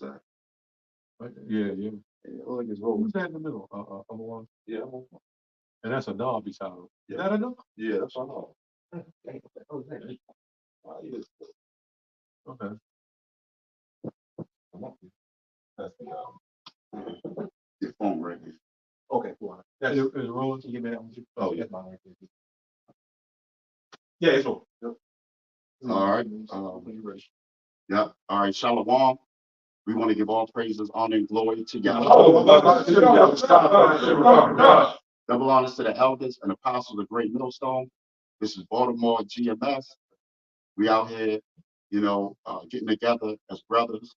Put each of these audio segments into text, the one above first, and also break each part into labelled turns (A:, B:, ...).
A: that?
B: Yeah, yeah.
A: Look like it's rolling.
B: Who's that in the middle? Other one?
A: Yeah.
B: And that's a dog beside him.
A: Yeah.
B: Is that a dog?
A: Yeah, that's what I know.
B: Oh, dang. Okay. That's the,
A: Your phone right here.
B: okay, cool. That's it rolling. Can you give me that one?
A: Oh, yeah.
B: That's mine right there. Yeah, it's rolling. Yep.
A: All right. Yeah. All right. Shalom. We want to give all praises, honor, and glory to Yahweh. Double honors to the elders and apostles of Great Millstone. This is Baltimore GMS. We out here, getting together as brothers.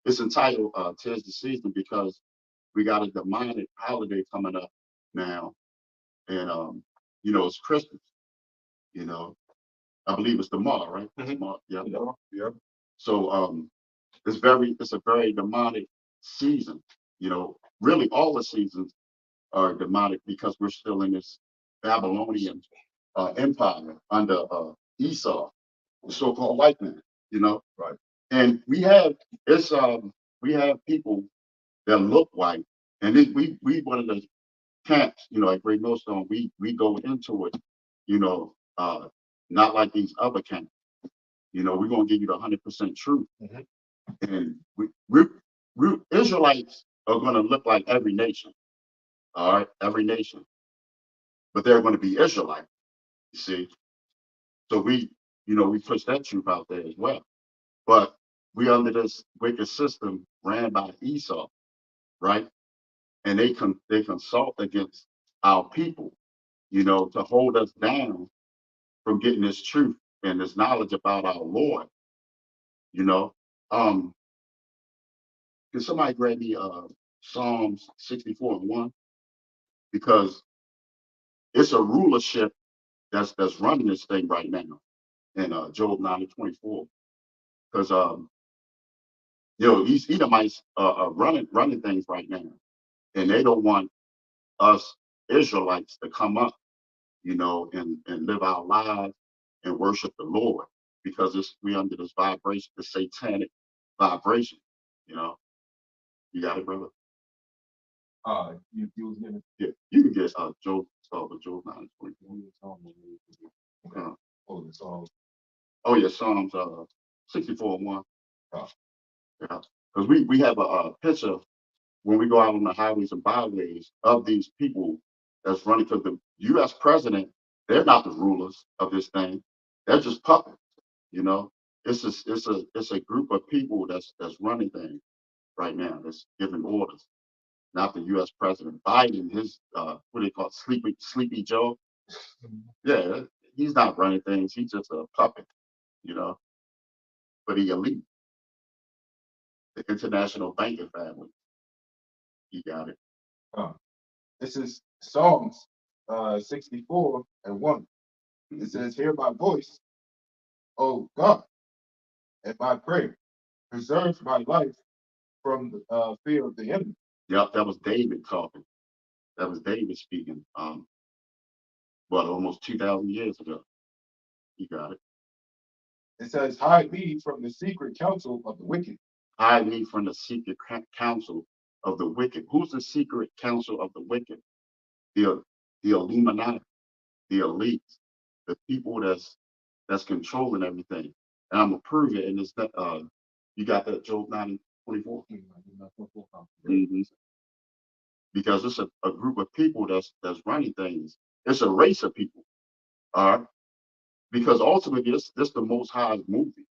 A: It's entitled "Tis the Season" because we got a demonic holiday coming up now, and it's Christmas. I believe it's tomorrow, right? Tomorrow, yeah.
B: Yeah.
A: So it's a very demonic season. Really all the seasons are demonic because we're still in this Babylonian empire under Esau, the so-called white man.
B: Right.
A: And we have people that look white, and we one of the camps, at Great Millstone, we go into it, not like these other camps. We're gonna give you the 100% truth. And we Israelites are going to look like every nation, all right, every nation, but they're going to be Israelite, you see. So we push that truth out there as well. But we under this wicked system ran by Esau, right? And they consult against our people, to hold us down from getting this truth and this knowledge about our Lord, you know. Um, can somebody grab me Psalms 64:1? Because it's a rulership that's running this thing right now in Job 9:24. Because these Edomites are running things right now, and they don't want us Israelites to come up, and live our lives and worship the Lord because we under this vibration, the satanic vibration. You know, you got it, brother.
B: You was giving.
A: Yeah, you can get Job 9:24.
B: Oh, the song.
A: Oh yeah, Psalms 64:1.
B: Oh.
A: Yeah, because we have a picture when we go out on the highways and byways of these people that's running. Because the U.S. president, they're not the rulers of this thing; they're just puppets. It's a group of people that's running things right now. That's giving orders, not the U.S. president Biden. His what do they call it, Sleepy Joe? Yeah, he's not running things. He's just a puppet, but he elite. The international banking family. You got it.
B: This is Psalms 64:1. It says, "Hear my voice, O God, and my prayer. Preserve my life from the fear of the enemy."
A: Yep, that was David talking. That was David speaking. Almost 2,000 years ago. You got it.
B: It says, "Hide me from the secret counsel of the wicked."
A: Hide me from the secret counsel of the wicked. Who's the secret counsel of the wicked? The Illuminati, the elites, the people that's controlling everything. And I'm gonna prove it. And it's that you got that Job 9:24. Mm-hmm. Because it's a group of people that's running things. It's a race of people. All right. Because ultimately this the most high movie.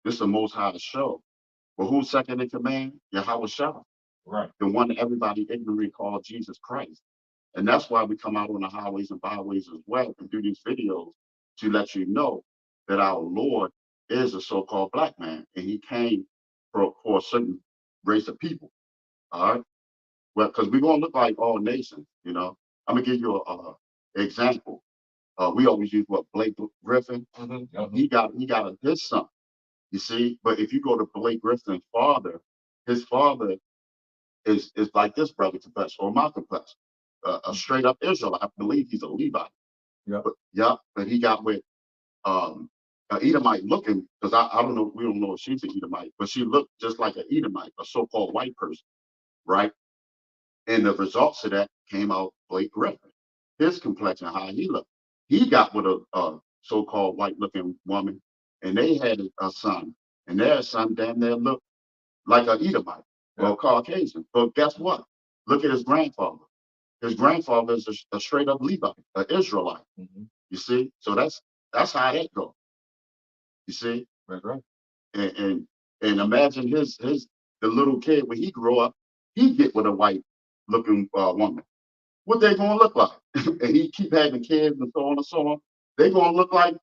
A: This is the most high show. But who's second in command? Yahweh Shah.
B: Right.
A: The one that everybody ignorantly called Jesus Christ. And that's why we come out on the highways and byways as well and do these videos to let you know that our Lord is a so-called black man. And he came for a certain race of people. All right. Well, because we're gonna look like all nations, I'm gonna give you a example. We always use Blake Griffin.
B: Mm-hmm.
A: He got his son. You see, but if you go to Blake Griffin's father, his father is like this brother confessor or my confessor, a straight up Israelite. I believe he's a Levite.
B: Yeah.
A: But he got with Edomite looking, because I don't know, we don't know if she's an Edomite, but she looked just like an Edomite, a so-called white person, right? And the results of that came out Blake Griffin. His complexion, how he looked. He got with a so-called white-looking woman, and they had a son, and their son damn near looked like an Edomite, well, Caucasian. But guess what? Look at his grandfather. His grandfather is a straight-up Levite, an Israelite. You see, so that's how that goes. You see,
B: That's right.
A: And imagine the little kid when he grow up, he get with a white looking woman. What they gonna look like? And he keep having kids and so on and so on. They gonna look like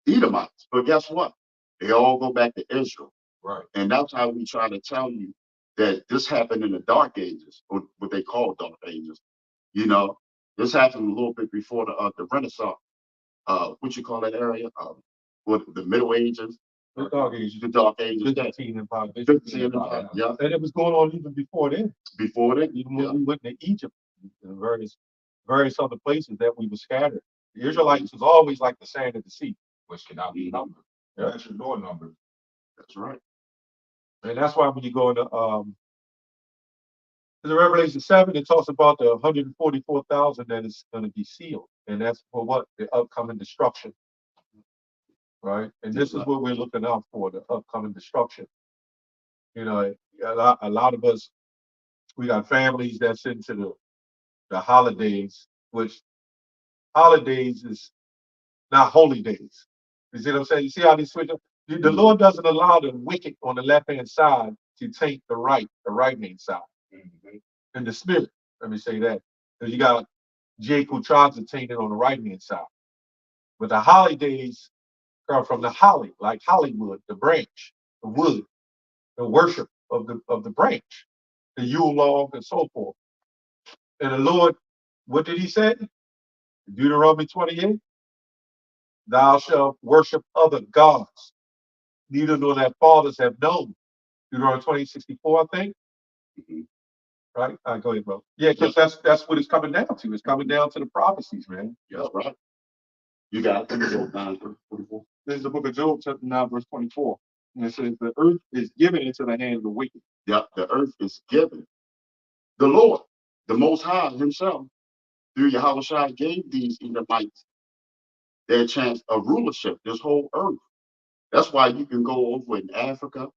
A: Edomites. But guess what? They all go back to Israel.
B: Right.
A: And that's how we try to tell you that this happened in the Dark Ages, or what they call Dark Ages. You know, this happened a little bit before the Renaissance. What you call that area? What the Middle Ages?
B: The Dark Ages.
A: The Dark Ages.
B: Byzantine Empire.
A: Yeah.
B: And it was going on even before then.
A: Before then,
B: even when we went to Egypt and various other places that we were scattered. The Israelites was always like the sand of the sea, which cannot be numbered. That's your door number.
A: That's right.
B: And that's why when you go into in Revelation 7, it talks about the 144,000 that is going to be sealed. And that's for what? The upcoming destruction. Right? And this is what we're looking out for, the upcoming destruction. You know, a lot of us, we got families that's into the holidays, which holidays is not holy days. You see what I'm saying? You see how they switch up? The Lord doesn't allow the wicked on the left-hand side to taint the right-hand side. And the spirit, let me say that. Because you got Jake who tries to taint it on the right-hand side. But the holidays come from the holly, like Hollywood, the branch, the wood, the worship of the branch, the Yule log and so forth. And the Lord, what did he say? Deuteronomy 28, thou shalt worship other gods, neither nor their fathers have known. Deuteronomy 20:64, I think. Right? All right, go ahead, bro. Yeah, because that's what it's coming down to. It's coming down to the prophecies, man.
A: Yeah, right. You got it. Job 9, verse 44.
B: This is the book of Job, chapter 9, verse 24. And it says, the earth is given into the hands of the wicked.
A: Yeah, the earth is given. The Lord, the Most High Himself, through Yahweh gave these Edomites their chance of rulership, this whole earth. That's why you can go over in Africa,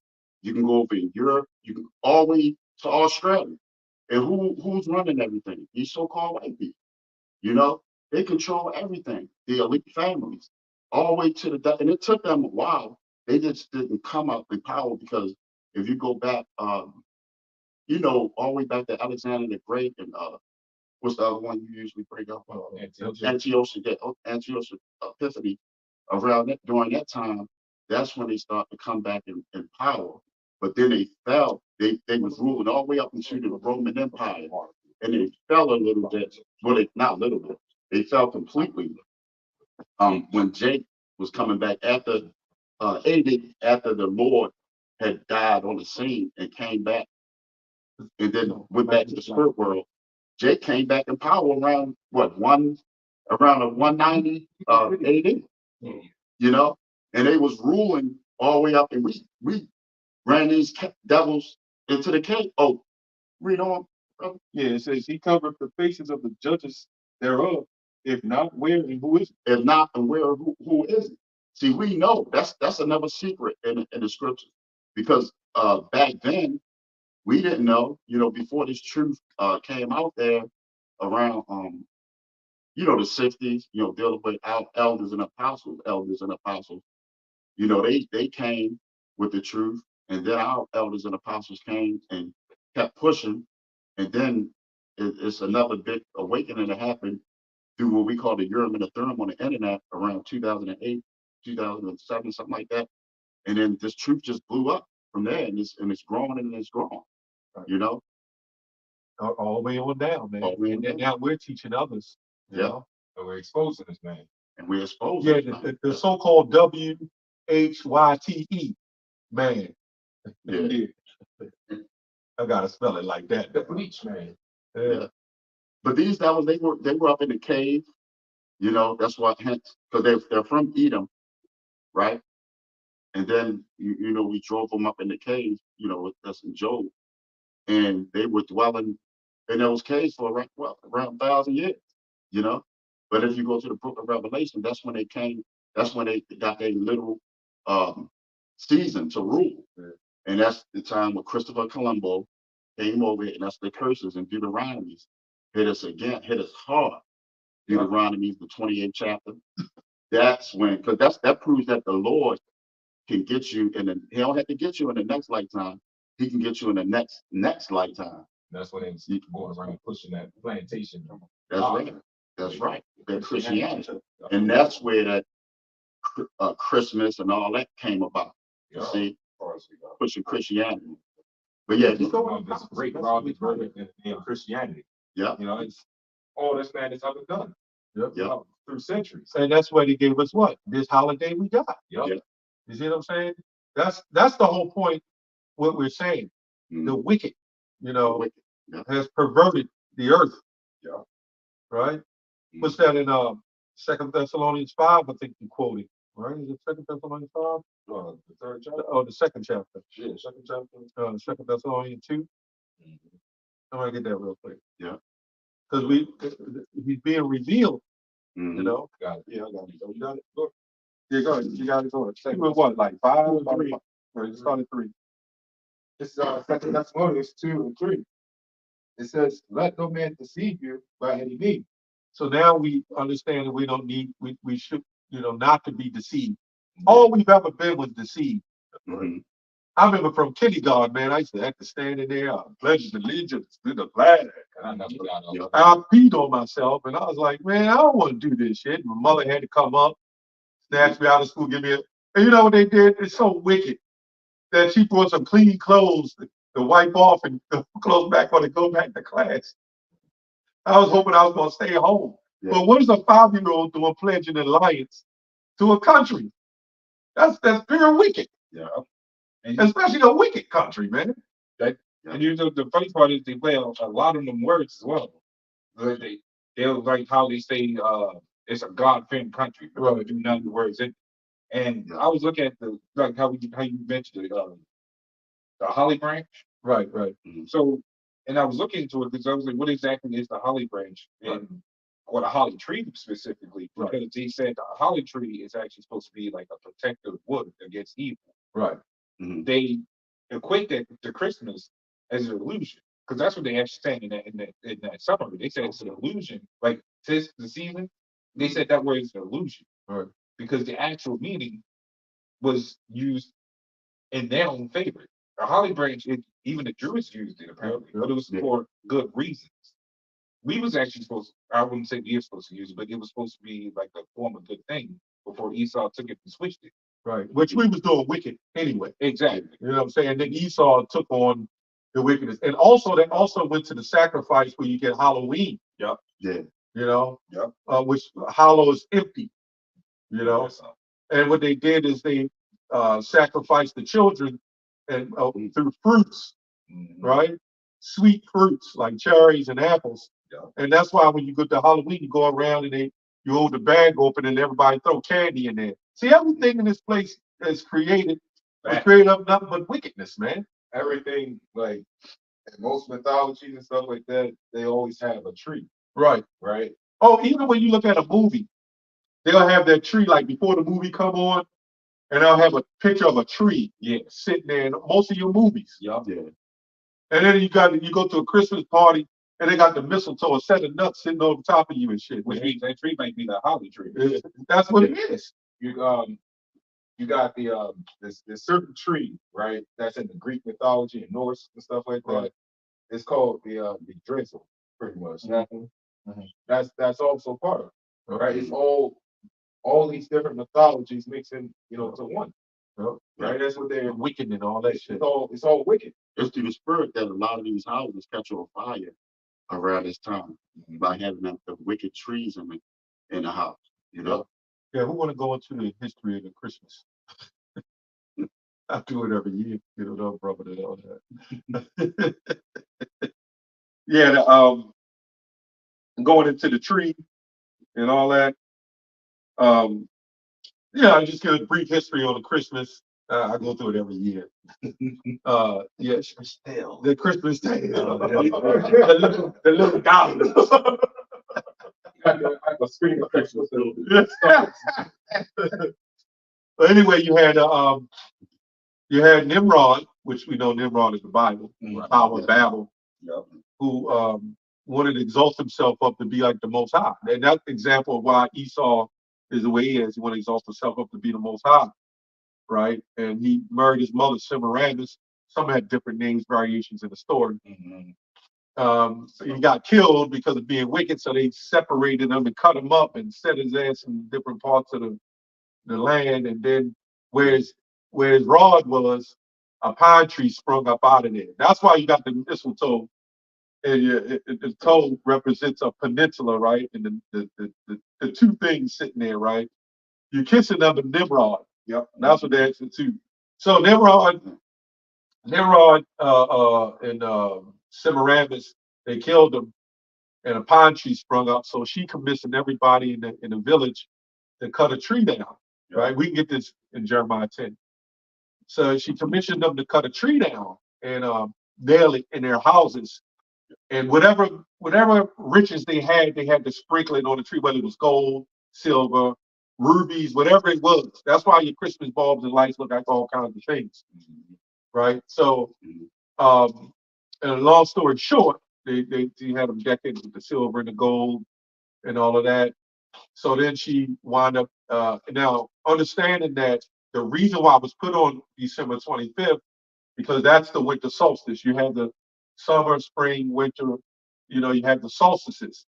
A: you can go over in Europe, you can all the way to Australia. And who's running everything? These so-called white people. You know, they control everything. The elite families, all the way to the death. And it took them a while. They just didn't come up in power because if you go back, you know, all the way back to Alexander the Great and what's the other one you usually bring up? Antiochus, Antiochus Epiphanes. Around that during that time, that's when they start to come back in power. But then they fell. They was ruling all the way up into the Roman Empire, and they fell a little bit. Well, not a little bit. They fell completely. When Jake was coming back after 80, after the Lord had died on the scene and came back, and then went back to the spirit world. Jake came back in power around around a 190 AD. You know, and they was ruling all the way up, and we ran these devils into the cave. Oh, read on. Brother.
B: Yeah, it says he covered the faces of the judges thereof. If not, where and who is it?
A: If not, and where who is it? See, we know that's another secret in the scriptures, because back then we didn't know. You know, before this truth came out there around you know, the 60s. You know, dealing with elders and apostles. You know, they came with the truth, and then our elders and apostles came and kept pushing, and then it's another big awakening that happened through what we call the Urim and the Thummim on the internet around 2008, 2007, something like that. And then this truth just blew up from there, and it's growing and it's growing. You know,
B: all the way on down, man. And now we're teaching others. You know? So we're exposing this man.
A: And we're exposing.
B: Yeah, the so-called WHYTE man.
A: Yeah.
B: I gotta spell it like that. The bleach man.
A: Yeah. But these devils, they were up in the cave. You know, that's what hence, because they're from Edom, right? And then we drove them up in the caves, with us and Job, and they were dwelling in those caves for around 1,000 years. You know, but if you go to the Book of Revelation, that's when they came. That's when they got their little um, season to rule, and that's the time when Christopher Colombo came over, and that's the curses and Deuteronomy hit us again, hit us hard. Deuteronomy, the 28th chapter. That's when, because that proves that the Lord can get you he don't have to get you in the next lifetime. He can get you in the next lifetime.
C: That's when it's going around pushing that plantation.
A: That's right. That's right. That Christianity, and that's where that Christmas and all that came about. You see, pushing Christianity. But yeah,
C: you go on this great Robert in Christianity.
A: Yeah.
C: It's all this man has ever done.
B: Yep.
C: Through centuries.
B: And that's what he gave us what? This holiday we got.
C: Yep.
B: You see what I'm saying? That's the whole point, what we're saying. The wicked, has perverted the earth.
C: Yeah.
B: Right? What's that in 2 Thessalonians 5, I think you quoted. Right? Is it 2 Thessalonians 5?
C: The third chapter?
B: Oh, the second chapter.
C: Yeah, second chapter.
B: 2 Thessalonians 2. I'm gonna get that real quick.
A: Yeah.
B: Because he's being revealed.
C: Got it.
B: Yeah, I got it. You got it? Look. Yeah, go ahead. You got it. Go ahead. Say what, like 5 or 3? Right, just start at 3.
C: It's 2 Thessalonians 2 and 3. It says, "Let no man deceive you by any means."
B: So now we understand that we don't need, we should, not to be deceived. All we've ever been was deceived.
A: Mm-hmm.
B: I remember from kindergarten, man, I used to have to stand in there, pledge allegiance to the flag. I peed on myself, and I was like, man, I don't want to do this shit. My mother had to come up, snatch me out of school, give me and you know what they did? It's so wicked that she brought some clean clothes to wipe off and clothes back on and go back to class. I was hoping I was going to stay home. Yeah. But what is a 5-year-old doing pledging allegiance to a country? That's pure wicked.
C: Yeah.
B: And especially a wicked country, man.
C: And the funny part is they play a lot of them words as well. They're like how they say it's a God-fearing country. Right. Do none of the words. And I was looking at how you mentioned the holly branch.
B: Right.
C: So, and I was looking into it because I was like, what exactly is the holly branch or the holly tree specifically? Because they said the holly tree is actually supposed to be like a protective wood against evil.
B: Right.
C: Mm-hmm. They equate that to Christmas as an illusion, because that's what they actually saying in that summary. They said it's an illusion. Like this the season, they said that word is an illusion.
B: Right.
C: Because the actual meaning was used in their own favor. The holly branch, even the Druids used it apparently, but it was for good reasons. We was actually supposed I wouldn't say we were supposed to use it, but it was supposed to be like a form of good thing before Esau took it and switched it.
B: Right. Which we was doing wicked anyway.
C: Exactly.
B: You know what I'm saying? And then Esau took on the wickedness. And also, they also went to the sacrifice where you get Halloween.
C: Yep.
A: Yeah.
B: Which Hallow is empty. And what they did is they sacrificed the children and through fruits, right? Sweet fruits like cherries and apples.
C: Yeah.
B: And that's why when you go to Halloween, you go around and you hold the bag open and everybody throw candy in there. See, everything in this place is created of nothing but wickedness, man.
C: Everything, like in most mythologies and stuff like that, they always have a tree.
B: Right. Oh, even when you look at a movie, they'll have that tree like before the movie come on, and they'll have a picture of a tree sitting there in most of your movies.
C: Yeah.
B: And then you go to a Christmas party and they got the mistletoe, a set of nuts sitting on top of you and shit.
C: Which means that tree might be the holly tree.
B: That's what it is.
C: You got the this certain tree, right? That's in the Greek mythology and Norse and stuff like that.
B: Right.
C: It's called the drizzle, pretty much.
B: Mm-hmm.
C: That's also part of it, right? It's all these different mythologies mixing, to one. Right? That's what they're
B: wicked and all that shit.
C: It's all wicked.
A: It's through the spirit that a lot of these houses catch on fire around this time by having the wicked trees in the house.
B: Yeah, we want to go into the history of the Christmas. I do it every year, no problem at all that. Going into the tree and all that. I just give a brief history on the Christmas. I go through it every year. Yeah,
C: Christmas tale.
B: the Christmas Day.
C: Oh,
B: the little goblins.
C: I go screen the Christmas tale.
B: But anyway, you had Nimrod, which we know Nimrod is the Bible, Tower of Babel, who wanted to exalt himself up to be like the Most High. And that's the example of why Esau is the way he is. He wanted to exalt himself up to be the Most High, right? And he married his mother, Semiramis. Some had different names, variations in the story. He got killed because of being wicked, so they separated him and cut him up and set his ass in different parts of the land. And then where his rod was, a pine tree sprung up out of there. That's why you got the mistletoe. And the toe represents a peninsula, right? And the two things sitting there, right? You're kissing under Nimrod. Yep. That's what they actually. So Nimrod and Semiramis, they killed him, and a pine tree sprung up. So she commissioned everybody in the village to cut a tree down. Yep. Right? We can get this in Jeremiah 10. So she commissioned them to cut a tree down and nail it in their houses. And whatever riches they had to sprinkle it on the tree, whether it was gold, silver, rubies, whatever it was. That's why your Christmas bulbs and lights look like all kinds of things, right? So, and long story short, they had them decorated with the silver and the gold and all of that. So then she wound up now understanding that the reason why it was put on December 25th, because that's the winter solstice. You have the summer, spring, winter, you have the solstices.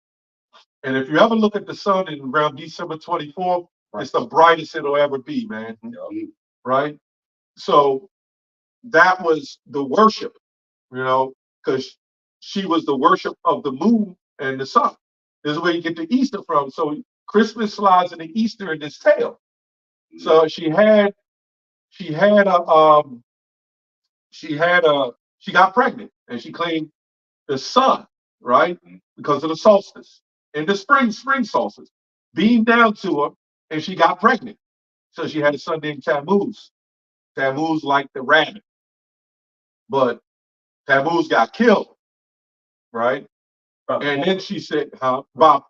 B: And if you ever look at the sun in around December 24th, it's the brightest it'll ever be, man. Right? So that was the worship, because she was the worship of the moon and the sun. This is where you get the Easter from. So Christmas slides into Easter in this tale. So she got pregnant, and she claimed the sun, right? Because of the solstice. And the spring solstice beamed down to her, and she got pregnant. So she had a son named Tammuz. Tammuz like the rabbit. But Tammuz got killed, right? And then she said, by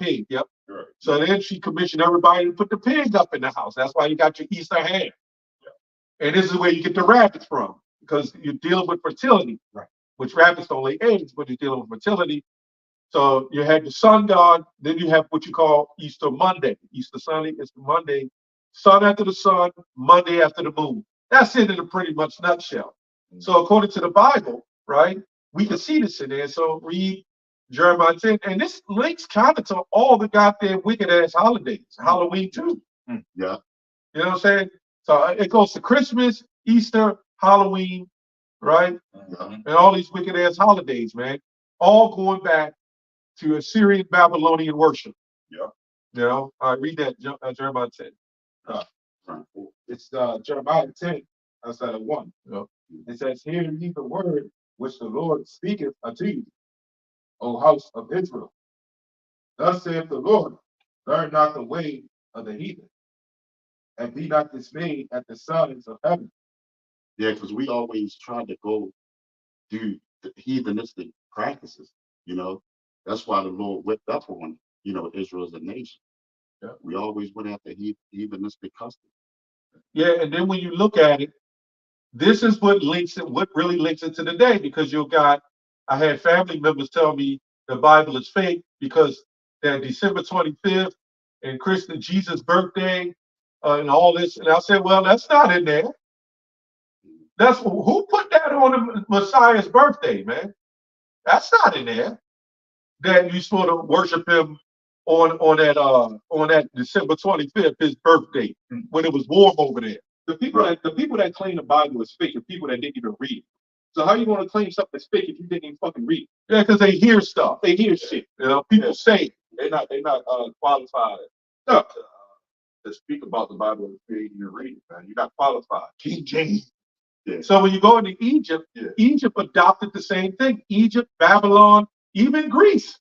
B: pig, yep. Right. So then she commissioned everybody to put the pig up in the house. That's why you got your Easter ham. Yeah. And this is where you get the rabbits from, because you're dealing with fertility, right? Which rabbits don't lay eggs, but you're dealing with fertility. So you had the sun god, then you have what you call Easter Monday. Easter Sunday is the Monday, sun after the sun, Monday after the moon. That's it in a pretty much nutshell. So according to the Bible, right, we can see this in there. So read Jeremiah 10, and this links kind of to all the goddamn wicked ass holidays, Halloween too.
A: Yeah.
B: You know what I'm saying? So it goes to Christmas, Easter, Halloween, right? And all these wicked ass holidays, man, all going back to Assyrian Babylonian worship. Yeah. I read that Jeremiah 10.
C: It's Jeremiah 10, outside of 1. Yep. It says, "Hear ye the word which the Lord speaketh unto you, O house of Israel. Thus saith the Lord, learn not the way of the heathen, and be not dismayed at the signs of heaven."
A: Yeah, because we always try to go do the heathenistic practices, That's why the Lord whipped up on, Israel as a nation. Yeah. We always went after heathenistic customs.
B: Yeah, and then when you look at it, this is what really links it to the day, because I had family members tell me the Bible is fake because that December 25th and Jesus' birthday and all this. And I said, well, that's not in there. That's who put that on the Messiah's birthday, man? That's not in there. That you sort of worship him on that December 25th, his birthday, when it was warm over there.
C: The people that claim the Bible is fake are people that didn't even read it. So how you want to claim something that's fake if you didn't even fucking read it?
B: Yeah, because they hear stuff. They hear shit. People say
C: they're not qualified to speak about the Bible if you didn't even read it, man. You're not qualified.
B: King James. Yeah. So when you go into Egypt, Egypt adopted the same thing. Egypt, Babylon, even Greece.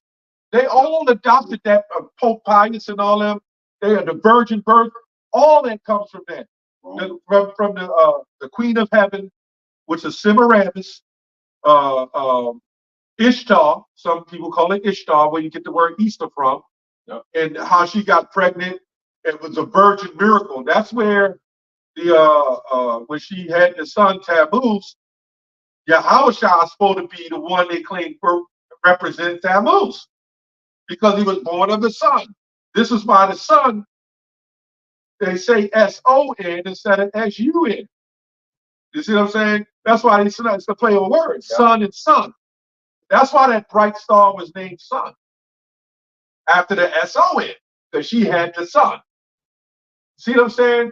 B: They all adopted that. Pope Pius and all them. They are the virgin birth. All that comes from that. from the Queen of Heaven, which is Semiramis, Ishtar. Some people call it Ishtar, where you get the word Easter from, and how she got pregnant. It was a virgin miracle. That's where when she had the son Tammuz, Yahushua is supposed to be the one they claim represent Tammuz because he was born of the sun. This is why the sun, they say S-O-N instead of S-U-N. You see what I'm saying? That's why it's the play on words, sun and sun. That's why that bright star was named Sun after the S-O-N, because she had the sun. See what I'm saying?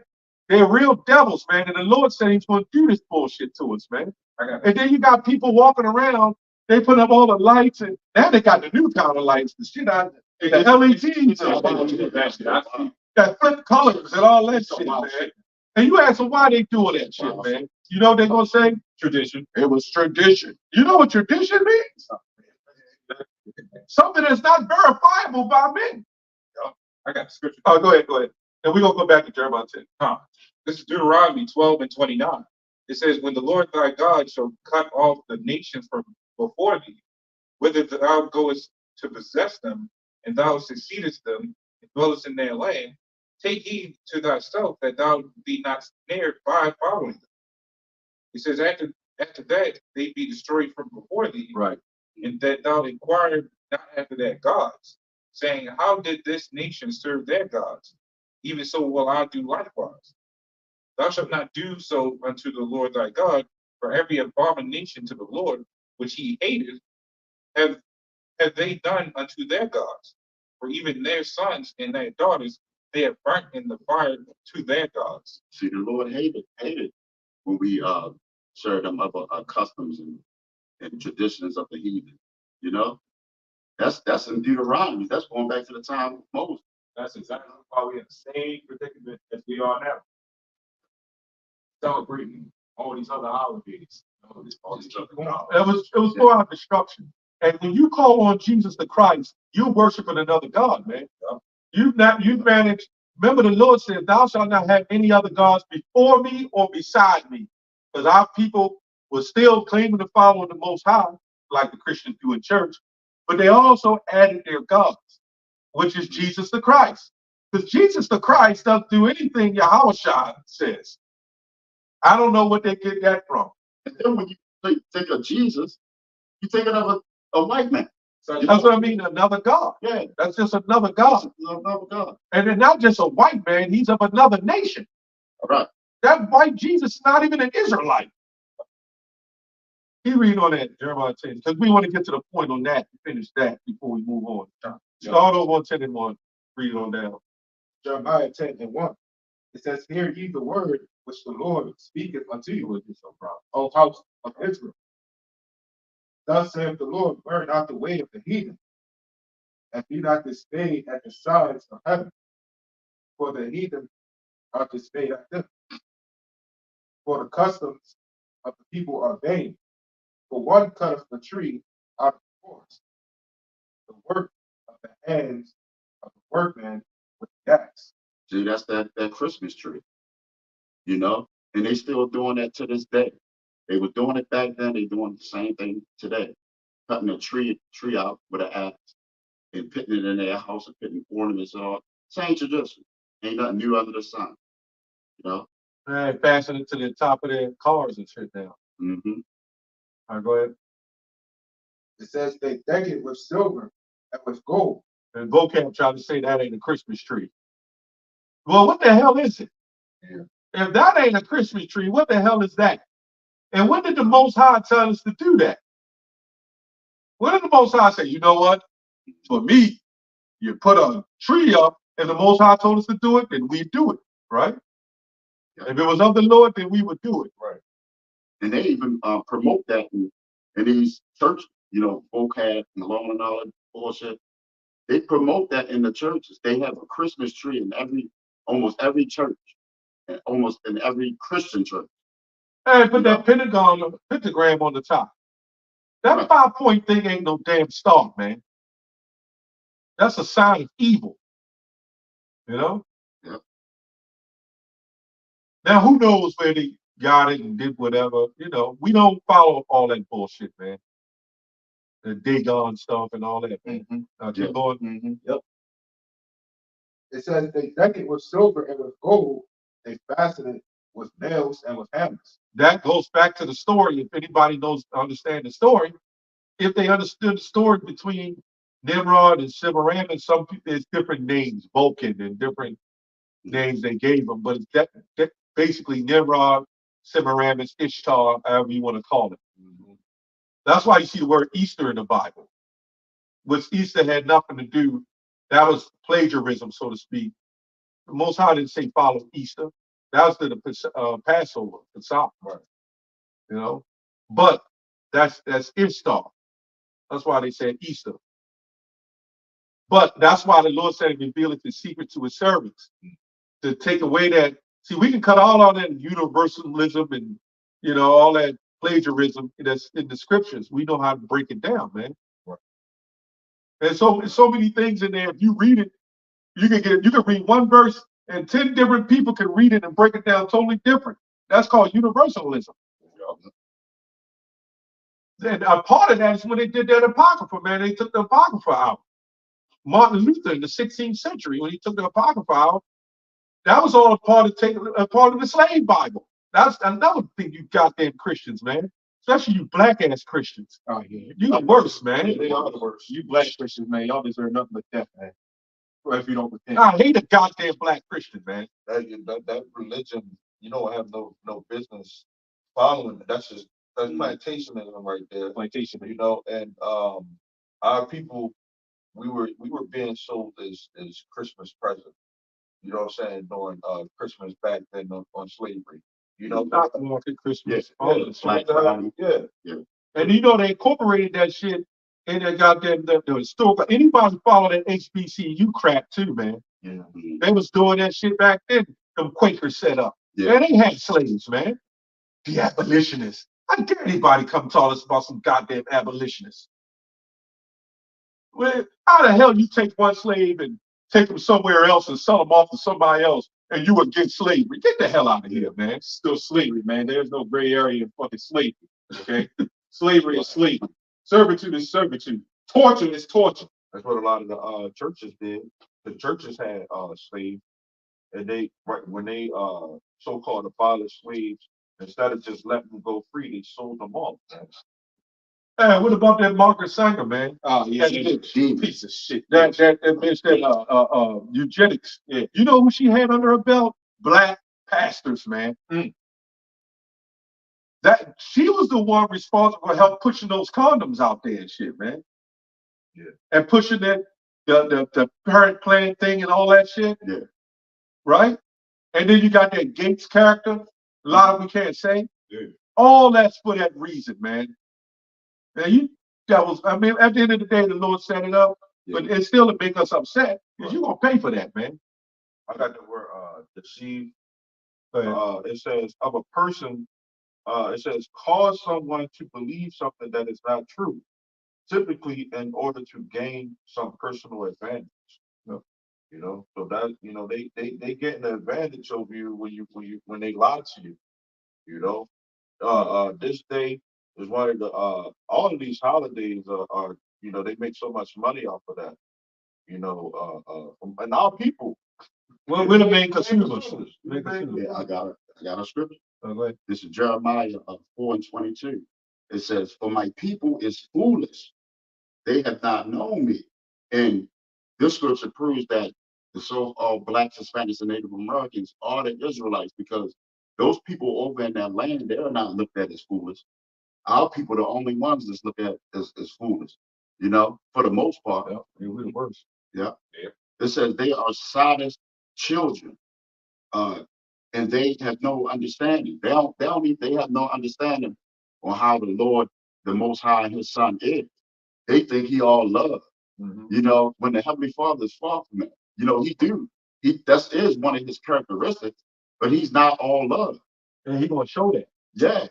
B: They're real devils, man. And the Lord said he's going to do this bullshit to us, man. And then you got people walking around, they put up all the lights, and now they got the new kind of lights, the shit out, the LEDs, that flip colors and all that shit, man. And you ask them why they doing that shit, man. You know what they're going to say? Tradition. It was tradition. You know what tradition means? Something that's not verifiable by men.
C: I got the scripture.
B: Oh, go ahead. And we're going to go back to Jeremiah 10.
C: This is Deuteronomy 12 and 29. It says, when the Lord thy God shall cut off the nations from before thee, whither thou goest to possess them, and thou succeedest them, and dwellest in their land, take heed to thyself that thou be not snared by following them. It says, after that they be destroyed from before thee,
B: right,
C: and that thou inquire not after their gods, saying, how did this nation serve their gods? Even so will I do likewise. Thou shalt not do so unto the Lord thy God, for every abomination to the Lord, which he hated, have they done unto their gods. For even their sons and their daughters they have burnt in the fire to their gods.
A: See, the Lord hated when we serve them other customs and traditions of the heathen. You know, that's in Deuteronomy. That's going back to the time of Moses.
D: That's exactly why we're in the same predicament as we are now. Celebrating all these other holidays. All these other
B: it was for our destruction. And when you call on Jesus the Christ, you're worshiping another God, man. You've managed. Remember, the Lord said, "Thou shalt not have any other gods before me or beside me," because our people were still claiming to follow the Most High, like the Christians do in church, but they also added their gods, which is Jesus the Christ. Because Jesus the Christ doesn't do anything Yahushua says. I don't know what they get that from.
A: And then when you think of Jesus, you think of a white man.
B: So that's what I mean, another God.
A: Yeah,
B: that's just another God.
A: Another God.
B: And then not just a white man, he's of another nation.
A: All right.
B: That white Jesus is not even an Israelite. He read on that, Jeremiah 10, because we want to get to the point on that and finish that before we move on. Start over on 10 and 1. Read it on down.
E: Jeremiah 10 and 1. It says, hear ye the word which the Lord speaketh unto you, O house of Israel. Thus saith the Lord, learn not the way of the heathen, and be not dismayed at the signs of heaven, for the heathen are dismayed at them. For the customs of the people are vain. For one cutteth the tree out of the forest, the work of the hands of the workman with the axe.
A: See, that's that Christmas tree, you know, and they still doing that to this day. They were doing it back then. They doing the same thing today, cutting a tree out with an axe and putting it in their house and putting ornaments on. Same tradition. Ain't nothing new under the sun, you know.
B: And fasten it to the top of their cars and shit now.
A: Mm-hmm.
B: All right, go ahead.
E: It says they deck it with silver and with gold.
B: And vocab trying to say that ain't a Christmas tree. Well, what the hell is it?
E: Yeah.
B: If that ain't a Christmas tree, what the hell is that? And when did the Most High tell us to do that? When did the Most High say, you know what? For me, you put a tree up and the Most High told us to do it, then we do it, right? If it was of the Lord, then we would do it.
A: Right. And they even promote that in these church, you know, vocab and all that bullshit. They promote that in the churches. They have a Christmas tree in almost every church, and almost in every Christian church.
B: Hey, put that pentagram on the top. That 5-point thing ain't no damn star, man. That's a sign of evil. You know?
A: Yeah.
B: Now, who knows where they got it and did whatever? You know, we don't follow all that bullshit, man. The Dagon stuff and all that, man. Keep going.
E: Yep. It says they decked it with silver and with gold. They fastened it with nails and with hammers.
B: That goes back to the story. If anybody understand the story, if they understood the story between Nimrod and Semiramis, some people, it's different names, Vulcan and different names they gave them, but it's that basically Nimrod, Semiramis, Ishtar, however you want to call it. That's why you see the word Easter in the Bible, which Easter had nothing to do. That was plagiarism, so to speak. The Most High didn't say follow Easter. That was the Passover, Pesach, right? You know, but that's Ishtar. That's why they said Easter. But that's why the Lord said he revealed the secret to his servants to take away that. See, we can cut all that universalism and all that plagiarism that's in the scriptures. We know how to break it down, man. Right. And so many things in there. If you read it, you can read one verse and 10 different people can read it and break it down totally different. That's called universalism. And a part of that is when they did that Apocrypha, man. They took the Apocrypha out. Martin Luther in the 16th century, when he took the Apocrypha out, that was all a part of the slave Bible. That's another thing you goddamn Christians, man. Especially you black ass Christians.
E: Oh yeah.
B: You the worst, man.
E: Yeah, they are the worst. You black Christians, man, y'all deserve nothing but death, man. If you don't repent.
B: I hate a goddamn black Christian, man.
F: That religion, I have no business following it. That's plantationism right there.
E: Plantation.
F: And our people, we were being sold as Christmas presents. You know what I'm saying? During Christmas back then on slavery.
B: Not market Christmas.
F: Yeah.
B: And they incorporated that shit in that goddamn the historical. Anybody follow that HBCU crap too, man.
F: Yeah.
B: They was doing that shit back then. Them Quakers set up.
F: Yeah.
B: Man, they had slaves, man. The abolitionists. How dare anybody come tell us about some goddamn abolitionists? Well, how the hell you take one slave and take them somewhere else and sell them off to somebody else and you against slavery? Get the hell out of here, man.
E: It's still slavery, man. There's no gray area in fucking slavery. Okay? Slavery is slavery. Servitude is servitude. Torture is torture.
F: That's what a lot of the churches did. The churches had slaves, and when they so-called abolished slaves, instead of just letting them go free, they sold them off.
B: Hey, what about that Margaret Sanger, man?
E: Oh yeah,
B: That bitch.
E: piece of shit.
B: That bitch, that eugenics.
E: Yeah.
B: You know who she had under her belt? Black pastors, man. That she was the one responsible for help pushing those condoms out there and shit, man.
F: Yeah.
B: And pushing that the parent plan thing and all that shit.
F: Yeah.
B: Right? And then you got that Gates character. A lot of them can't say.
F: Yeah.
B: All that's for that reason, man. Man, I mean, at the end of the day, the Lord set it up, but it's still to make us upset because you're gonna pay for that, man.
F: I got the word deceive. It says of a person. It says cause someone to believe something that is not true, typically in order to gain some personal advantage. So that they get an advantage over you when they lie to you. This day is one of the all of these holidays are they make so much money off of that. And our people.
B: Well, we're the main consumers.
A: Yeah, I got a scripture.
B: Okay.
A: This is Jeremiah 4:22. It says, "For my people is foolish; they have not known me." And this scripture proves that the so-called blacks, Hispanics, and Native Americans are the Israelites, because those people over in that land, they are not looked at as foolish. Our people are the only ones that's looked at as foolish, for the most part.
B: Yeah, we're the worst.
A: Yeah. It says they are Sodom's children, and they have no understanding. They have no understanding on how the Lord, the Most High, and His Son is. They think He all love. When the Heavenly Father is far from it. That is one of His characteristics, but He's not all love.
B: And He's gonna show that.
A: Yeah.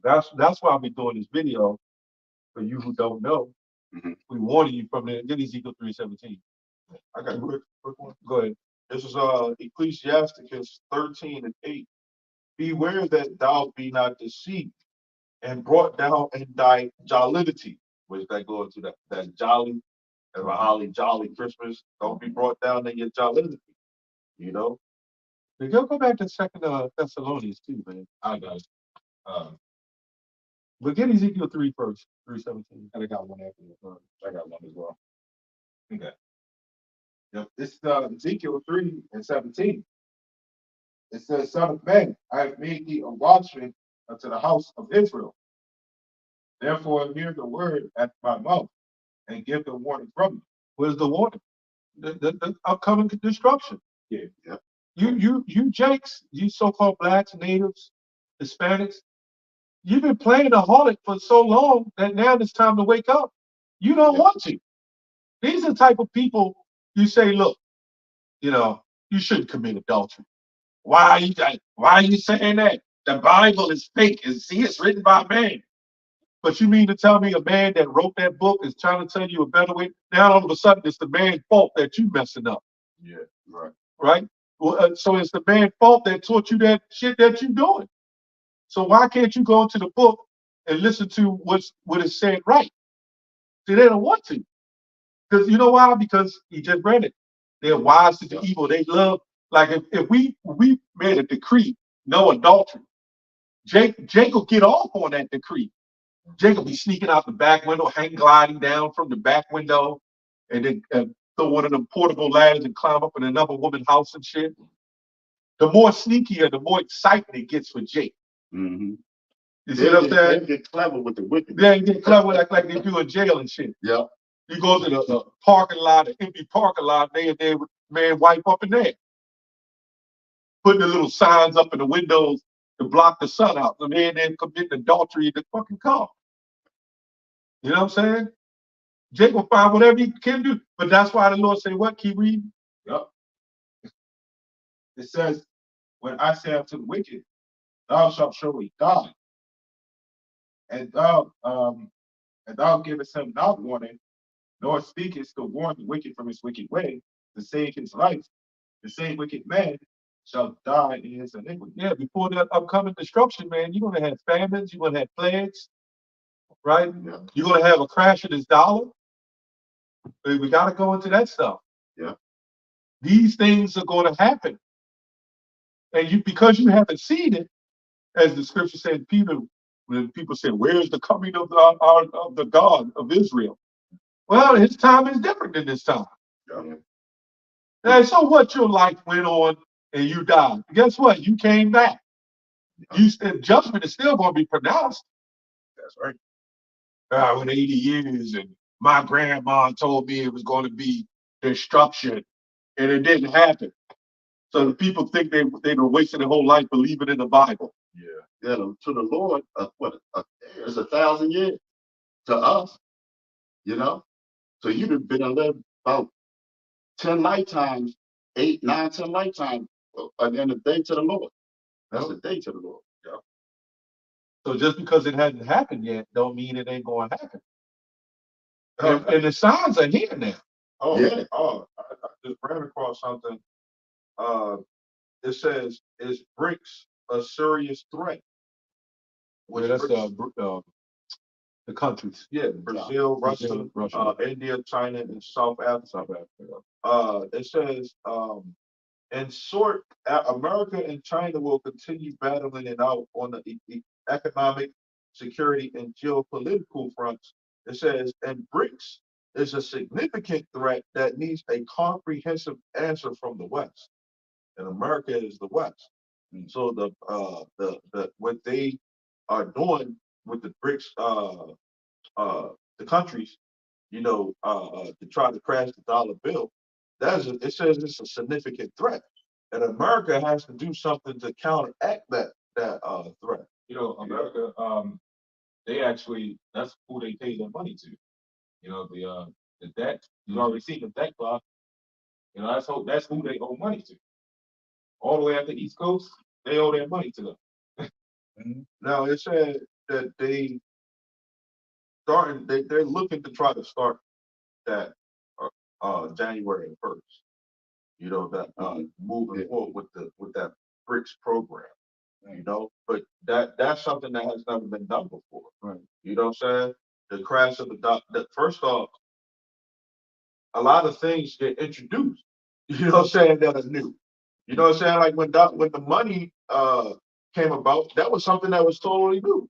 B: That's why we're doing this video. For you who don't know, we warning you from the get Ezekiel 3:17.
F: I got a quick one.
B: Go ahead.
F: This is Ecclesiasticus 13:8. beware that thou be not deceived and brought down in thy jollity, which that goes to that jolly, have a holly jolly Christmas. Don't be brought down in your jollity, you know.
B: Go back to Second Thessalonians too, man.
C: I got it.
B: But get Ezekiel 3 first, 3:17.
C: I got one after that. I got one as well. Okay.
E: Yep. This is Ezekiel 3:17. It says, Son of man, I have made thee a watchman unto the house of Israel. Therefore, hear the word at my mouth and give the warning from me.
B: Where's the warning? The upcoming destruction.
E: Yeah.
A: Yep.
B: You Jakes, you so-called blacks, natives, Hispanics, you've been playing the harlot for so long that now it's time to wake up. You don't want to. These are the type of people you say, look, you shouldn't commit adultery. Why are you saying that? The Bible is fake. See, it's written by man. But you mean to tell me a man that wrote that book is trying to tell you a better way? Now all of a sudden it's the man's fault that you messing up.
F: Yeah, right.
B: Right? Well, so it's the man's fault that taught you that shit that you're doing. So why can't you go into the book and listen to what is said right? See, they don't want to. Because you know why? Because he just read it. They're wise to the evil. They love, like if we made a decree, no adultery, Jake will get off on that decree. Jake will be sneaking out the back window, hang gliding down from the back window, and then throw one of them portable ladders and climb up in another woman's house and shit. The more sneakier, the more exciting it gets for Jake.
A: Mm-hmm.
B: You see what I'm saying?
A: They get clever with the wicked.
B: Yeah, you get clever like they do in jail and shit.
A: Yep.
B: You go to the parking lot, an empty parking lot, they with man wipe up in there. Putting the little signs up in the windows to block the sun out. The man then committing adultery in the fucking car. You know what I'm saying? Jake will find whatever he can do. But that's why the Lord say, what? Keep reading.
E: Yep. It says, when I say unto the wicked, thou shalt surely die, and thou givest him not warning, nor speakest to warn the wicked from his wicked way, to save his life, the same wicked man shall die in his iniquity.
B: Yeah, before that upcoming destruction, man, you're going to have famines, you're going to have plagues, right?
A: Yeah.
B: You're going to have a crash of this dollar. We got to go into that stuff.
A: Yeah.
B: These things are going to happen. And because you haven't seen it, as the scripture said, when people say, where's the coming of the God of Israel? Well, his time is different than this time.
A: Yeah.
B: And so what, your life went on and you died. Guess what? You came back. Judgment is still going to be pronounced.
A: That's right.
B: I went 80 years and my grandma told me it was going to be destruction and it didn't happen. So the people think they were wasting their whole life believing in the Bible.
A: Yeah. To the Lord, it's 1,000 years to us, So you've been alive about 10 lifetimes, 8, 9, 10 lifetimes, and then a day to the Lord. That's a day to the Lord. Yeah.
B: So just because it hasn't happened yet, don't mean it ain't going to happen. And the signs are here now.
A: Yeah.
F: I just ran across something. It says, is BRICS a serious threat?
B: Well, that's the countries.
F: Yeah, Brazil, Russia, India, China, and South Africa. It says, in short, America and China will continue battling it out on the economic, security, and geopolitical fronts. It says, and BRICS is a significant threat that needs a comprehensive answer from the West. And America is the West. And so what they are doing with the BRICS, the countries, to try to crash the dollar bill, it says it's a significant threat, and America has to do something to counteract that threat.
C: America, that's who they pay their money to. The debt, you already see the debt clock. That's who they owe money to. All the way up the East Coast, they owe their money to them.
F: Now it said that they're looking to try to start that January 1st. That moving forward with that BRICS program. you know, but that's something that has never been done before.
B: Right.
F: You know what I'm saying? The crash of the dot. First off, a lot of things get introduced. You know what I'm saying? That are new. You know what I'm saying? Like when the money came about, that was something that was totally new.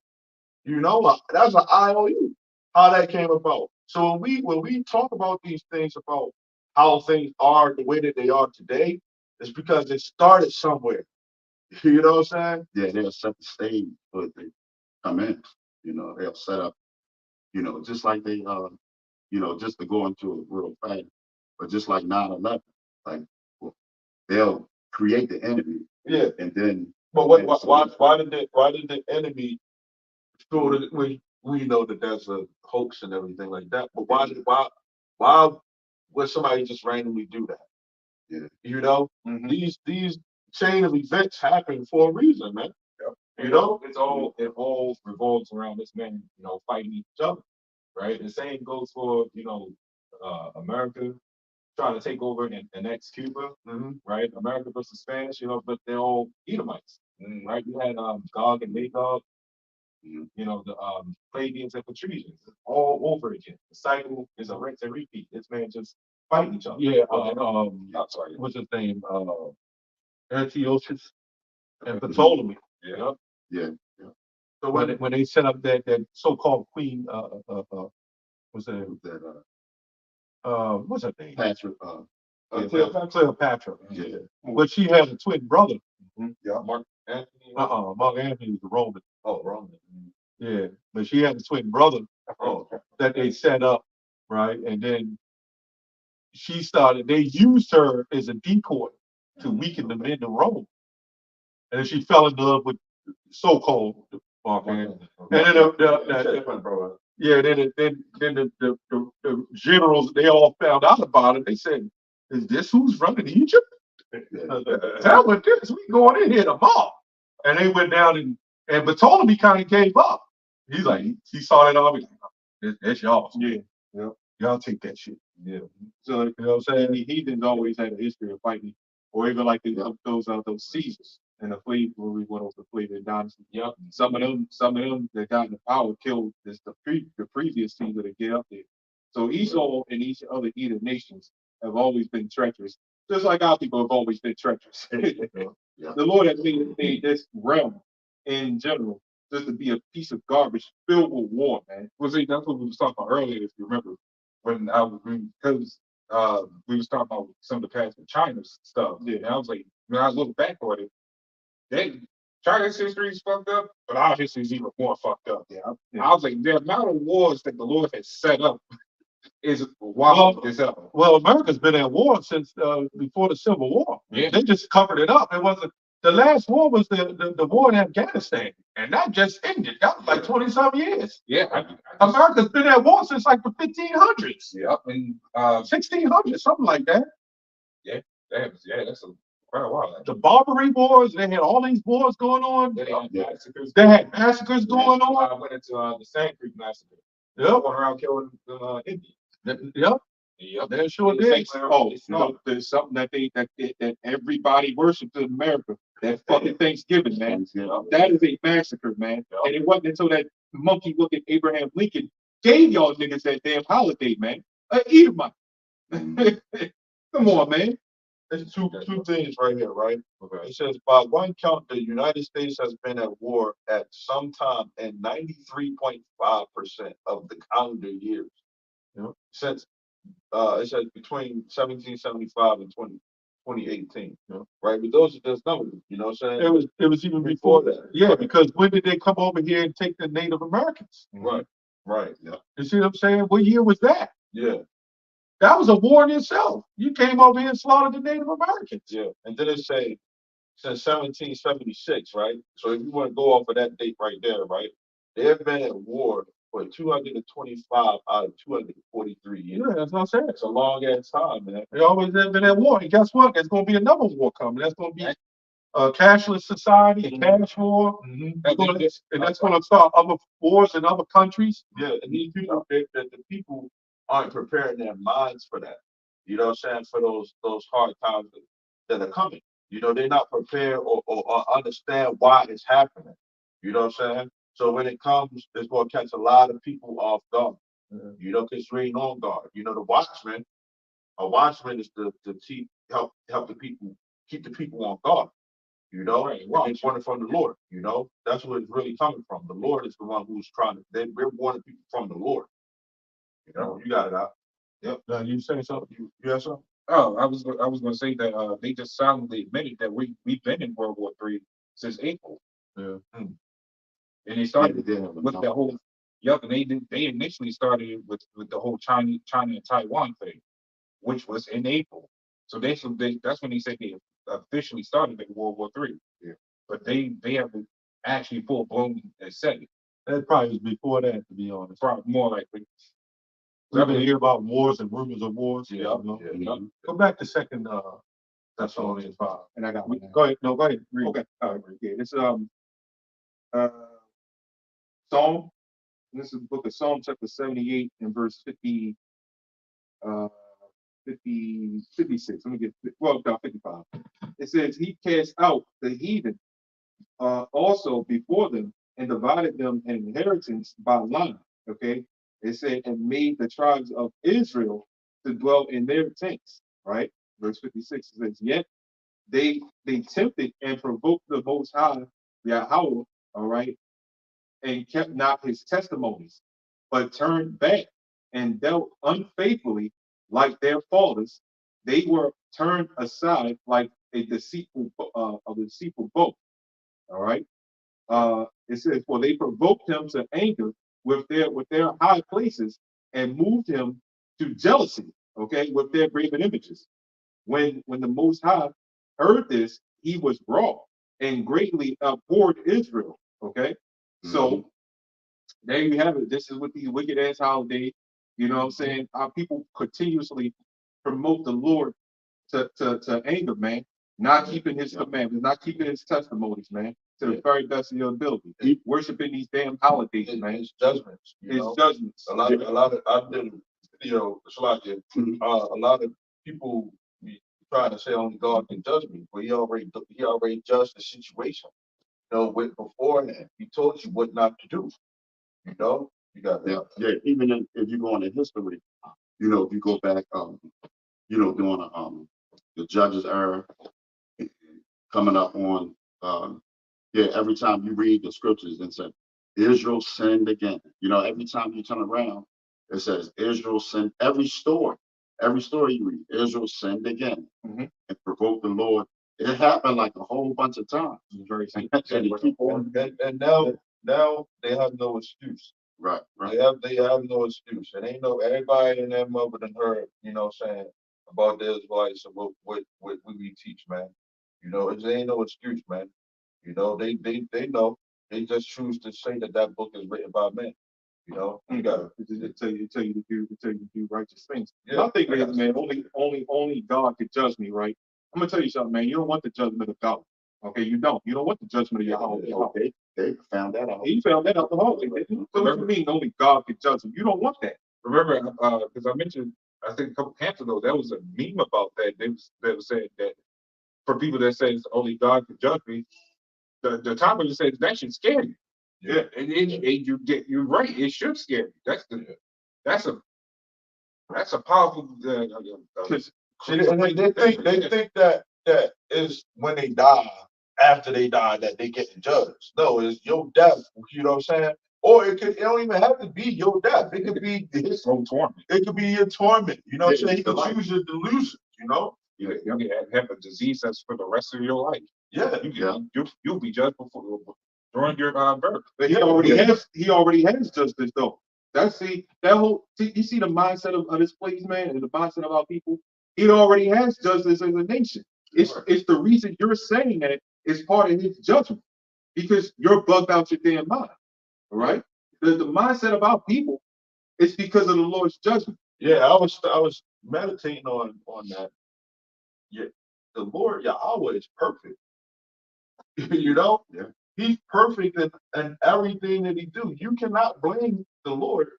F: You know, that's an IOU how that came about. So when we talk about these things about how things are the way that they are today, it's because it started somewhere. You know what I'm saying?
A: Yeah, they'll set the stage for it to come in. You know, they'll set up, you know, just like they you know, just to go into it real fast, but just like 9/11, like well, they'll create the enemy
F: Yeah.
A: and then
F: But why did the enemy feel that we know that that's a hoax and everything like that? But why would somebody just randomly do that?
A: Yeah.
F: You know, these chain of events happen for a reason, man. You know,
C: it all revolves around this man, fighting each other, right? The same goes for, America trying to take over and annex Cuba, right? America versus Spanish, but they're all Edomites, right? You had Gog and Magog, the Palladians and Patricians, all over again. The cycle is a rinse and repeat. This man just fighting each other.
B: Yeah.
C: Sorry.
B: What's his name? Antiochus and Ptolemy.
C: Yeah.
A: yeah,
F: so
B: When they set up that so-called queen, what's that?
A: that
B: What's her name?
A: Patrick
B: Cleopatra.
A: yeah.
B: But she had a twin brother.
F: yeah, Mark Anthony.
B: Mark Antony was a Roman.
F: Oh, wrong.
B: Yeah, but she had a twin brother
F: Oh,
B: that they set up, right? And then they used her as a decoy to weaken the men in Rome. And then she fell in love with so-called Mark Antony. And then the generals, they all found out about it. They said, "Is this who's running Egypt? Hell with this, we going in here tomorrow." And they went down and Ptolemy kind of gave up. He's like, he saw that army, that's y'all.
E: Yeah.
B: Y'all take that shit.
E: Yeah. So
B: You know what I'm saying?
E: the heathens always had a history of fighting, or even like those Caesars and the Flav where we went over the Flavian dynasty.
C: Yep.
E: Some of them that got in the power killed the previous Caesar that get up there. So Esau and each other Edom nations have always been treacherous, just like our people have always been treacherous.
A: Yeah.
E: The Lord has made this realm in general just to be a piece of garbage filled with war, man.
C: Well, see, that's what we was talking about earlier, if you remember, when because we was talking about some of the past with China's stuff.
E: Yeah.
C: And I was like, when I look back on it, China's history is fucked up, but our history is even more fucked up.
E: Yeah.
C: I was like, the amount of wars that the Lord has set up is wild as hell.
B: Well, America's been at war since before the Civil War.
C: Yeah.
B: They just covered it up. It wasn't. The last war was the war in Afghanistan, and that just ended. That was like 20-some years.
C: Yeah.
B: America's been at war since like the 1500s,
C: Yeah. And
B: 1600s, something like that.
C: that's quite a while.
B: The Barbary Wars, they had all these wars going on.
C: They had massacres.
B: They had massacres going on.
C: I went into the Sand Creek massacre.
B: Yep.
C: Going around killing Indians.
B: Yep.
C: Yep.
B: They sure
C: And the
B: did.
C: same way
E: Oh,
C: it's not.
E: there's something that everybody worships in America. That fucking Thanksgiving, man. That is a massacre, man. And it wasn't until that monkey looking Abraham Lincoln gave y'all niggas that damn holiday, man. Edomite. Come on, man.
F: There's two things right here, right? Okay. It says, by one count, the United States has been at war at some time in 93.5% of the calendar years. Since it says between 1775 and 2018. Right? But those are just numbers, you know what I'm saying?
B: It was even before that. Yeah, because when did they come over here and take the Native Americans?
F: Right. Yeah.
B: You see what I'm saying? What year was that?
F: Yeah.
B: That was a war in itself. You came over here and slaughtered the Native Americans.
F: Yeah. And then it say since 1776, right? So if you want to go off of that date right there, right? They have been at war for 225 out of 243 years.
B: Yeah, that's what I'm saying.
F: It's a long ass time, man.
B: They always have been at war. And guess what? There's going to be another war coming. That's going to be a cashless society, a cash war. And that's going to start other wars in other countries.
F: Yeah, and these people, the people aren't preparing their minds for that. You know what I'm saying? For those hard times that are coming. You know, they're not prepared or understand why it's happening. You know what I'm saying? So when it comes, it's going to catch a lot of people off guard. You know, because you ain't on guard. You know, a watchman is to help the people, keep the people on guard. You know,
C: Right,
F: and it's wanted from the Lord. You know, that's where it's really coming from. The Lord is the one who's trying to. We're wanting people from the Lord. You know, you got it out.
B: Yep. Now you saying something?
F: You have something?
C: Oh, I was going to say that they just silently admitted that we've been in World War III since April.
B: Yeah.
C: And they started
A: Yeah, they have
C: with the whole. Yep, and they initially started with the whole China and Taiwan thing, which was in April. So that's when they said they officially started in World War III.
F: Yeah.
C: But they haven't actually full blown said it.
B: That probably was before that, to be honest.
C: Probably more likely.
B: We've been hearing about wars and rumors of wars.
F: Yeah,
B: You know?
F: yeah.
B: Go back to second Thessalonians 5.
E: And I got one.
B: Go ahead. No, go ahead. Read.
E: Okay, all right, yeah, this Psalm. This is the book of Psalm, chapter 78 and verse 50, 56. Let me get 55. It says, He cast out the heathen also before them and divided them an inheritance by line. Okay, it said, and made the tribes of Israel to dwell in their tents. Right, verse 56 says, yet they tempted and provoked the Most High, Yahweh, all right, and kept not his testimonies, but turned back and dealt unfaithfully like their fathers. They were turned aside like a deceitful boat. All right. It says, for they provoked him to anger with their high places and moved him to jealousy, okay, with their graven images. When the Most High heard this, he was wroth and greatly abhorred Israel. Okay, so there you have it. This is what these wicked ass holidays. You know what I'm saying? Our people continuously promote the Lord to anger, man. Not keeping his commandments, not keeping his testimonies, man, to the very best of your ability. Worshiping these damn holidays, man.
F: It's judgments.
E: It's judgments.
F: A lot of I did a video, a lot of people be trying to say only God can judge me, but he already judged the situation. You know, with beforehand, he told you what not to do. You know, you got that.
A: Yeah. Even if you go into history, you know, if you go back, you know, during the Judges era, coming up on, every time you read the scriptures and said Israel sinned again. You know, every time you turn around, it says Israel sinned. Every story you read, Israel sinned again and provoked the Lord. It happened like a whole bunch of times.
F: And now they have no excuse.
A: Right.
F: They have no excuse. And ain't no everybody in that mother done heard, you know what I'm saying, about the Israelites and what we teach, man. You know, it ain't no excuse, man. You know, they know. They just choose to say that book is written by men. You know, you gotta
E: tell you to do righteous things.
F: Yeah,
E: My thing is, man, only God could judge me, right? I'm gonna tell you something, man. You don't want the judgment of God. Okay, you don't. You don't want the judgment of Yahweh.
A: They found that out.
E: He found that out the hard way. So what you mean only God could judge him? You don't want that.
C: Remember, because I mentioned, I think a couple camps ago, there was a meme about that. They was saying that for people that says only God can judge me, the topic just says that should scare you.
F: Yeah.
C: And you're right. It should scare you. That's a powerful.
F: And they think that is when they die, after they die, that they get judged. No, it's your death. You know what I'm saying? Or it don't even have to be your death. It could be his
C: own torment.
F: It could be your torment. You know what I'm saying? He could choose your delusion. You know?
C: You have a disease that's for the rest of your life.
F: Yeah.
C: You'll be judged during your birth.
E: But he already has justice though. You see the mindset of this place, man, and the mindset of our people. He already has justice as a nation. It's the reason you're saying that it's part of his judgment because you're bugged out your damn mind. All right, the mindset of our people is because of the Lord's judgment.
F: Yeah, I was meditating on that. Yeah, the Lord Yahweh is perfect. You know, he's perfect in everything that he do. You cannot blame the Lord,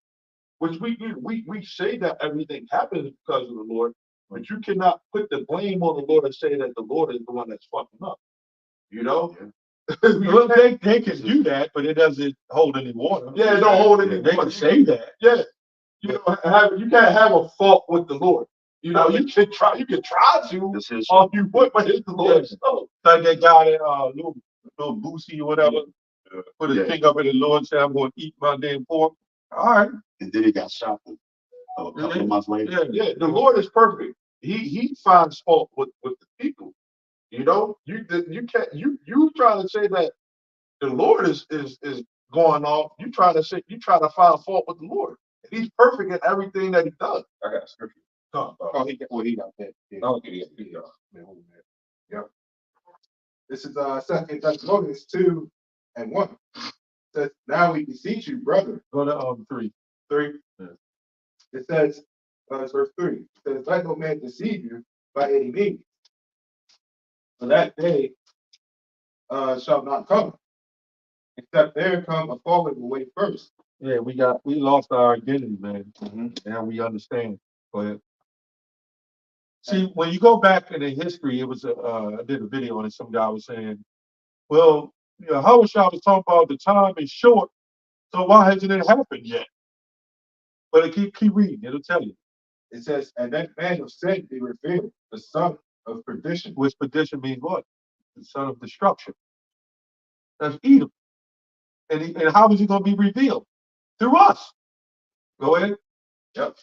F: which we say that everything happens because of the Lord, but you cannot put the blame on the Lord and say that the Lord is the one that's fucking up. You know?
B: Well, they can do that, but it doesn't hold any water.
F: Yeah, it don't hold any
B: They
F: water.
B: can say that.
F: Yeah. You know, you can't have a fault with the Lord. You know, you can try to,
A: This is
F: all you want, but it's the Lord's soul.
B: Like that guy that little Boosie or whatever, put his
A: Yeah.
B: finger up in the Lord and said, I'm going to eat my damn pork. All right.
A: and then he got shot a couple of months later.
F: Yeah, the Lord is perfect. He finds fault with the people. You know, you can't you try to say that the Lord is going off. You try to find fault with the Lord. And he's perfect in everything that he does.
C: I got a scripture.
E: Oh, he got that. Yeah.
C: Oh, yeah.
E: Man, hold on, man. Yep. This is 2 Thessalonians 2:1. It says, now we beseech you, brother.
B: Go to 3.
E: 3.
B: Yeah.
E: It says, it's verse 3. It says, let no man deceive you by any means. For that day shall not come, except there come a falling away first.
B: Yeah, we lost our identity, man. Now we understand. Go ahead. See, when you go back in the history, it was I did a video on it. Some guy was saying, well, how was y'all was talking about the time is short, so why hasn't it happened yet? But keep reading, it'll tell you.
E: It says, and that man of sin be revealed, the son of perdition.
B: Which perdition means what? The son of destruction. That's Edom. And how is he going to be revealed? Through us. Go ahead.
E: Yep.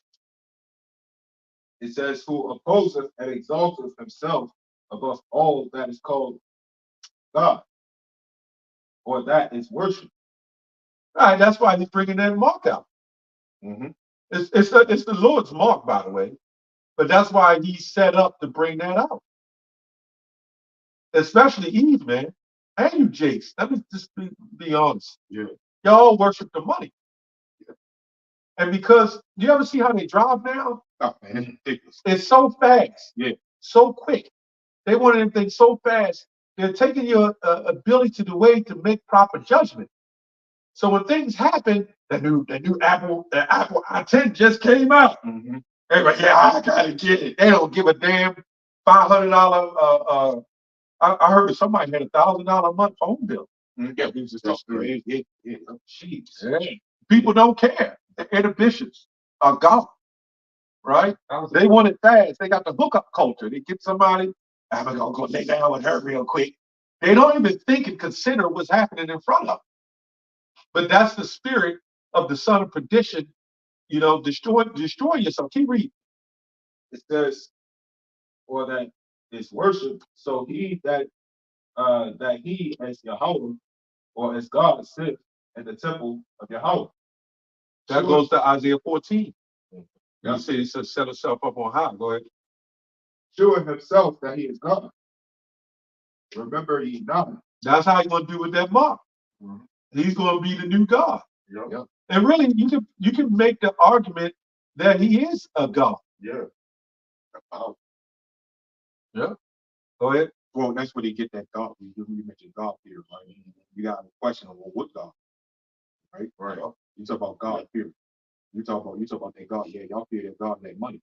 E: It says, who opposeth and exalteth himself above all that is called God, or that is worship.
B: All right, that's why he's bringing that mark out. It's the Lord's mark, by the way, but that's why he's set up to bring that out. Especially Eve, man, and you, Jace. Let me just be honest.
A: Yeah.
B: Y'all worship the money, and because you ever see how they drive now?
E: Oh, man, it's ridiculous.
B: It's so fast,
E: Yeah.
B: so quick. They want everything so fast. They're taking your ability away to make proper judgment. So when things happen, the new Apple I-10 just came out. Everybody, yeah, I gotta get it. They don't give a damn. $500. I heard somebody had $1,000 a month phone bill.
E: Yeah, we just
A: That's
E: talking.
A: great.
E: Jeez.
B: Yeah. People don't care. The inhibitions are gone, right? They want it fast. They got the hookup culture. They get somebody, I'm gonna go lay down with her real quick. They don't even think and consider what's happening in front of them. But that's the spirit of the son of perdition. Destroy yourself. Keep reading.
E: It says, or that is worship. So he that he as Yahweh or as God sits in the temple of Yahweh.
B: That goes to Isaiah 14.
E: Yeah.
B: You see, he says, set himself up on high. Go ahead.
E: Showing himself that he is God. Remember ye not.
B: That's how he's going to do with that mark. He's going to be the new God.
E: Yep.
B: And really, you can make the argument that he is a God.
F: Yeah.
B: Yeah. Go ahead.
E: Well, that's where they get that God. You mentioned God here, right? You got a question on what God, right? Right. You talk about God here. You talk about that God. Yeah, y'all fear that God and that money.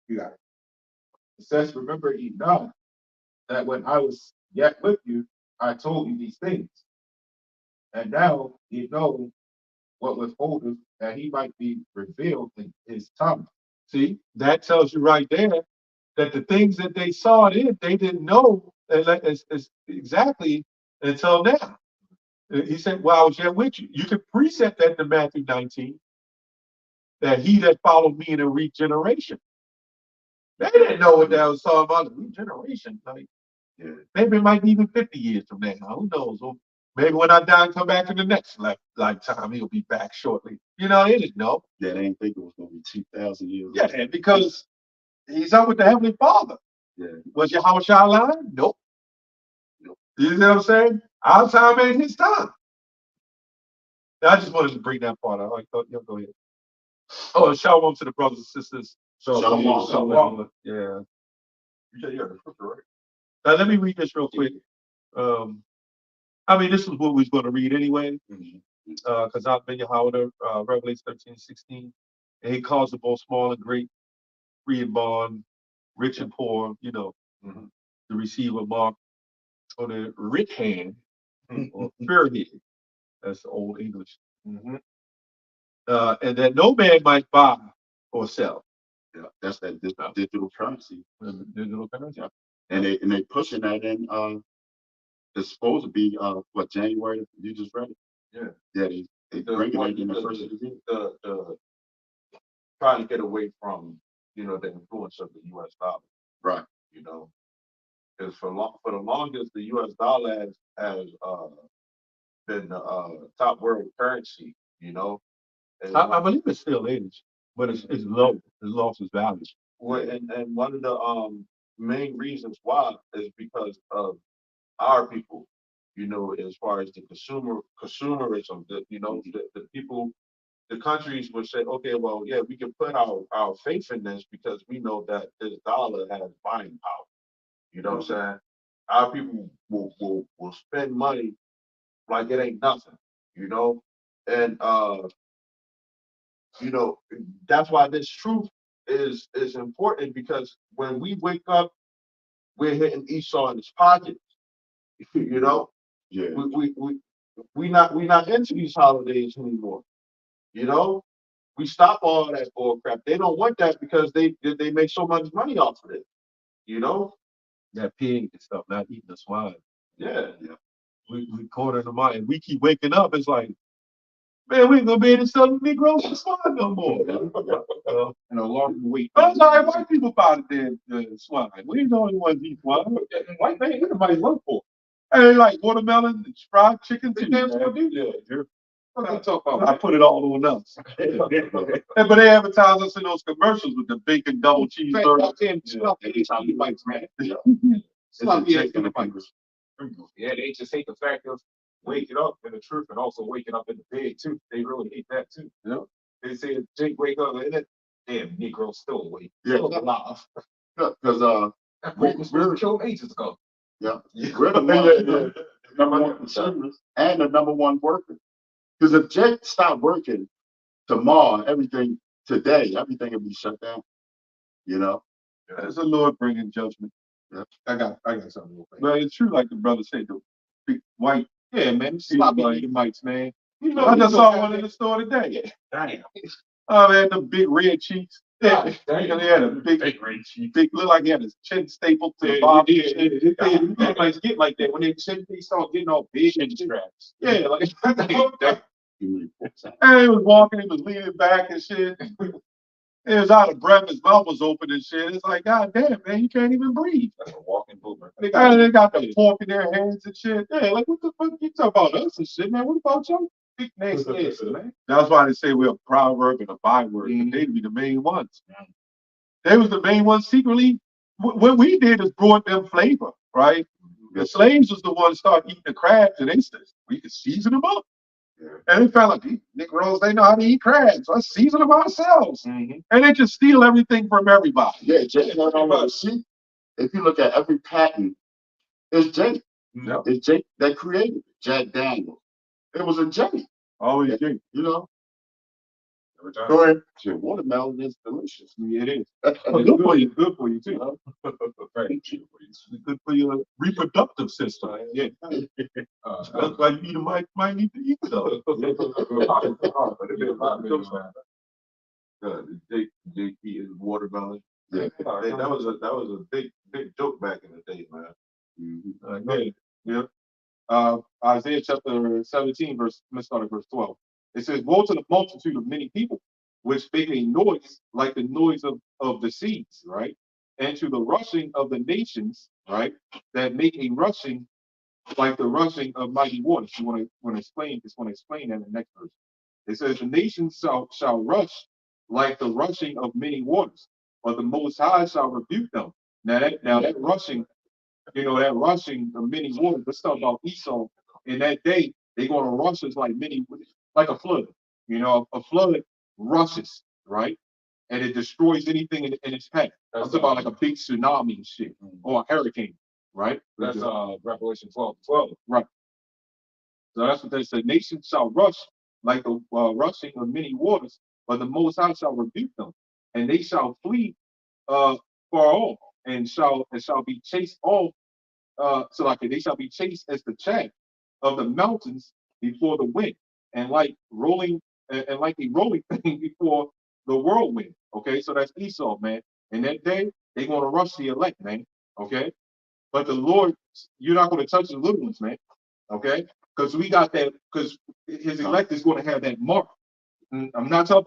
E: You got it. It says, remember ye not that when I was yet with you, I told you these things. And now you know what withholdeth, that he might be revealed in his time.
B: See, that tells you right there that the things that they saw then, they didn't know exactly until now. He said, well, I was yet with you. You can precept that to Matthew 19, that he that followed me in a regeneration. They didn't know what that was talking about, regeneration. Like, maybe it might be even 50 years from now. Who knows? Or maybe when I die and come back in the next lifetime, he'll be back shortly. They didn't know.
A: Yeah, they didn't think it was going to be 2,000 years.
B: Yeah, because he's up with the Heavenly Father.
A: Yeah.
B: Was Yahweh Shai lying? Nope. You know what I'm saying? Our time ain't his time. I just wanted to bring that part out. Go ahead. Oh, shalom to the brothers and sisters.
A: Shalom.
B: Yeah.
F: You said you had the scripture, right?
B: Let me read this real quick. This is what we was going to read anyway, because I've been Yahweh, Revelation 13:16. And he calls them both small and great. free and bond, rich and poor,
C: Mhm.
B: to receive a mark on the rich hand or forehead. That's old English.
C: Mhm.
B: And that no man might buy or sell.
A: Yeah, that's that digital currency.
B: Digital currency.
A: Yeah. And they pushing that in. It's supposed to be what, January? You just read it.
F: Yeah.
A: Yeah, they bringing it in the
F: the,
A: first of the year.
F: the trying to get away from, the influence of the US dollar,
A: Right.
F: because for the longest the US dollar has been the top world currency, and
B: I believe it still is, but it's low. It's lost its value.
F: and one of the main reasons why is because of our people, as far as the consumerism, the people, the countries would say, okay, well, yeah, we can put our faith in this because we know that this dollar has buying power. You know what I'm saying? Our people will spend money like it ain't nothing, and that's why this truth is important, because when we wake up, we're hitting Esau in his pocket. you know,
A: Yeah.
F: we not into these holidays anymore. You know, we stop all that bull crap. They don't want that because they make so much money off of it. You know,
B: That pig and stuff, not eating the swine.
F: yeah.
B: We corner them out and we keep waking up. It's like, man, we ain't gonna be able to sell the Negroes and swine no more.
C: And a long wait.
B: I'm sorry, white people buy the swine. We ain't the only ones eat swine.
C: And white man, anybody work for.
B: Hey, like watermelon, and fried chicken too.
C: That's
B: Man.
C: what they do. What they talk about?
B: I put it all on us. Hey, but they advertise us in those commercials with the bacon double cheeseburger.
C: Yeah, they just hate the fact of waking up in the truth and also waking up in the bed too. They really hate that too.
B: Yeah.
C: They say Jake wake up and it, damn Negro still awake.
A: Yeah.
C: Still alive.
A: Because
C: That boy was supposed to kill ages ago.
A: yeah, we're the ones, number one consumers and the number one worker. Because if Jake stopped working tomorrow, everything will be shut down.
B: That's the Lord bringing judgment.
A: Yeah.
C: I got something real quick.
B: But it's true, like the brother said, the big white.
C: Yeah, man, sloppy Edomites, man.
B: I just saw one in the store today.
C: Damn.
B: Oh, man, the big red cheeks. Yeah,
C: Damn.
B: he had a big
C: red cheek.
B: looked like he had his chin stapled to the
C: Yeah,
B: bottom.
C: Edomites get like that when they start getting all big and straps.
B: Yeah, like
A: You
B: and he was walking, he was leaning back and shit. He was out of breath, his mouth was open and shit. It's like, God damn, man, you can't even breathe.
C: That's a walking boomer.
B: They got the fork in their hands and shit. Yeah, like what the fuck you talk about us and shit, man? What about y'all?
C: Big nasty ass, man.
B: That's why they say we're a proverb and a byword.
C: Mhm.
B: They'd be the main ones. They was the main ones secretly. What we did is brought them flavor, right? The slaves was the ones start eating the crabs, and they said we could season them up.
A: Yeah.
B: And they felt like these Negroes, they know how to eat crabs. Let's season them ourselves.
C: Mm-hmm.
B: And they just steal everything from everybody.
A: Yeah, Jake not on the sheet. If you look at every patent, it's Jake.
B: Yep.
A: It's Jake that created it. Jack Daniels. It was a Jake.
B: Always Jake.
C: Every time.
B: Go ahead.
A: Shit, watermelon is delicious.
C: Yeah, it is.
B: Well, good for you. Good for you too.
C: Right.
B: It's good for your reproductive system.
C: Yeah.
B: That's why you might need to eat though.
F: Jake eating watermelon.
A: Yeah.
F: Hey, that was a big joke back in the day, man.
A: Mm-hmm.
C: Yeah. Isaiah chapter 17, let's start at verse 12. It says, woe to the multitude of many people, which make a noise like the noise of the seas, right? And to the rushing of the nations, right? That make a rushing like the rushing of mighty waters. You want to explain that in the next verse. It says, the nations shall rush like the rushing of many waters, but the Most High shall rebuke them. Now that rushing, that rushing of many waters. Let's talk about Esau. In that day, they're going to rush us like a flood. A flood rushes, right? And it destroys anything in its path. I'm talking about like a big tsunami and shit, or a hurricane, right? That's Revelation 12:12. Right. So that's what they said. Nations shall rush like the rushing of many waters, but the Most High shall rebuke them, and they shall flee far off, and shall be chased off. So like they shall be chased as the chaff of the mountains before the wind, and like rolling and like a rolling thing before the whirlwind. Okay, so that's Esau, man. And that day they're gonna rush the elect, man. Okay, but the Lord, you're not gonna touch the little ones, man. Okay, because we got that. Because His elect is going to have that mark. I'm not talking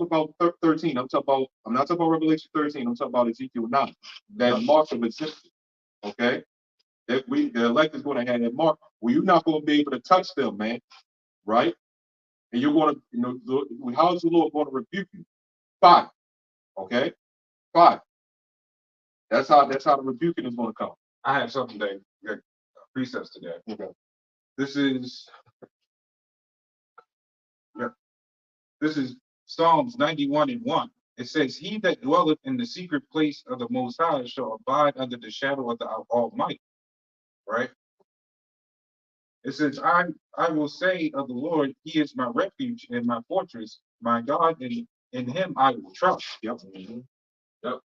C: about 13. I'm not talking about Revelation 13. I'm talking about Ezekiel 9. That mark of existence. Okay, that the elect is going to have that mark. Well, you're not going to be able to touch them, man. Right? And you're going to, how is the Lord going to rebuke you? Fire. Okay, fire. That's how the rebuking is going to come.
D: I have something that precepts to that.
C: Okay.
D: This is Psalms 91:1. It says, "He that dwelleth in the secret place of the Most High shall abide under the shadow of the Almighty." Right? It says, I will say of the Lord, He is my refuge and my fortress, my God, and in Him I will trust.
C: Yep.
B: Yep.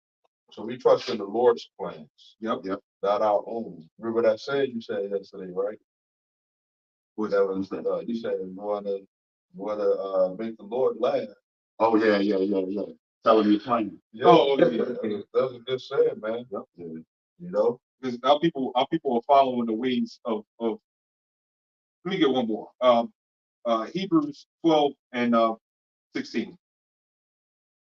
B: So we trust in the Lord's plans.
C: Yep.
B: Not our own. Remember that saying you said yesterday, right? That was you said you wanna make the Lord laugh.
A: Oh yeah. Telling me plain.
B: Yeah.
C: Oh, yeah.
B: That was a good saying, man.
C: Yep.
B: Yeah. You know?
C: Because our people are following the ways of. Let me get one more. Hebrews 12 and 16.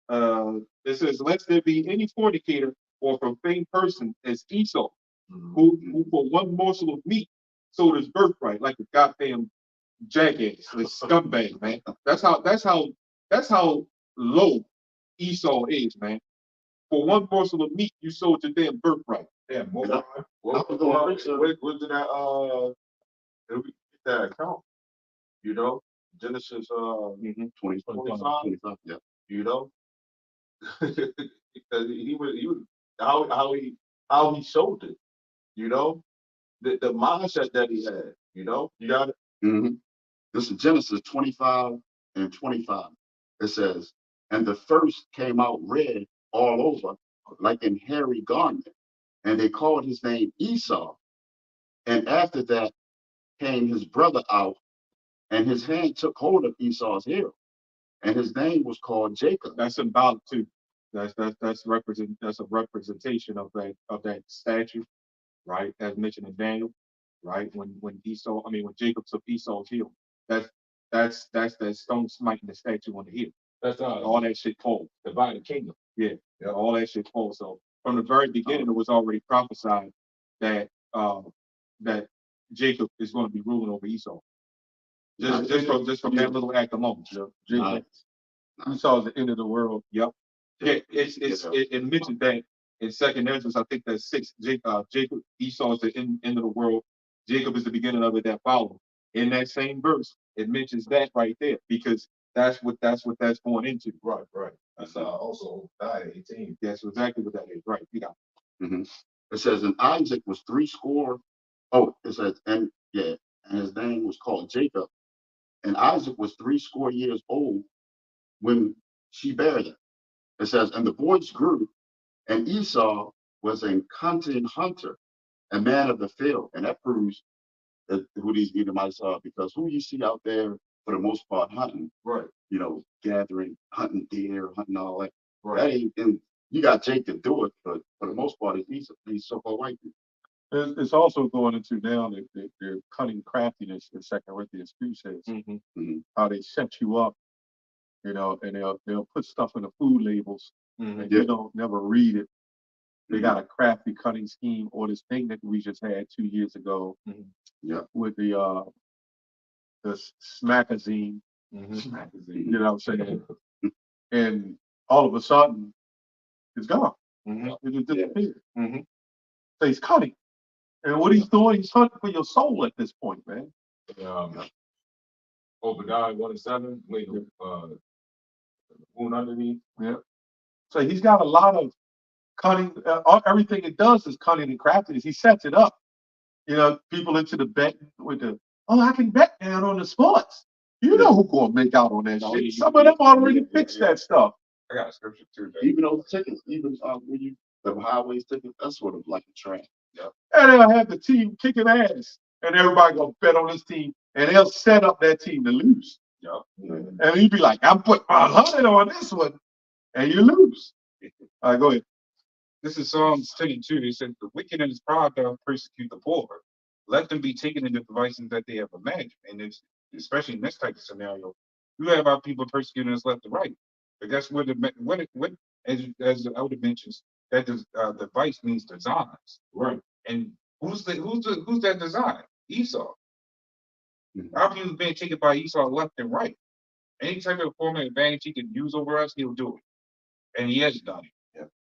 C: It says, "Lest there be any fornicator or profane person as Esau, who for one morsel of meat sold his birthright like a goddamn jackass, a scumbag, man. That's how low Esau is, man. For one morsel of meat, you sold your damn birthright.
E: Yeah, more.
A: Yeah.
B: Where did that did we get that account? You know? Genesis
A: 25. Yeah.
B: you know? Because he was how he showed it, you know? The mindset that he had, you know? You got it?
A: Mm-hmm. This is Genesis 25:25. It says, and the first came out red all over, like in hairy garment, and they called his name Esau. And after that came his brother out, and his hand took hold of Esau's heel, and his name was called Jacob.
C: That's symbolic too. That's a representation of that statue, right? As mentioned in Daniel, right? When Jacob took Esau's heel, that's that stone smiting the statue on the heel.
B: That's
C: All that shit falls.
B: divided kingdom.
C: Yeah, all that shit falls. So from the very beginning, it was already prophesied that that Jacob is going to be ruling over Esau. Just from that little act alone.
B: Jacob. Esau's the end of the world.
C: Yep. Yeah, it mentioned that in Second Ezra, I think that's 6. Jacob, Esau is the end of the world. Jacob is the beginning of it that follows. In that same verse, it mentions that right there because that's what that's going into.
B: Right.
E: That's also 9:18.
C: That's exactly what that is. Right. You got it.
A: Mm-hmm. It says, and Isaac was 80. Oh, it says, and his name was called Jacob. And Isaac was 80 years old when she bare them. It says, and the boys grew, and Esau was a hunting hunter, a man of the field. And that proves that who these Edomites are, because who you see out there for the most part hunting,
B: Right.
A: Gathering, hunting deer, hunting all that.
B: Right.
A: That ain't, and you got Jake to do it, but for the most part, it's these so-called white people.
B: It's also going into now their cunning craftiness in 2 Corinthians 2 says how they set you up, and they'll put stuff in the food labels and you don't never read it. They got a crafty cunning scheme, or this thing that we just had 2 years ago with the Smackazine. You know what I'm saying? And all of a sudden, it's gone. It just disappeared. So he's cunning. And what he's doing, he's hunting for your soul at this point, man.
E: Obadiah 1:7, wound underneath.
B: Yeah. So he's got a lot of cunning. Everything it does is cunning and craftiness. He sets it up. People into the betting with I can bet down on the sports. You know who's going to make out on that shit. Some of them already fixed that stuff.
D: I got a scripture too.
A: Even those tickets, even when you the highways tickets, that's sort of like a trend.
B: And they'll have the team kicking ass, and everybody gonna bet on this team, and they'll set up that team to lose.
D: Yep.
B: And you'd be like, I'm putting my 100 on this one, and you lose. All right, go ahead.
D: This is Psalms 10:2. It says, "The wicked and his pride doth persecute the poor. Let them be taken into devices that they have imagined." And it's especially in this type of scenario, you have our people persecuting us left and right. But guess what? What as the elder mentions, that device means designs.
A: Right.
D: And who's that design? Esau.
A: Mhm.
D: Our people being taken by Esau left and right. Any type of form of advantage he can use over us, he'll do it. And he has done it.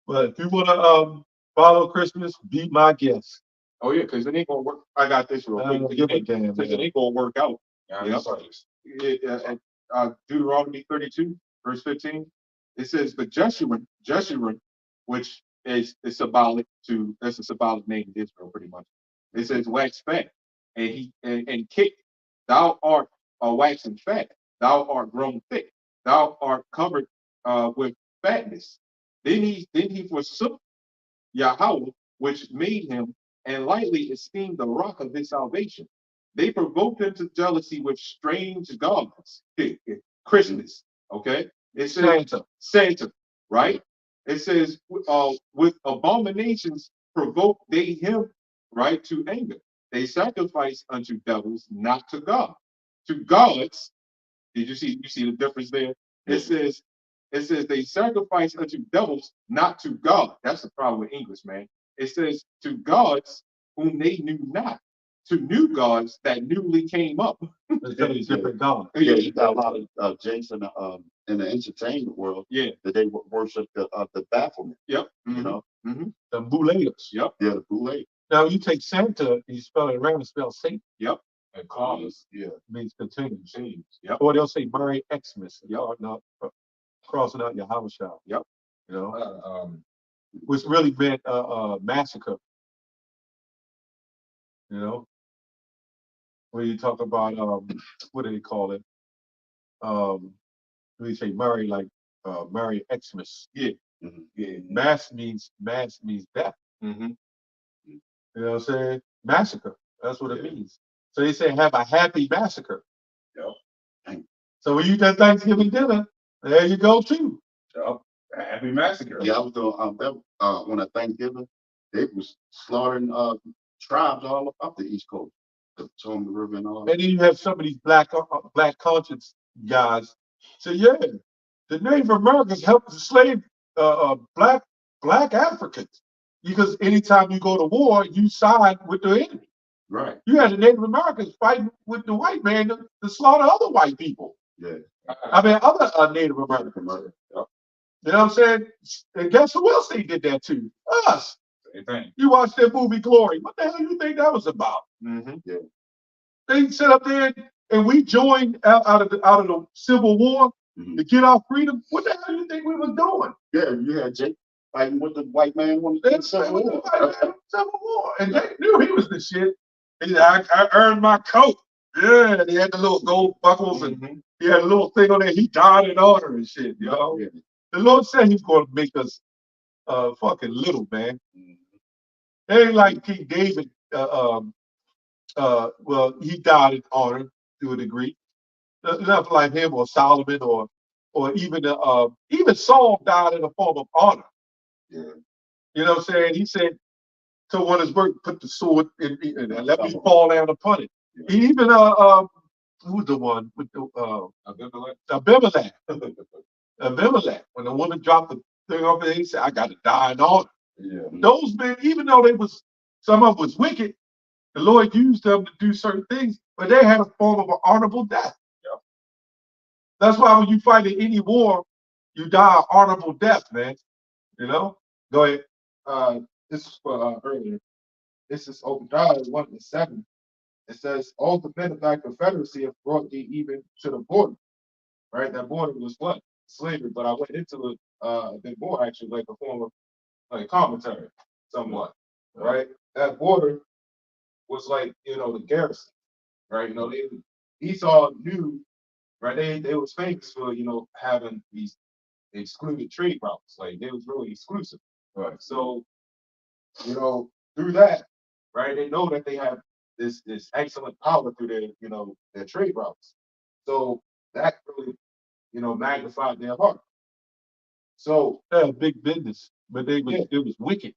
B: But if you wanna follow Christmas, be my guest.
F: Oh yeah, because it ain't gonna work. I got this real quick.
B: Give a damn.
F: Because it ain't gonna work out.
D: Yeah,
F: Yep. Deuteronomy 32, verse 15, it says, "But Jeshurun, which is symbolic to, that's a symbolic name of Israel, pretty much. It says, wax fat, and kick, thou art waxen fat, thou art grown thick, thou art covered with fatness. Then he forsook Yahweh, which made him, and lightly esteemed the rock of his salvation. They provoked him to jealousy with strange gods." Christmas, okay? It says Santa, right? It says, with abominations provoke they him, right, to anger. They sacrifice unto devils, not to God. To gods, did you see the difference there? It says they sacrifice unto devils, not to God. That's the problem with English, man. It says to gods whom they knew not, to new gods that newly came up.
B: It's different God.
A: Yeah, you got a lot of Jason in the entertainment world.
F: Yeah.
A: That they worship the Baphomet.
F: Yep.
A: You know.
B: The Bouleos.
F: Yep.
A: Yeah, the Boule.
B: Now you take Santa and you spell it around and spell Satan.
F: Yep.
A: And Columbus. Yeah.
B: Means continues.
F: Yep.
B: Or they'll say Merry Xmas.
F: Yep.
B: Not crossing out your house shop.
F: Yep.
B: You know, which really meant massacre. You know, when you talk about what do they call it? We say Merry Merry Xmas.
F: Yeah.
A: Mhm.
F: Yeah.
B: Mass means death.
F: Mm-hmm.
B: You know what I'm saying? Massacre. That's what it
A: Yeah.
B: means. So they say have a happy massacre.
A: Yep.
B: So when you eat that Thanksgiving dinner, there you go too.
F: Yep. Happy massacre.
A: Yeah, I was doing on a Thanksgiving, they was slaughtering tribes all up the East Coast, the Potomac River and all.
B: And then you have some of these black conscience guys say, yeah, the Native Americans helped enslave black Africans because anytime you go to war, you side with the enemy.
A: Right.
B: You had the Native Americans fighting with the white man to slaughter other white people.
A: Yeah.
B: I mean, other Native Americans.
A: Yep.
B: You know what I'm saying? And guess who else they did that to? Us.
D: Same thing.
B: You watched that movie Glory. What the hell do you think that was about?
F: Mm-hmm.
A: Yeah.
B: They sit up there and we joined out of the Civil War to get our freedom. What the hell do you think we was doing?
A: Yeah, you had Jake fighting with the white man on the
B: They
A: Civil War.
B: Civil War. And they knew he was the shit. He said, I earned my coat. Yeah, they had the little gold buckles and he had a little thing on there. He died in order and shit, you know.
A: Yeah.
B: The Lord said he's going to make us fucking little, man. It ain't like King David, well, he died in honor to a degree. Nothing like him or Solomon or even Saul died in a form of honor.
A: Yeah.
B: You know what I'm saying? He said to one of his work, put the sword in and let me fall down upon it.
A: Yeah.
B: Even who's the one with the
D: Abimelech.
B: Abimelech, when the woman dropped the thing off there, he said, I gotta die in honor.
A: Yeah.
B: Those men, even though some of them was wicked, the Lord used them to do certain things, but they had a form of an honorable death.
F: Yep.
B: That's why when you fight in any war, you die an honorable death, man. You know? Go ahead.
E: This is for earlier. This is Obadiah 1:7. It says, all the men of thy confederacy have brought thee even to the border. Right? That border was what? Slavery. But I went into it a bit more, actually, like a form of like commentary, somewhat. Right? That border was like, the garrison. Right? Esau knew, right? They was famous for, having these excluded trade routes. Like they was really exclusive.
B: Right.
E: So, you know, through that, right, they know that they have this excellent power through their, you know, their trade routes. So that really, you know, magnified their heart. So
B: They had big business, but it was wicked.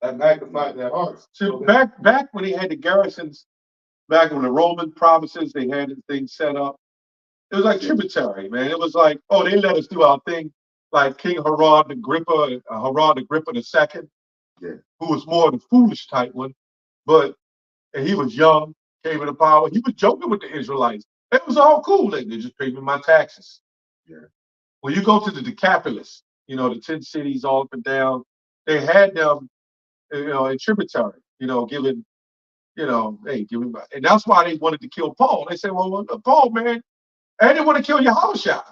E: that magnified their hearts.
B: So back when they had the garrisons, back when the Roman provinces, they had the thing set up. It was like tributary, man. It was like, oh, they let us do our thing, like King Herod Agrippa II, who was more the foolish type one, but and he was young, came into power. He was joking with the Israelites. It was all cool. They just paid me my taxes.
A: Yeah.
B: When you go to the Decapolis, you know, the 10 cities all up and down, they had them, you know, in tributary, you know, giving, you know, hey, give me my, and that's why they wanted to kill Paul. They said, well, Paul, man, and they didn't want to kill Yahushua.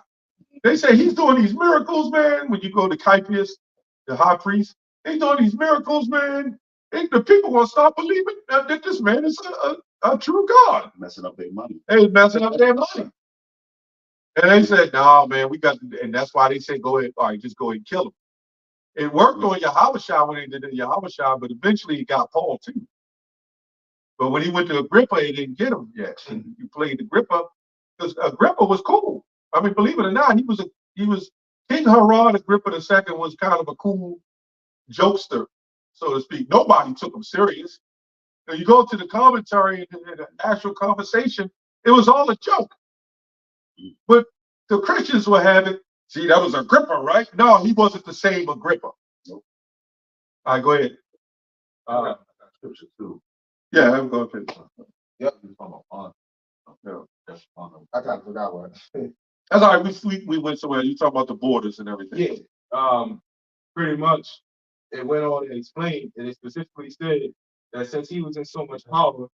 B: They say he's doing these miracles, man. When you go to Caiaphas, the high priest, he's doing these miracles, man. And the people gonna stop believing that this man is a true God.
A: Messing up their money.
B: They messing up their money. And they said, no, man, we got to, and that's why they said, go ahead, all right, just go ahead and kill him. It worked on Yahushua when they did it Yahushua, but eventually he got Paul too. But when he went to Agrippa, he didn't get him yet. He played Agrippa because Agrippa was cool. I mean, believe it or not, he was King Herod Agrippa II was kind of a cool jokester, so to speak. Nobody took him serious. When you go to the commentary and the actual conversation, it was all a joke. But the Christians will have it. See, that was Agrippa, right? No, he wasn't the same Agrippa. Nope. All right, go ahead.
F: Scripture too.
B: Yeah, I'm going to finish.
E: Yep. I kind of forgot what.
B: That's all right. We went somewhere. You talking about the borders and everything.
E: Yeah. Pretty much it went on and explained, and it specifically said that since he was in so much power,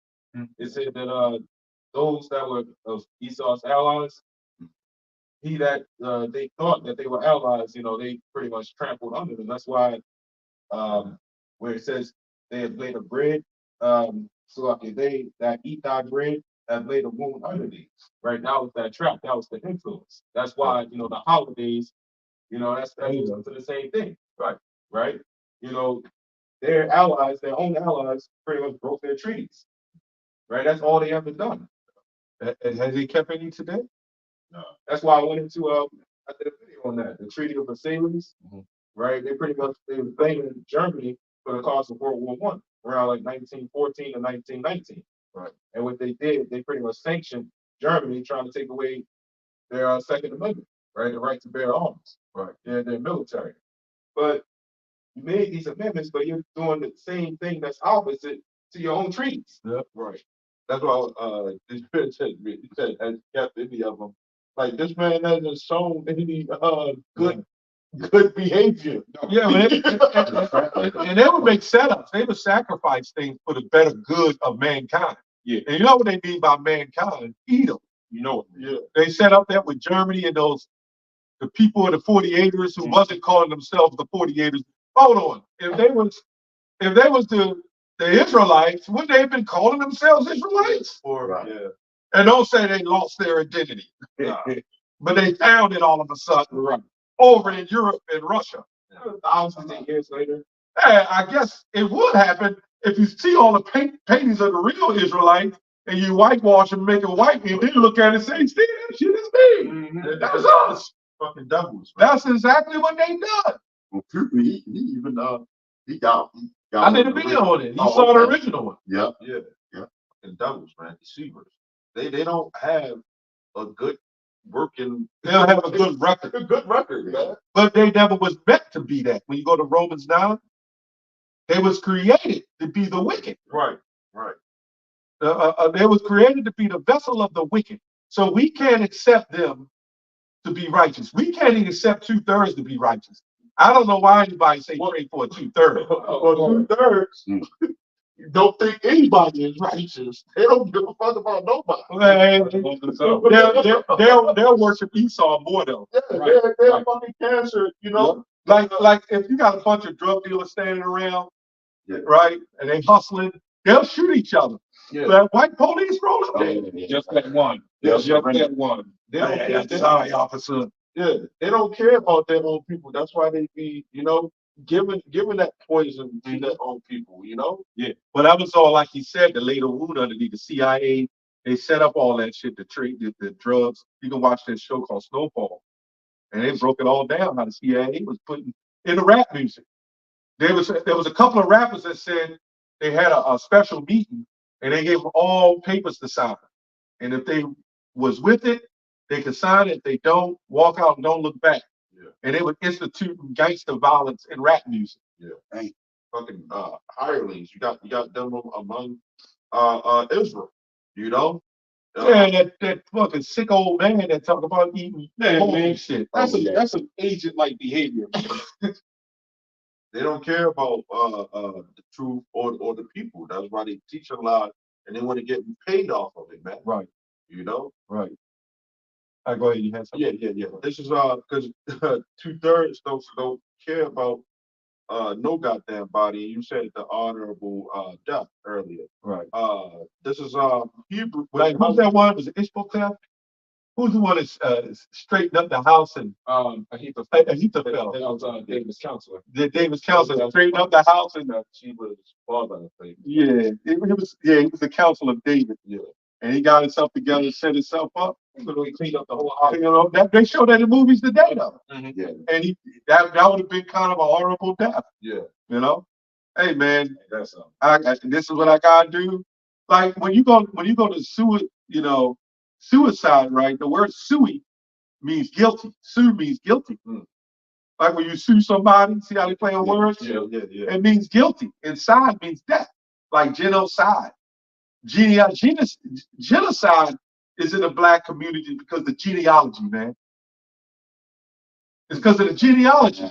E: it said that those that were of Esau's allies, he that they thought that they were allies, you know, they pretty much trampled under them. That's why where it says they have laid a bread, so okay, they that eat thy bread have laid a wound under thee. Right, that was that trap, that was the influence. That's why, you know, the holidays, you know, that goes into the same thing. Right. You know, their allies, their own allies, pretty much broke their treaties. Right, that's all they ever done.
B: And has he kept any today?
E: No. That's why I went into I did a video on that, the Treaty of Versailles. Right, they pretty much they were blaming Germany for the cause of World War I around like 1914 to 1919. Right, and what they did, they pretty much sanctioned Germany, trying to take away their Second Amendment, right, the right to bear arms, right, their military. But you made these amendments, but you're doing the same thing that's opposite to your own treaties.
F: Yep, right. That's why this man said, he said, has kept any of them. Like this man hasn't shown any good behavior.
B: Yeah, and they would make setups. They would sacrifice things for the better good of mankind.
C: Yeah.
B: And you know what they mean by mankind? Edom.
C: You know,
F: Yeah.
B: They set up that with Germany and the people of the 48ers who wasn't calling themselves the 48ers. Hold on. If they was the Israelites, wouldn't they have been calling themselves Israelites?
F: Right. Yeah.
B: And don't say they lost their identity. But they found it all of a sudden
E: Right.
B: over in Europe and Russia.
E: Thousands of years later.
B: Hey, I guess it would happen if you see all the paintings of the real Israelites and you whitewash them, make it white, and then look at it and say, "See, that shit is me. That's us."
F: Fucking devils. Man.
B: That's exactly what they done.
A: Well, Putin, he even he got
B: I did a video on it. You
A: Oh,
B: saw the
A: okay.
B: original one.
A: Yeah.
F: Fucking devils, man. Deceivers. They don't have a good working.
B: They don't have a good record.
F: A good record, man.
B: But they never was meant to be that. When you go to Romans 9, they was created to be the wicked.
F: Right.
B: They was created to be the vessel of the wicked. So we can't accept them to be righteous. We can't even accept 2/3 to be righteous. I don't know why anybody say pray for a 2/3.
F: Well, 2/3 don't think anybody is righteous. They don't give a fuck about nobody.
B: They'll worship Esau more though.
F: Yeah, they're fucking cancer, you know.
B: Like if you got a bunch of drug dealers standing around,
A: Yeah.
B: right, and they hustling, they'll shoot each other.
F: Yeah.
B: That white police roll up there.
C: just that one.
A: Yeah,
C: Just that one.
B: Sorry, officer.
F: Yeah, they don't care about their own people. That's why they be, giving that poison to their own people.
B: Yeah, but that was all like he said, the later wound underneath the CIA. They set up all that shit, the trade, the drugs. You can watch this show called Snowfall, and they broke it all down how the CIA was putting in the rap music. There was a couple of rappers that said they had a special meeting, and they gave them all papers to sign, and if they was with it, they could sign it. If they don't, walk out and don't look back.
F: Yeah.
B: And they were instituting gangster violence in rap music.
F: Yeah. Hey, fucking hirelings. You got them among Israel. You know.
B: Yeah, that fucking sick old man that talk about eating man shit.
C: That's an agent-like behavior.
F: They don't care about the truth or the people. That's why they teach a lot, and they want to get paid off of it, man.
B: Right.
F: You know.
B: Right. I go ahead. You had something.
F: Yeah. This is because 2/3 don't care about no goddamn body. You said the honorable death earlier.
B: Right.
F: This is Hebrew.
B: Like who's that one? Was it Ishbosheth? Who's the one that straightened up the house and
C: Ahithophel.
B: Ahithophel?
C: That was David's counselor.
B: The David's counselor straightened up the house and
F: She was father, I think.
B: yeah, he was the counsel of David.
F: Yeah.
B: And he got himself together and set himself up.
C: He literally cleaned up the whole house.
B: You know, that they show that in movies today though.
F: Yeah.
B: And that would have been kind of a horrible death.
F: Yeah.
B: You know? Hey man,
C: That's
B: this is what I gotta do. Like when you go to suicide, right? The word sui means guilty. Sue means guilty. Like when you sue somebody, see how they play on words?
F: Yeah.
B: It means guilty. And side means death. Like genocide. Genocide is in the black community because of the genealogy, man. It's because of the genealogy.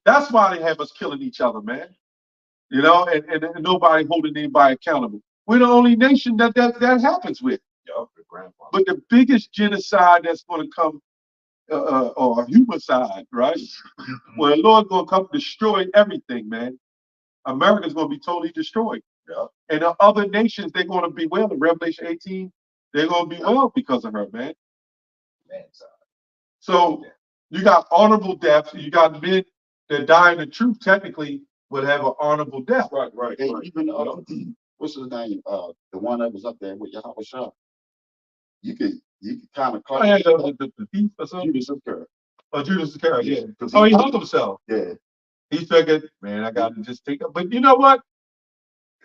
B: That's why they have us killing each other, man. You know, and nobody holding anybody accountable. We're the only nation that happens with. But the biggest genocide that's going to come, or humicide, right? Well, the Lord's going to come destroy everything, man. America's going to be totally destroyed.
F: Yeah.
B: And the other nations, they're going to be well. In Revelation 18, they're going to be well because of her, man. So you got honorable deaths. You got men that die in the truth, technically, would have an honorable death.
F: Right.
A: And even what's his name? The one that was up there with Yahweh Shah. You could kind of call
B: the thief or something.
A: Judas Iscariot.
B: Oh, Judas Iscariot, yeah.
A: Because
B: Oh, he hung himself.
A: Yeah.
B: He figured, man, I got to just take up. But you know what?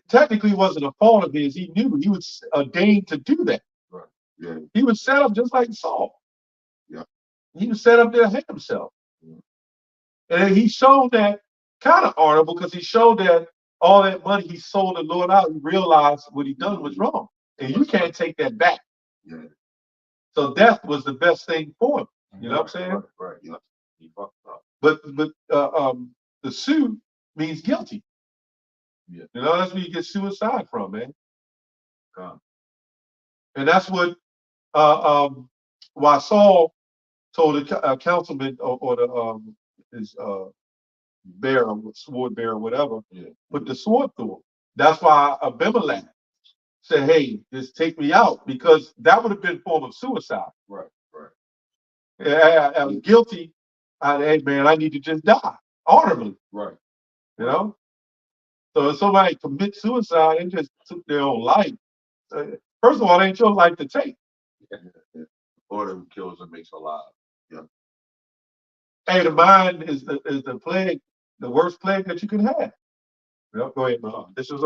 B: Technically, it wasn't a fault of his. He knew he was ordained to do that.
F: Right. Yeah.
B: He was set up just like Saul.
F: Yeah.
B: He was set up to hang himself.
F: Yeah.
B: And he showed that kind of honorable because he showed that all that money he sold the Lord out, he realized what he done was wrong. And you can't take that back.
F: Yeah.
B: So death was the best thing for him. You know what I'm saying?
F: Right. Yeah. He fucked up.
B: But the sue means guilty.
F: Yeah.
B: You know, that's where you get suicide from, man.
F: God.
B: And that's what why Saul told the councilman or the his bearer, sword bearer, whatever, put the sword through him. That's why Abimelech said, "Hey, just take me out," because that would have been a form of suicide.
F: Right.
B: I was guilty. Hey man, I need to just die honorably.
F: Right.
B: You know. So if somebody commits suicide and just took their own life, first of all, it ain't your life to take.
F: Or them kills and makes alive. Yeah.
B: Hey, the mind is the plague, the worst plague that you can have. Yep, go ahead, man.
F: This is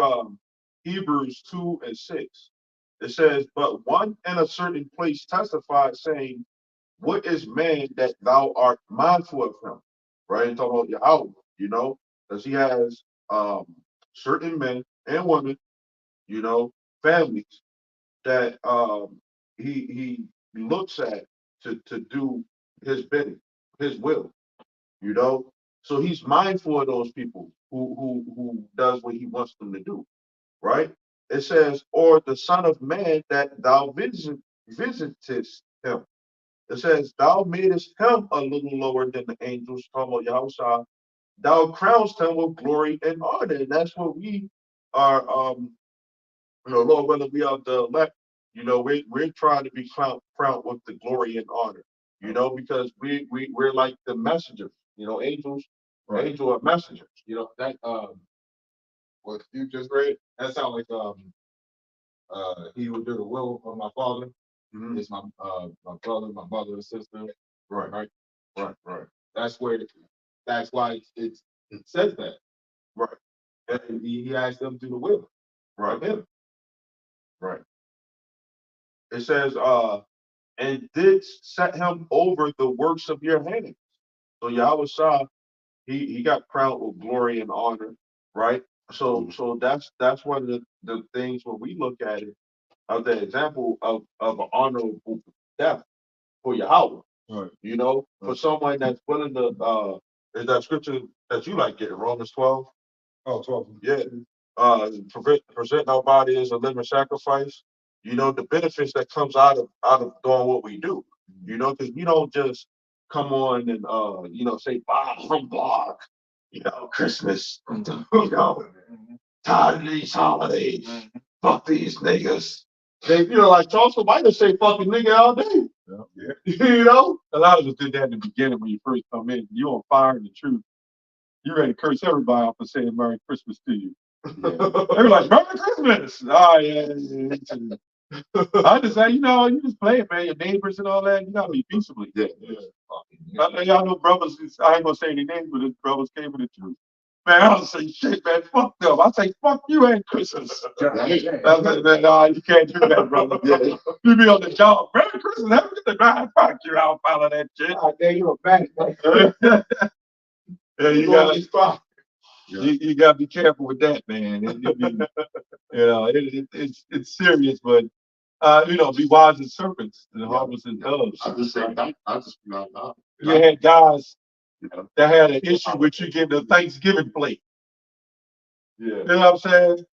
F: Hebrews 2:6. It says, "But one in a certain place testified, saying, What is man that thou art mindful of him?" Right? And talking about Yahweh, because he has certain men and women, families that he looks at to do his bidding, his will, So he's mindful of those people who does what he wants them to do, right? It says, "Or the Son of Man that thou visitest him." It says, "Thou madest him a little lower than the angels," talking about Yahushua. "Thou crownest him with glory and honor." And that's what we are, Lord, whether we are the elect, we're trying to be crowned with the glory and honor, You know, because we're like the messengers. You know, angels,
B: Right.
F: angel are messengers.
C: You know, that what you just read, that sounds like he who did the will of my father
F: Mhm.
C: is my brother, my mother, and sister.
F: Right.
C: Right.
F: Right.
C: That's where that's why it says that.
F: Right.
C: And he asked them to do the will
F: Right.
C: of him.
F: Right. It says, and did set him over the works of your hands. So Yahweh Shah, he got crowned with glory and honor, right? So that's one of the things when we look at it, of the example of an honorable death for Yahweh.
B: Right.
F: You know, for someone that's willing to is that scripture that you like getting, Romans 12?
C: Oh, 12.
F: Yeah. Present our body as a living sacrifice. You know, the benefits that comes out of doing what we do. You know, because we don't just come on and you know, say bah humbug, you know, Christmas, you know, tired of these holidays, fuck these niggas. They, you know, like Charleston White will say fucking nigga all day.
B: Yeah.
F: You know?
B: A lot of us did that in the beginning when you first come in. You on fire in the truth. You ready to curse everybody off and saying Merry Christmas to you. They're like, Merry Christmas. Oh, yeah. I just say, you know, you just play it, man. Your neighbors and all that, you gotta be peaceably.
F: Yeah.
B: Y'all know brothers, I ain't gonna say any names, but his brothers came with the truth. Man, I don't say shit, man. Fuck them. I say, fuck you and Christmas. I say, man, no, you can't do that, brother. You be on the job. Merry Christmas. Have a good day. Fuck you. I'll follow that shit.
E: I dare you a bad man.
B: Yeah, you gotta be careful with that, man. You know, it's serious, but you know, be wise as serpents and harmless as doves.
A: I just say that. I just
B: You had guys
A: know,
B: that had an issue with you getting the Thanksgiving plate.
F: Yeah.
B: You know what I'm saying?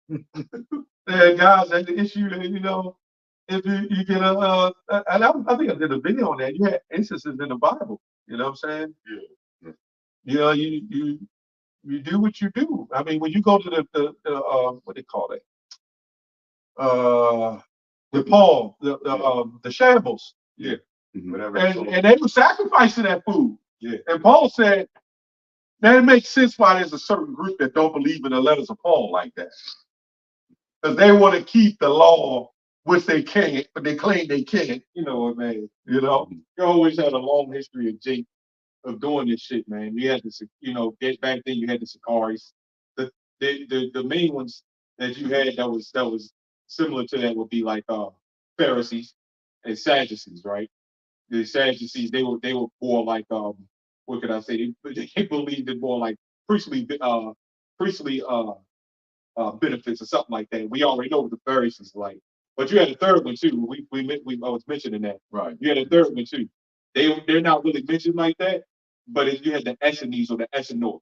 B: They had guys that had the issue that, you know, if you get and I think I did a video on that. You had instances in the Bible. You know what I'm saying?
F: Yeah.
B: You know, you do what you do. I mean, when you go to the what they call it, the Paul, the shambles,
F: Yeah. Whatever.
B: and they were sacrificing that food.
F: Yeah.
B: And Paul said, man, it makes sense why there's a certain group that don't believe in the letters of Paul like that, because they want to keep the law, which they can't, but they claim they can't.
C: You know what, man?
B: You know,
C: You always had a long history of Jake of doing this shit, man. You had to, you know, get back then. You had the Sakaris. The main ones that you had that was similar to that would be like Pharisees and Sadducees, right? The Sadducees they were more like what could I say? They believed in more like priestly benefits or something like that. We already know what the Pharisees are like. But you had a third one too. I was mentioning that.
B: right?
C: You had a third one too. They're not really mentioned like that, but if you had the Essenes or the Essenor,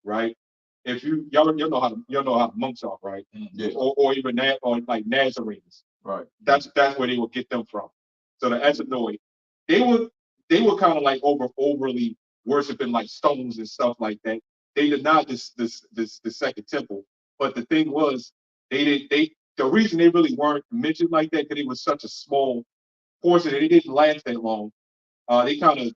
C: right? If y'all know how the monks are, right?
F: Yeah.
C: Or even that, or like Nazarenes.
B: Right.
C: That's where they would get them from. So the Essenoi, they were kind of like overly worshiping like stones and stuff like that. They denied the second temple, but the thing was the reason they really weren't mentioned like that because it was such a small portion and it didn't last that long. They kind of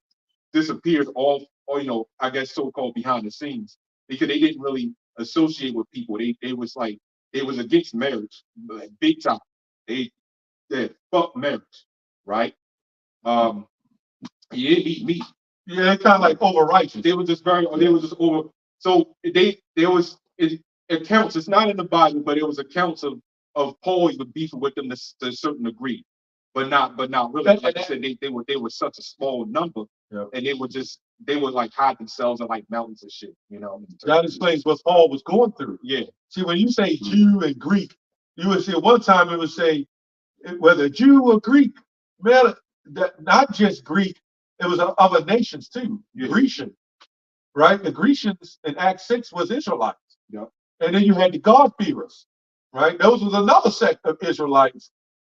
C: disappeared off, or you know, I guess so-called behind the scenes because they didn't really associate with people. They was like they was against marriage, like big time. They fuck marriage, right? You didn't beat me.
B: Yeah, they kind of like over righteous.
C: They were just very, they were just over. So there was accounts. It's not in the Bible, but it was accounts of Paul even beefing with them to a certain degree, but not really. Like I said, they were such a small number, and they would like hide themselves in like mountains and shit. You know,
B: that explains what Paul was going through.
C: Yeah.
B: See, when you say Jew and Greek, you would say one time it would say whether Jew or Greek, man, not just Greek, it was other nations too. Grecian, right? The Grecians in Acts 6 was Israelites.
C: Yeah.
B: And then you had the God-fearers, right? Those was another sect of Israelites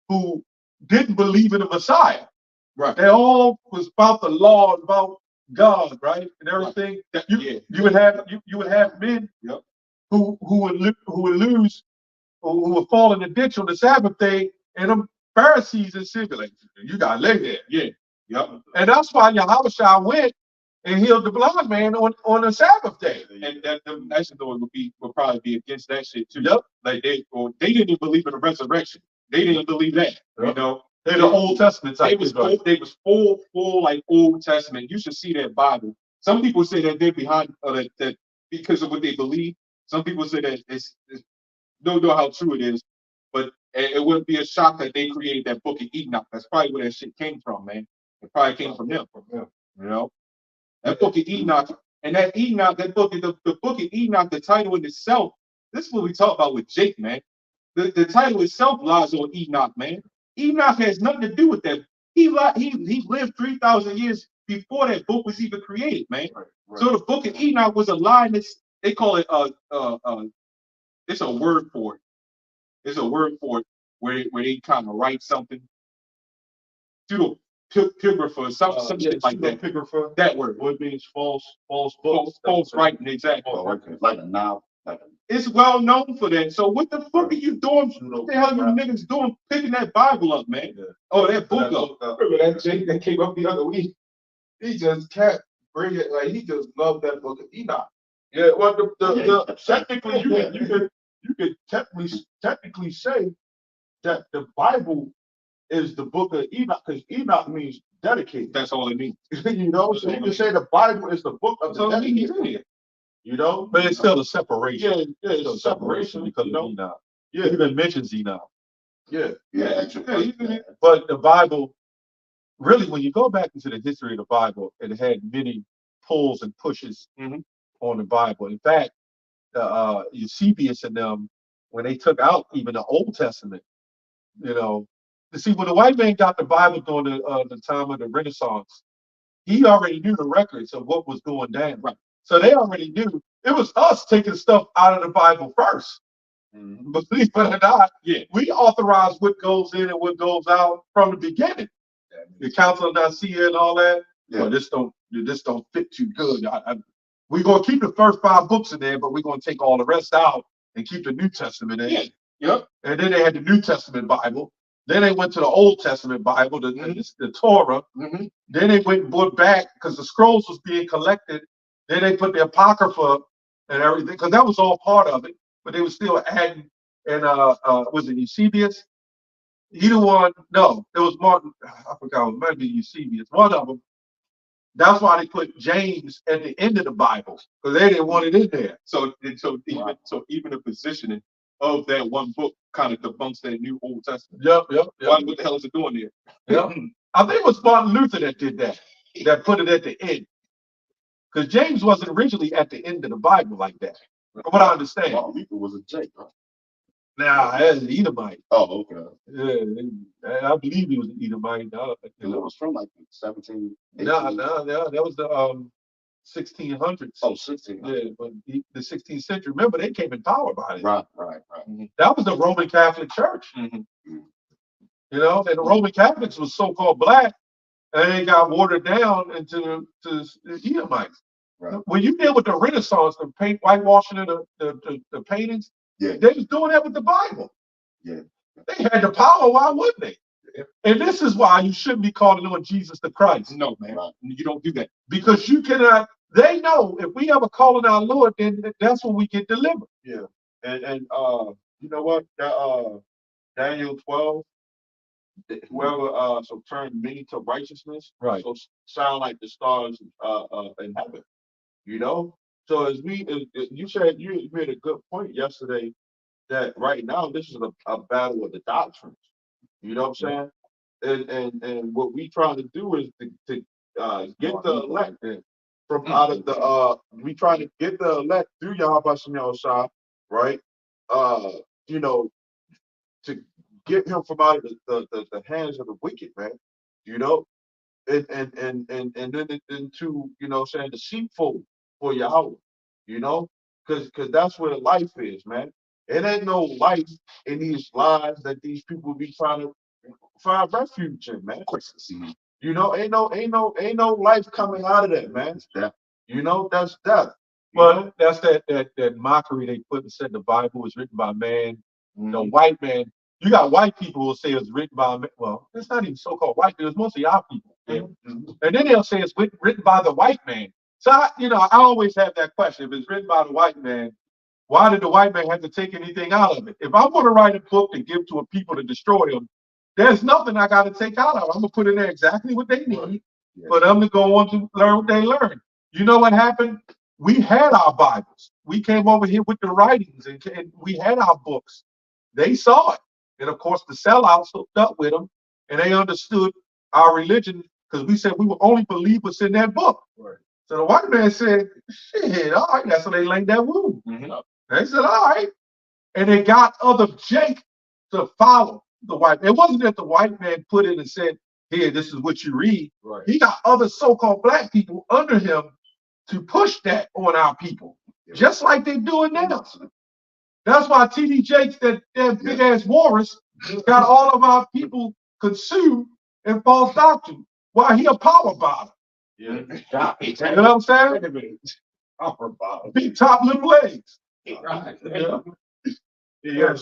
B: who didn't believe in the Messiah.
C: Right.
B: They all was about the law, about God, right? And everything.
C: Right.
B: You would have men who would lose, who would fall in the ditch on the Sabbath day, and them Pharisees and said, like, you gotta lay there.
C: Yeah.
F: Yep.
B: And that's why Yahushua went and healed the blind man on the Sabbath day.
C: And that the nation would probably be against that shit too.
B: Yep.
C: Like they didn't even believe in the resurrection. They didn't believe that. You
B: Yep.
C: know,
B: They're the Old Testament
C: they
B: type.
C: was full like Old Testament. You should see that Bible. Some people say that they're behind that because of what they believe. Some people say that it's don't know how true it is, but it wouldn't be a shock that they created that book of Enoch. That's probably where that shit came from, man. It probably came from them. You know, that book of Enoch and that Enoch, that book, the book of Enoch, the title in itself. This is what we talk about with Jake, man. The title itself lies on Enoch, man. Enoch has nothing to do with that. He lived 3,000 years before that book was even created, man. Right. So the book of Enoch was a lie. They call it it's a word for it. There's a word for it where they kind of write something. Pseudepigrapha, some shit like that.
F: Pseudepigrapha.
C: That word.
F: What means false books.
C: False writing, exactly.
A: Oh, okay. Like a novel.
C: It's well known for that. So what the fuck are you doing? What the hell you niggas doing picking that Bible up, man? Yeah. Oh, that book up.
E: Remember that Jake that came up the other week? He just kept bringing it, like he just loved that book of Enoch.
F: Yeah, well, the technically you could technically say that the Bible is the book of Enoch, because Enoch means dedicated.
C: That's all it means.
F: You know, so you can say the Bible is the book of the dedicated. You know,
B: But it's still a separation.
F: Yeah, it's
B: still
F: a separation
B: because
F: you know?
B: of Enoch.
F: Yeah,
B: It even mentions Enoch.
F: yeah.
B: But the Bible, really, when you go back into the history of the Bible, it had many pulls and pushes on the Bible. In fact, Eusebius and them, when they took out even the Old Testament, you know, you see, when the white man got the Bible during the time of the Renaissance, he already knew the records of what was going down. Right. So they already knew. It was us taking stuff out of the Bible first. Believe it or not, we authorize what goes in and what goes out from the beginning. The Council of Nicaea and all that. Yeah. Well, this don't fit too good. We're gonna keep the first 5 books in there, but we're gonna take all the rest out and keep the New Testament in. Yeah. Yep. And then they had the New Testament Bible. Then they went to the Old Testament Bible, the Torah. Then they went and went back because the scrolls was being collected. Then they put the Apocrypha and everything, because that was all part of it. But they were still adding, and was it Eusebius? Either one, no, it was Martin. I forgot, it might be Eusebius. One of them. That's why they put James at the end of the Bible, because they didn't want it in there.
C: So even the positioning of that one book kind of debunks that new Old Testament.
B: Yep.
C: What the hell is it doing there?
B: Yep. I think it was Martin Luther that did that put it at the end. Because James wasn't originally at the end of the Bible like that. From what I understand.
A: Martin Luther was a Jake, huh?
B: Nah, that's an Edomite.
A: Oh, okay.
B: Yeah, I believe he was an Edomite.
A: It was from like 17.
B: No, that was the 1600s.
A: Oh, 1600s.
B: Yeah, but the 16th century. Remember, they came in power by it.
A: Right.
B: That was the Roman Catholic Church. You know, and the Roman Catholics was so-called black, and they got watered down into the Edomites. Right. When you deal with the Renaissance, the whitewashing of the paintings, they was doing that with the Bible. Yeah. They had the power, why wouldn't they? Yeah. And this is why you shouldn't be calling on Jesus the Christ.
C: No, man. Right. You don't do that.
B: Because you cannot, they know if we ever call on our Lord, then that's when we get delivered.
F: Yeah. And you know what? Daniel 12, whoever so turn many to righteousness, right? So sound like the stars in heaven, you know. So as you said, you made a good point yesterday that right now this is a battle of the doctrines. You know what I'm saying? And what we trying to do is to get the elect from out of the we trying to get the elect through Yahweh Shah, right? You know, to get him from out of the hands of the wicked, man. You know, and then into, you know, saying the sheepfold for Yahweh, you know, because that's where life is, man. It ain't no life in these lies that these people be trying to find refuge in, man. You know, ain't no life coming out of that, man. You know, that's death.
B: Well, that's that mockery they put and said the Bible was written by man. The white man. You got white people who say it's written by, well, it's not even so-called white people. It's mostly our people. And then they'll say it's written by the white man. So, I always have that question. If it's written by the white man, why did the white man have to take anything out of it? If I'm going to write a book to give to a people to destroy them, there's nothing I got to take out of it. I'm going to put in there exactly what they need for them to go on to learn what they learn. You know what happened? We had our Bibles. We came over here with the writings and we had our books. They saw it. And of course, the sellouts hooked up with them and they understood our religion because we said we would only believe what's in that book.
F: Right.
B: So the white man said, shit, all right, that's how they laid that wound. They said, all right. And they got other Jake to follow the white man. It wasn't that the white man put in and said, here, this is what you read.
F: Right.
B: He got other so-called black people under him to push that on our people, just like they're doing now. That's why T.D. Jakes, that big ass Walrus, got all of our people consumed in false doctrine. Why he a power bottom.
F: Yeah.
B: You know what I'm saying?
F: Wait a minute. Power bottom.
B: Big top, little legs.
F: Right.
B: Yeah.
F: Yeah,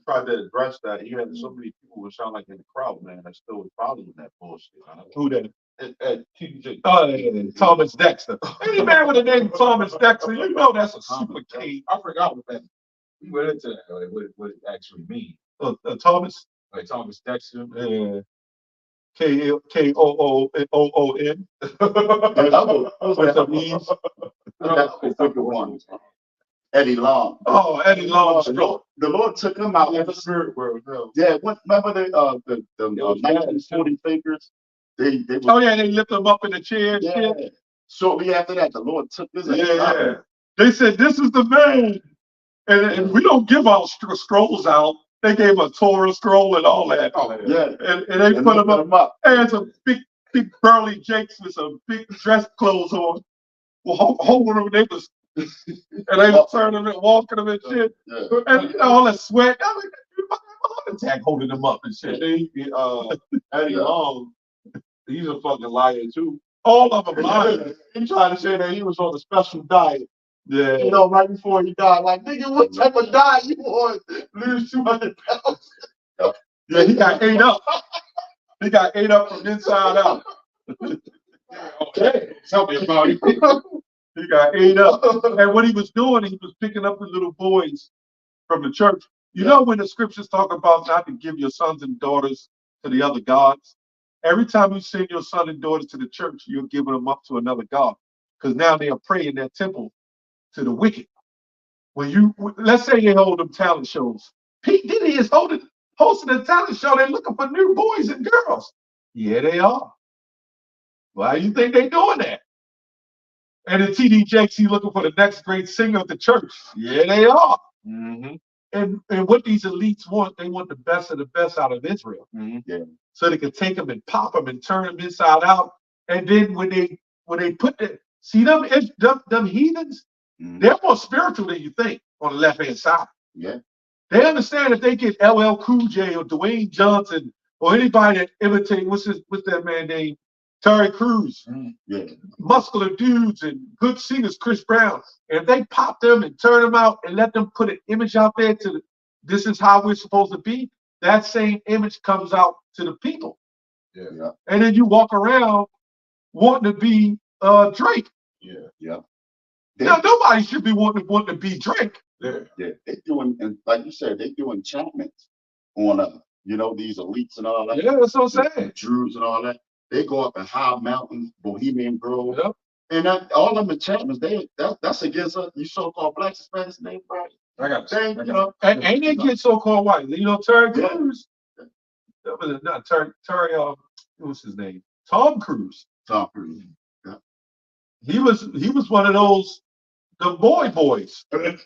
F: tried to address that. You had so many people who sound like in the crowd, man. I still was following that bullshit.
B: Who that?
F: At TJ.
B: Oh, yeah, Thomas Dexter. Any man with the name Thomas Dexter, you know that's a super king.
C: I forgot what that. We went into that, like, what it actually means.
B: Thomas.
C: Like Thomas Dexter.
B: Yeah. K-O-O-N. What's up, Ease?
A: That's the second one. Eddie Long.
B: Oh, Eddie Long.
A: The Lord took him out. Yeah, remember the 1940 figures? They
B: Oh yeah, they lift him up in the chair and shit.
A: Shortly after that, the Lord took his
B: Yeah. They said, this is the man. And we don't give out scrolls out. They gave a Torah scroll and all that. And they put him up. And some big burly jakes with some big dress clothes on. Well, holding them, they was turning and walking them and shit. And all that sweat. I mean, heart attack holding them up and shit.
F: Eddie Long, he's a fucking liar too.
B: All of them lying.
F: He tried to say that he was on a special diet.
B: Yeah.
A: You know, right before he died, like, nigga, what type of diet you want? Lose 200 pounds.
B: Yeah, he got ate up. He got ate up from inside out.
C: Okay, tell me about it.
B: He got ate up. And what he was doing, he was picking up the little boys from the church. You know when the scriptures talk about not to give your sons and daughters to the other gods? Every time you send your son and daughter to the church, you're giving them up to another god. Because now they are praying their temple to the wicked. When let's say they hold them talent shows. Pete Diddy is hosting a talent show. They're looking for new boys and girls. Yeah, they are. Why do you think they're doing that? And in TD Jakes, he's looking for the next great singer of the church. Yeah, they are.
F: Mm-hmm.
B: And what these elites want, they want the best of the best out of Israel.
F: Mm-hmm.
A: Yeah.
B: So they can take them and pop them and turn them inside out. And then when they put them heathens, they're more spiritual than you think on the left hand side.
A: Yeah.
B: They understand if they get LL Cool J or Dwayne Johnson or anybody that imitate what's that man named Terry Crews,
A: Yeah.
B: muscular dudes and good singers, Chris Brown. And if they pop them and turn them out and let them put an image out there this is how we're supposed to be, that same image comes out to the people.
F: Yeah.
B: And then you walk around wanting to be Drake.
F: Yeah.
B: Now nobody should be wanting to be Drake.
A: Yeah. They doing, and like you said, they do enchantments on these elites and all that.
B: Yeah, that's what I'm saying.
A: The Jews and all that. They go up in high mountains, Bohemian Grove.
B: Yep.
A: And all them enchantments, that's against you so-called blacks, Hispanics, and everybody.
C: I got
B: And they get so-called white. Terry Crews. Not Terry, what's his name? Tom Cruise.
A: Tom Cruise. Yeah.
B: He was one of those the boys at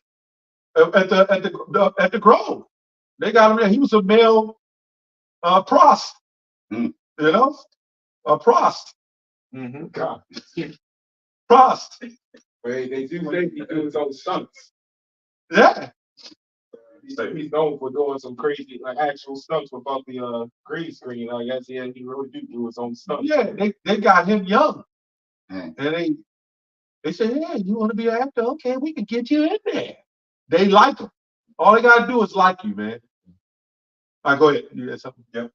B: the Grove. They got him there. He was a male prost. A prost.
C: Mm-hmm. God.
B: Prost.
C: Wait, they do his own stunts.
B: Yeah.
C: He's known for doing some crazy, like actual stunts without the green screen. I guess he really do his own stunts.
B: Yeah, they got him young.
A: Mm.
B: And they said, yeah, you want to be an actor? Okay, we can get you in there. They like him. All they gotta do is like you, man. All right, go ahead. You had something?
C: Yep.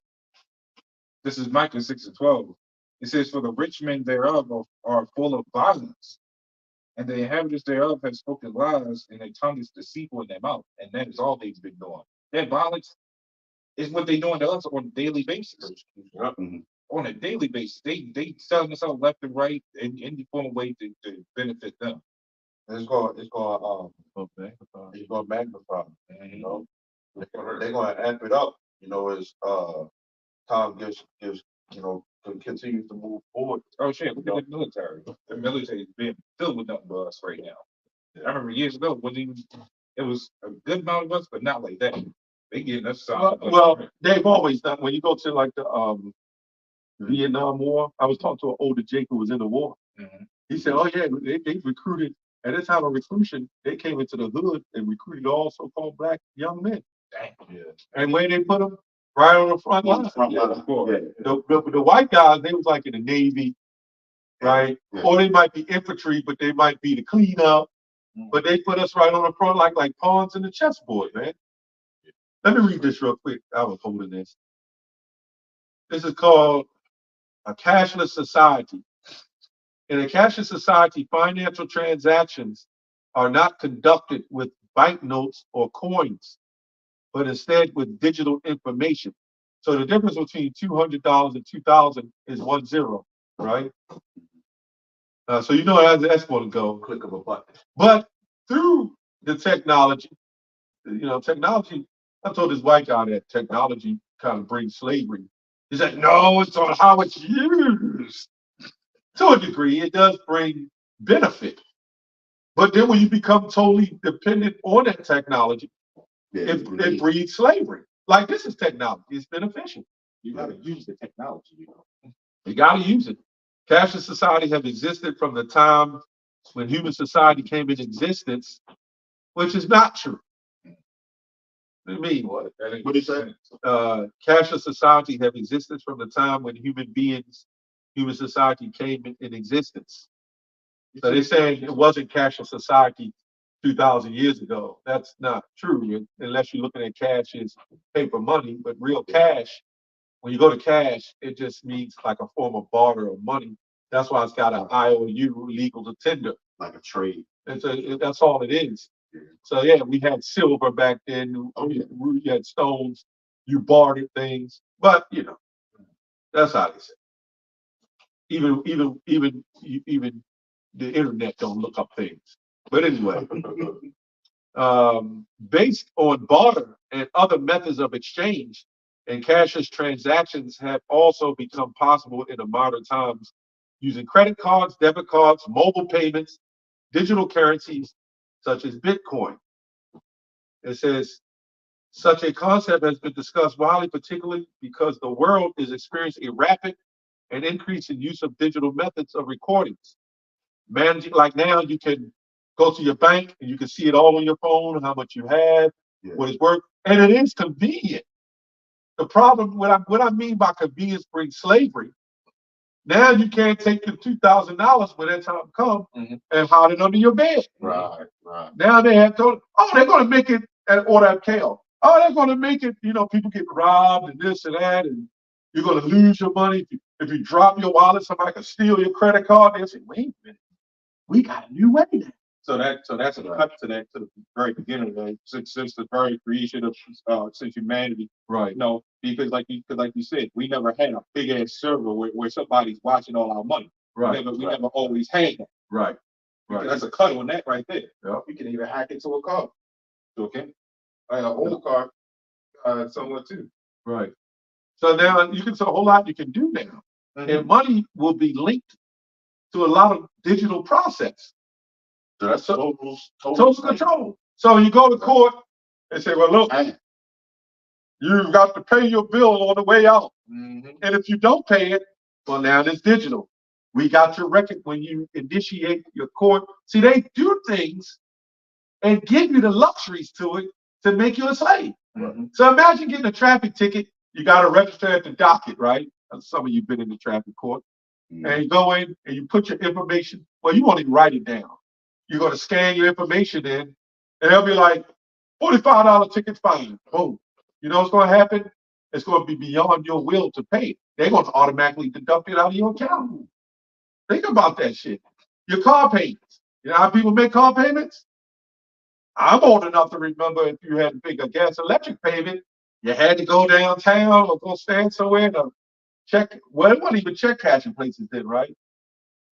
C: This is Micah 6:12.
D: It says, for the rich men thereof are full of violence, and the inhabitants thereof have spoken lies, and their tongue is deceitful in their mouth. And that is all they've been doing. That violence is what they're doing to us on a daily basis.
A: Mhm.
D: On a daily basis, they selling us out left and right in any form of way to benefit them.
F: It's going to magnify, you know. They're going to amp it up, you know, as time gives, you know, continues to move forward.
D: Oh shit, look at the military. The military is being filled with nothing but us right now. I remember years ago, it was a good amount of us, but not like that. They getting us some.
B: Well, they've always done. When you go to like the Vietnam War, I was talking to an older Jake who was in the war.
D: Mhm.
B: He said, "Oh yeah, they recruited at the time of recruition. They came into the hood and recruited all so-called black young men.
D: Dang.
F: Yeah.
B: And where they put them, right on the front line.
A: Front line.
B: The white guys, they was like in the Navy, right?
A: Yeah.
B: Or they might be infantry, but they might be the cleanup. But they put us right on the front like pawns in the chessboard, man." Let me read this real quick. I was holding this. This is called a cashless society. In a cashless society, financial transactions are not conducted with banknotes or coins, but instead with digital information. So the difference between $200 and 2,000 is 1 0, right? So you know how that's going to go.
F: Click of a button.
B: But through the technology, you know, technology, I told this white guy that technology kind of brings slavery. He said, no, it's on how it's used. To a degree, it does bring benefit. But then when you become totally dependent on that technology, it breeds slavery. Like this is technology, it's beneficial.
E: You gotta use the technology, you know.
B: You gotta use it. Cashless society have existed from the time when human society came into existence, which is not true. What do you mean?
F: What?
A: What is that?
B: Cashless society have existed from the time when human society came in existence. So they're saying it wasn't cashless society 2,000 years ago. That's not true, unless you're looking at cash as paper money. But real cash, when you go to cash, it just means like a form of barter of money. That's why it's got an IOU, legal to tender.
A: Like a trade.
B: That's all it is.
A: Yeah.
B: So yeah, we had silver back then. We had stones. You bartered things, but you know, that's how they say. Even the internet don't look up things. But anyway, based on barter and other methods of exchange, and cashless transactions have also become possible in the modern times using credit cards, debit cards, mobile payments, digital currencies such as Bitcoin. It says, such a concept has been discussed widely, particularly because the world is experiencing a rapid and increasing use of digital methods of recordings. Managing, like now, you can go to your bank and you can see it all on your phone, how much you have, what it's worth, and it is convenient. The problem, what I mean by convenience brings slavery. Now you can't take your $2,000 when that time comes and hide it under your bed.
A: Right.
B: Now they have told, oh, they're going to make it an order of chaos. Oh, they're going to make it, you know, people get robbed and this and that, and you're going to lose your money. If you drop your wallet, somebody can steal your credit card. They'll say, wait a minute, we got a new way now.
E: So that's a cut to the very beginning, right? Since the very creation of since humanity,
B: Right.
E: you know, because like you said, we never had a big ass server where somebody's watching all our money.
B: Right.
E: We never always had that.
B: Right.
E: That's a cut on that right there.
B: Yep.
E: You can even hack into a car. Okay. An old car, somewhere too.
B: Right. So now you can see a whole lot you can do now. And money will be linked to a lot of digital process.
A: So that's
B: Total control. So you go to court and say, well, look, you've got to pay your bill on the way out. And if you don't pay it, well, now it's digital. We got your record when you initiate your court. See, they do things and give you the luxuries to it to make you a slave. So imagine getting a traffic ticket. You got to register at the docket, right? Some of you been in the traffic court. And you go in and you put your information. Well, you won't even write it down. You're going to scan your information in, and they'll be like, $45 ticket fine. Boom. You know what's going to happen? it's going to be beyond your will to pay. They're going to automatically deduct it out of your account. Think about that shit. Your car payments. You know how people make car payments? I'm old enough to remember if you had to pick a gas electric payment, you had to go downtown or go stand somewhere to check. Well, it wasn't even check cashing places then, right?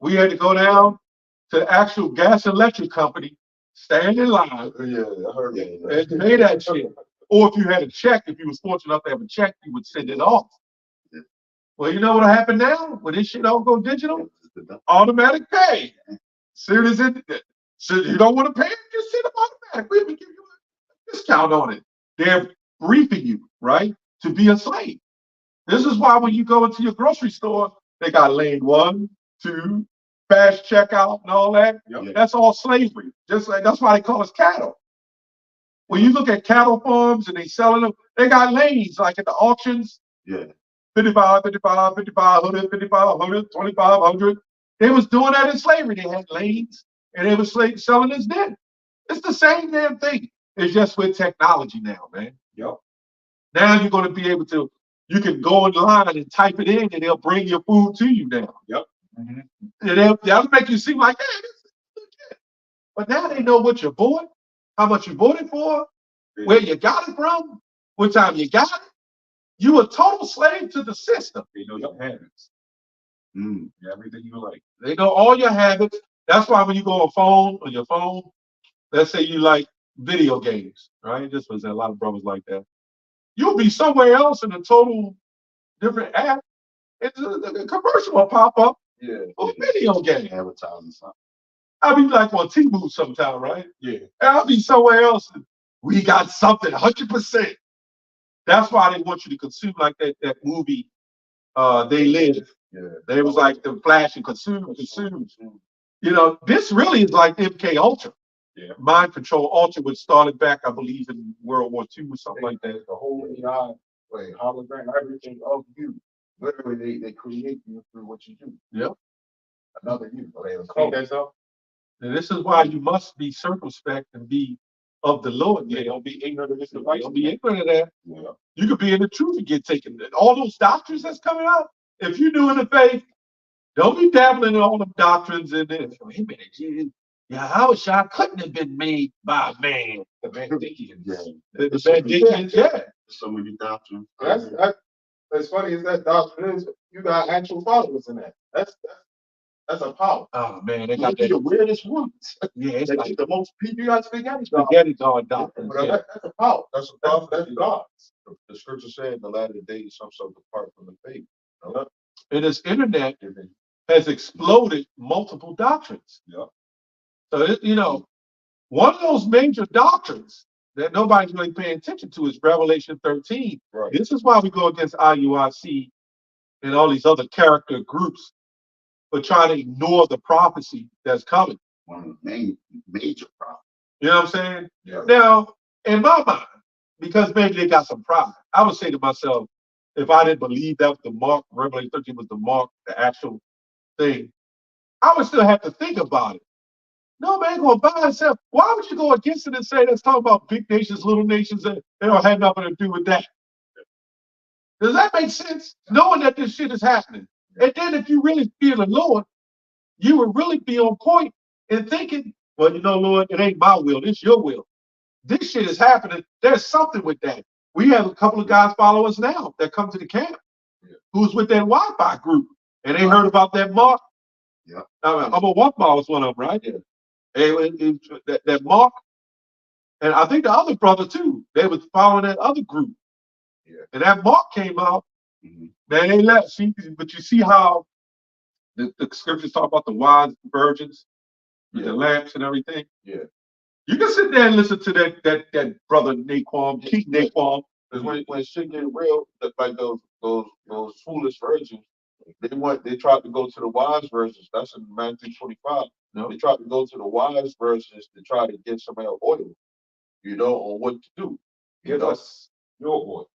B: We had to go down to the actual gas and electric company, stand in line,
F: Yeah, I heard that.
B: and pay that shit. Or if you had a check, if you was fortunate enough to have a check, you would send it off. Well, you know what'll happen now? When this shit all go digital, automatic pay. Soon as so you don't want to pay it, just send them automatic. We even give you a discount on it. They're briefing you, right, to be a slave. This is why when you go into your grocery store, they got lane 1, 2, fast checkout and all that.
F: Yep.
B: That's all slavery. Just like that's why they call us cattle. When you look at cattle farms and they selling them, they got lanes like at the auctions.
F: Yeah.
B: 55, 55, 55, 100, 55, 100, 25, 100. They was doing that in slavery. They had lanes and they was selling this then. It's the same damn thing. It's just with technology now, man.
F: Yep.
B: Now you're going to be able to, you can go online and type it in and they'll bring your food to you now.
F: Yep.
B: Mm-hmm. And they'll make you seem like, hey, this is legit. But now they know what you bought, how much you bought it for, where you got it from, what time you got it. You a total slave to the system.
C: They know your habits. Everything you like.
B: They know all your habits. That's why when you go on your phone, let's say you like video games, right? Just was a lot of brothers like that. You'll be somewhere else in a total different app. It's a commercial will pop up for video game.
A: Advertising something.
B: I'll be like on T-Move sometime, right?
F: Yeah.
B: And I'll be somewhere else. And we got something 100%. That's why they want you to consume like that movie, They Live.
F: Yeah.
B: They was like the flash and consume. You know, this really is like MK Ultra.
F: Yeah.
B: Mind Control Ultra, which started back, I believe, in World War II or something like that.
F: The whole AI, hologram, everything of you. Literally, they create you through what you do.
B: Yep.
F: Another you.
B: And this is why you must be circumspect and be of the Lord.
F: Yeah, don't be ignorant of this device.
B: Don't be ignorant of that.
F: Yeah.
B: You could be in the truth and get taken. All those doctrines that's coming out, if you're doing the faith, don't be dabbling in all the doctrines and then, wait a minute, Yahushua couldn't have been made by a man.
F: The Mandikians.
A: Yeah.
B: The Mandikians, yeah.
A: So many doctrines.
E: As funny as that doctrine is, you got actual followers in that. That's a power.
B: Oh man, they
A: They
B: got
A: be
B: that.
A: the weirdest ones.
B: Yeah, it's
A: They
B: like
A: get the most people. You got spaghetti.
B: spaghetti God doctrine.
E: But that's a power.
F: That's a problem.
E: That's God.
F: The scripture said in the latter days, some shall depart from the faith.
B: And this internet has exploded multiple doctrines.
F: Yeah.
B: So, one of those major doctrines that nobody's really paying attention to is Revelation 13.
F: Right.
B: This is why we go against IUIC and all these other character groups for trying to ignore the prophecy that's coming.
A: One of the main major problems.
B: You know what I'm saying?
F: Yeah.
B: Now, in my mind, because maybe they got some pride, I would say to myself, if I didn't believe that the mark, Revelation 13 was the mark, the actual thing, I would still have to think about it. No man gonna buy itself. Why would you go against it and say that's talking about big nations, little nations, and they don't have nothing to do with that? Does that make sense? Knowing that this shit is happening. And then if you really fear the Lord, you would really be on point and thinking, well, Lord, it ain't my will, it's your will. This shit is happening. There's something with that. We have a couple of guys follow us now that come to the camp who's with that Wi-Fi group. And they heard about that mark.
A: Yeah.
B: I'm a Walkmart was one of them, right? Yeah. And that Mark, and I think the other brother too, they was following that other group.
F: Yeah.
B: And that Mark came out,
A: Mhm.
B: man, they left. But you see how the scriptures talk about the wise virgins with the lamps and everything?
F: Yeah.
B: You can sit there and listen to that brother Naquan, Keith Naquan.
F: Because when shit get real, like those foolish virgins, they tried to go to the wise virgins. That's in Matthew 25.
B: No.
F: They tried to go to the wise virgins to try to get some oil, on what to do.
E: Give us your oil.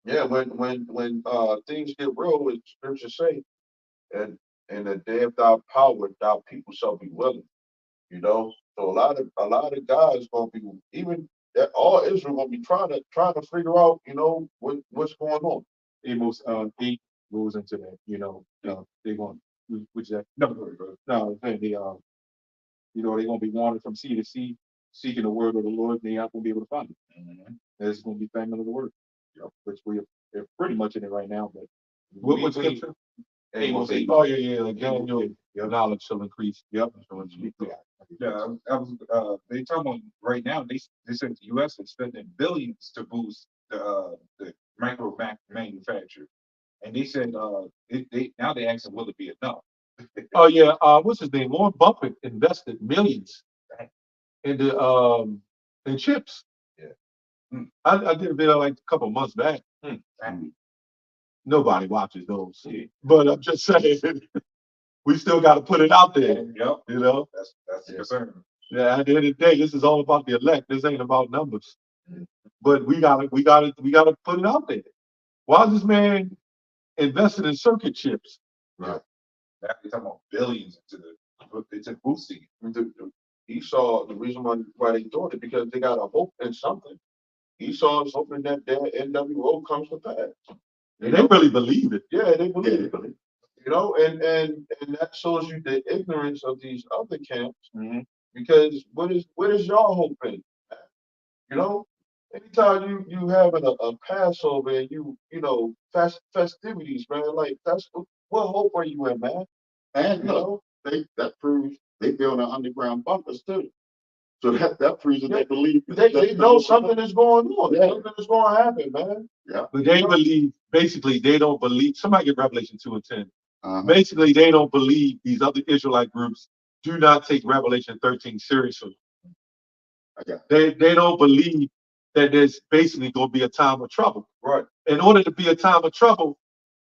F: Yeah, when things get real, what scripture say, and in the day of thy power, thy people shall be willing. So a lot of guys gonna be, even that all Israel gonna be trying to figure out, what's going on.
B: Amos 8 goes into that, they're going, which that, no, I'm saying they, they're gonna be wandering from sea to sea, seeking the word of the Lord, and they aren't gonna be able to find it. There's gonna be famine of the word, which they're pretty much in it right now, but. What scripture?
C: Amos 8.
B: Oh, yeah, like Daniel, your knowledge shall increase. Yep.
D: Yeah, they talking about right now. They said the U.S. is spending billions to boost the micro manufacture, and they said now they asking will it be enough?
B: Oh yeah, what's his name? Warren Buffett invested millions in chips.
C: Yeah.
B: I did a video like a couple months back. Nobody watches those.
C: Yeah.
B: But I'm just saying, we still got to put it out there.
C: Yep. That's the concern.
B: Yeah, at the end of the day, this is all about the elect. This ain't about numbers. But we gotta put it out there. Why is this man invested in circuit chips?
C: Right. Now they're talking about billions into boosting.
F: Esau, the reason why they doing it, because they got a hope in something. Esau is hoping that their NWO comes to pass.
B: And they really believe it.
F: Yeah, they believe it. And that shows you the ignorance of these other camps. Because what is y'all hoping? Anytime you having a Passover and festivities, man, like that's what hope are you in, man?
A: And look, that proves they build underground bunkers too. So that proves that they believe
F: They know something is going on. Yeah. Something is going to happen, man.
A: Yeah.
B: But they believe, basically, they don't believe. Somebody get Revelation 2 and 10. Basically, they don't believe these other Israelite groups do not take Revelation 13 seriously. They don't believe that there's basically going to be a time of trouble.
F: Right.
B: In order to be a time of trouble,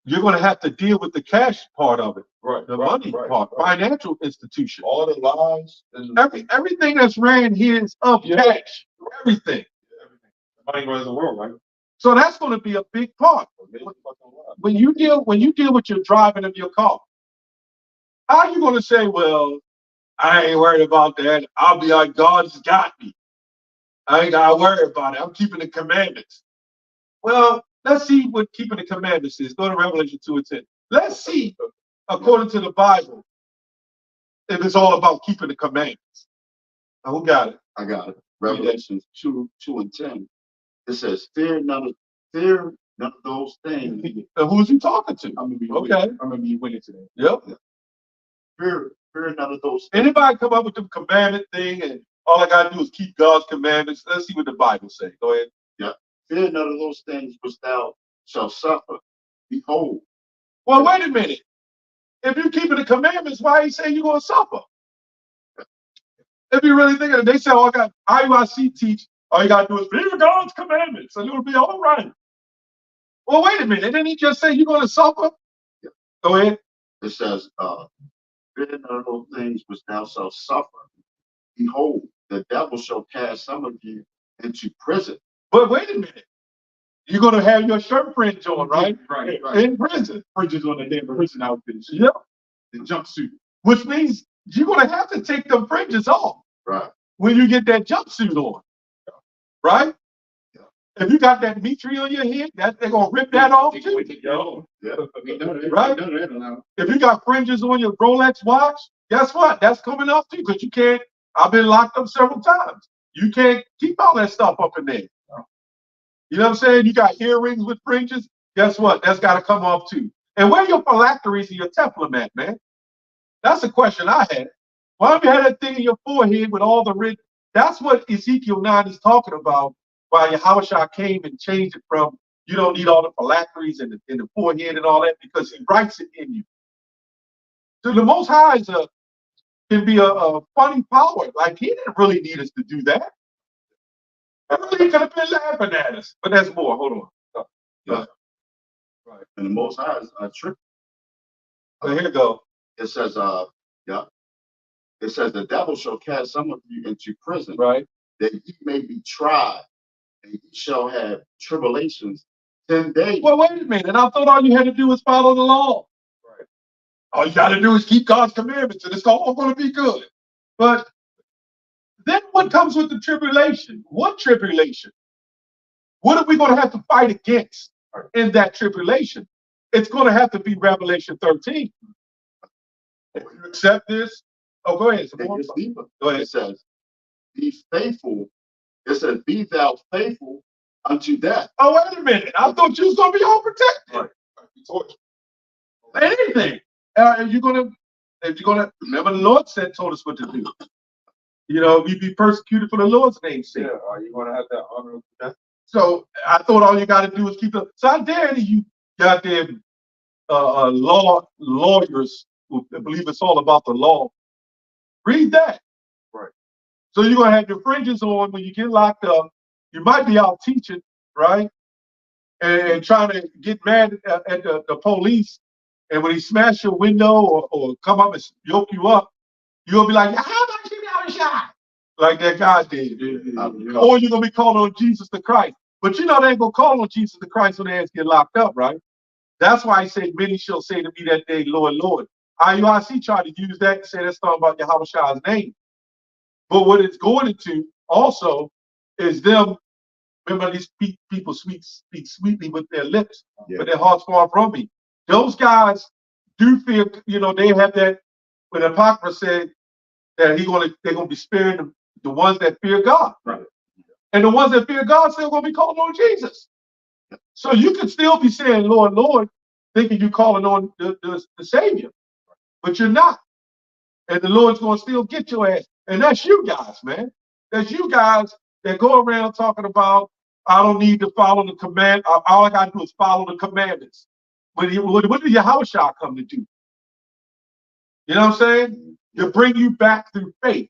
B: you're going to have to deal with the cash part of it, the money part, financial institution.
F: All the lies.
B: Everything that's ran here is of cash. Everything.
C: Money runs the world, right?
B: So that's going to be a big part. When you deal with your driving of your car, how are you going to say, well, I ain't worried about that. I'll be like, God's got me. I ain't got to worry about it. I'm keeping the commandments. Well, let's see what keeping the commandments is. Go to Revelation 2 and 10. Let's see, according to the Bible, if it's all about keeping the commandments. Now, who got it?
A: I got it. Revelation 2 and 10. It says, fear none of those things.
B: And who's he talking to?
D: I'm gonna be with it today.
B: Yep.
A: Fear none of those things.
B: Anybody come up with the commandment thing and all I gotta do is keep God's commandments? Let's see what the Bible says. Go ahead.
A: Yeah. Fear none of those things which thou shalt suffer. Behold.
B: Well, wait a minute. If you're keeping the commandments, why he say you're gonna suffer? If you really think of it, they say, oh, IUIC teach, all you gotta do is fear God's commandments and it'll be all right. Well, wait a minute. Didn't he just say you're gonna suffer?
A: Yeah.
B: Go ahead.
A: It says, fear none of those things which thou shalt suffer. Behold, the devil shall cast some of you into prison.
B: But wait a minute. You're going to have your shirt fringe on, right?
D: Right.
B: In prison.
D: Fringes on the damn prison outfits.
B: Yep.
D: The jumpsuit.
B: Which means you're going to have to take the fringes off.
A: Right.
B: When you get that jumpsuit on. Right? Yeah. If you got that Mitri on your head, they're going to rip that off too.
A: Yeah.
B: Right? If you got fringes on your Rolex watch, guess what? That's coming off too, because you can't. I've been locked up several times. You can't keep all that stuff up in there. You know what I'm saying? You got earrings with fringes. Guess what? That's got to come off too. And where your phylacteries and your Teflon at, man? That's a question I had. Why don't you have that thing in your forehead with all the red? That's what Ezekiel 9 is talking about. Why Yahushua came and changed it from you don't need all the phylacteries and the forehead and all that because he writes it in you. So the Most High can be a funny power. Like he didn't really need us to do that. He could have been laughing at us, but that's more. Hold on.
A: Yeah. Right. And the Most High is a trick.
B: So here you go.
A: It says, It says the devil shall cast some of you into prison,
B: right?
A: That ye may be tried, and ye shall have tribulations 10 days.
B: Well, wait a minute. And I thought all you had to do was follow the law. Right. All you got to do is keep God's commandments, and it's all going to be good. But Then what comes with the tribulation? What tribulation? What are we going to have to fight against in that tribulation? It's going to have to be Revelation 13. If you accept this, oh, go ahead.
A: It gets deeper.
B: Go ahead.
A: It says, be faithful. It says, be thou faithful unto death.
B: Oh, wait a minute. I thought you was going to be all protected. Right. Anything. If you're going to, remember the Lord told us what to do. You know, we be persecuted for the Lord's name's sake.
F: Yeah, are you gonna have that honor of death?
B: So I thought all you got to do is keep the. So I dare you goddamn lawyers who believe it's all about the law. Read that.
F: Right.
B: So you're gonna have your fringes on when you get locked up. You might be out teaching, right? And trying to get mad at the police. And when he smash your window or come up and yoke you up, you'll be like, how about you got a shot? Like that guy did. Or you're gonna be calling on Jesus the Christ. But you know they ain't gonna call on Jesus the Christ when they ass get locked up, right? That's why he said, many shall say to me that day, Lord, Lord. IUIC tried to use that and say that's talking about Yahweh's name. But what it's going into also is them, remember these people speak sweetly with their lips, but their hearts far from me. Those guys do fear, you know, they have that, when Apocrypha said that they're gonna be sparing the ones that fear God.
A: Right.
B: And the ones that fear God still gonna be calling on Jesus. So you could still be saying, Lord, Lord, thinking you're calling on the Savior, but you're not. And the Lord's gonna still get your ass. And that's you guys, man. That's you guys that go around talking about, I don't need to follow the command. All I gotta do is follow the commandments. What did Yahweh come to do? You know what I'm saying? To bring you back through faith.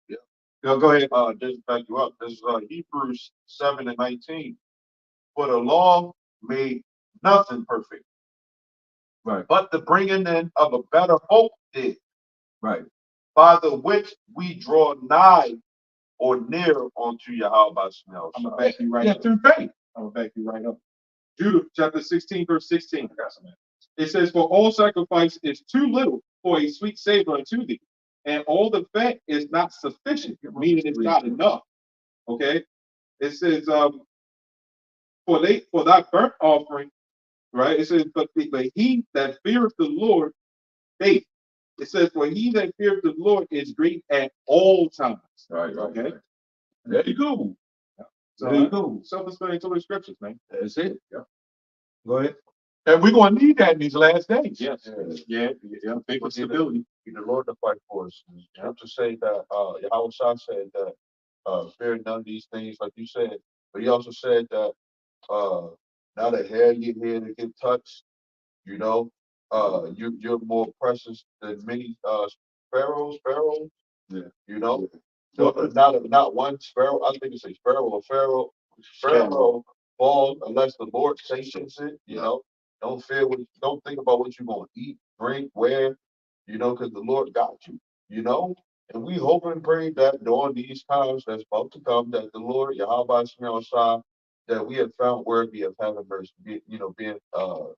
F: Yeah.
B: Go ahead.
F: Just to back you up. This is Hebrews 7:19. For the law made nothing perfect.
B: Right.
F: But the bringing in of a better hope did.
B: Right.
F: By the which we draw nigh or near unto Yahweh.
E: I'm gonna back you right up.
B: Through faith.
E: I'm gonna back you right up. Judah chapter 16, verse 16. It says, for all sacrifice is too little for a sweet savor unto thee, and all the fat is not sufficient, meaning it's not enough. Okay. It says, for thy burnt offering, right? It says, but he that feareth the Lord, faith. It says, for he that feareth the Lord is great at all times.
B: Right.
E: Okay.
B: There you go.
E: So
B: There you go.
E: self-explanatory scriptures, man.
B: That's it. Yeah. Go ahead. And we're going to need that in these last days.
E: Yes. Yeah. Faith with stability.
F: The Lord to fight for us. To say that Yahweh said that fear none of these things, like you said, but he also said that not a hair you hear to get touched, you know, you're more precious than many sparrows,
B: Yeah.
F: you know. No, not one sparrow. I think it's a sparrow. Sparrow falls unless the Lord sanctions it. You know, don't think about what you're gonna eat, drink, wear. You know, because the Lord got you. You know, and we hope and pray that during these times that's about to come, that the Lord Yahweh Shai, that we have found worthy of having mercy. Being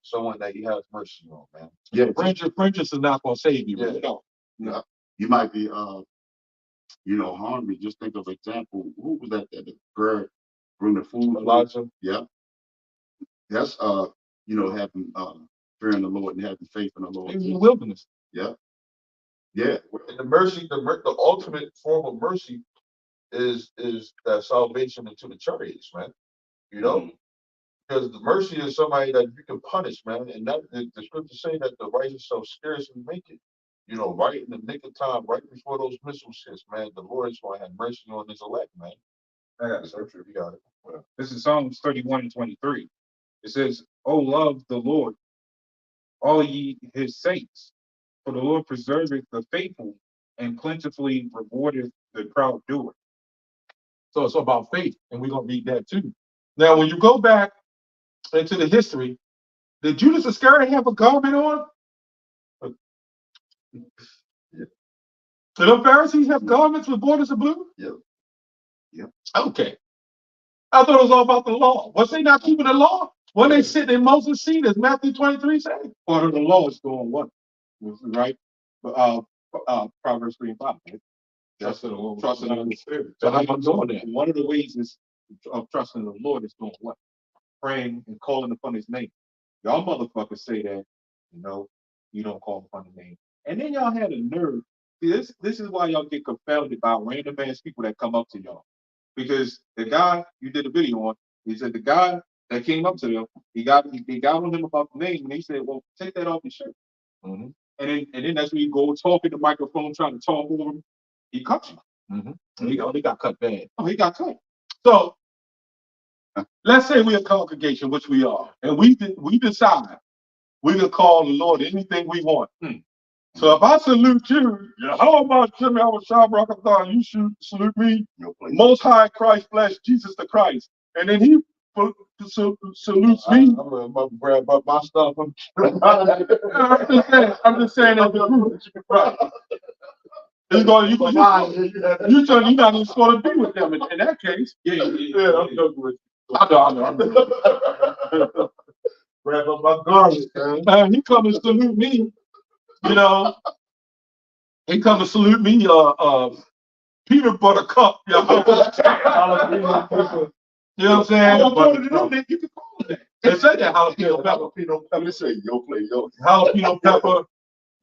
F: someone that He has mercy on, man.
A: Yeah,
B: Friendship is not going to save you.
F: Yeah.
B: No.
A: yeah. You might be hungry. Just think of example. Who was that the bird bring the food?
F: Elijah.
A: Yeah. That's having fearing the Lord and having faith in the Lord.
B: In the wilderness.
A: Yeah. Yeah.
F: And the mercy, the ultimate form of mercy is that salvation into the chariots, man. You know, because the mercy is somebody that you can punish, man. And that the scriptures say that the righteous shall scarcely make it. You know, right in the nick of time, right before those missiles hit, man, the Lord is going to have mercy on His elect, man.
D: I got a scripture.
F: You got it. Well,
D: This is Psalms 31:23. It says, "Oh, love the Lord, all ye his saints, for the Lord preserveth the faithful and plentifully rewardeth the proud doer."
B: So it's about faith, and we're going to read that too. Now, when you go back into the history, did Judas Iscariot have a garment on?
A: Yeah.
B: Did the Pharisees have garments with borders of blue?
A: Yep. Yep.
B: Okay. I thought it was all about the law. Was they not keeping the law? When they sit in Moses' seat, as Matthew 23 says?
E: Part of the law is doing what? Right? Proverbs 3 and 5. Right?
B: Trusting the Lord.
C: Trusting in the Spirit.
B: So how you doing that?
C: One of the ways is of trusting the Lord is doing what? Praying and calling upon his name. Y'all motherfuckers say that, you don't call upon the name. And then y'all had a nerve. See, this is why y'all get confounded by random ass people that come up to y'all. Because the guy you did a video on, he said the guy that came up to them, he got on him about the name, and he said, well, take that off your shirt.
B: Mm-hmm.
C: And then that's when you go talk in the microphone, trying to talk over him. He cut you.
B: Mm-hmm. He got cut bad.
C: Oh, he got cut.
B: So let's say we're a congregation, which we are, and we decide we can call the Lord anything we want. So if I salute you, how about Jimmy? I was Sean Rockethon. You should salute me, Most High Christ, bless Jesus the Christ, and then he salutes me.
F: I'm gonna grab up my stuff.
B: I'm just saying as a group. Right. You're not even going to be with them in that case. Yeah, I'm joking with you. I know.
F: Grab up my garment, man.
B: He come and salute me, He come and salute me, peanut butter cup. You know what I'm saying?
C: You can call it that.
B: They said that jalapeno pepper.
F: Let me say,
B: Jalapeno pepper.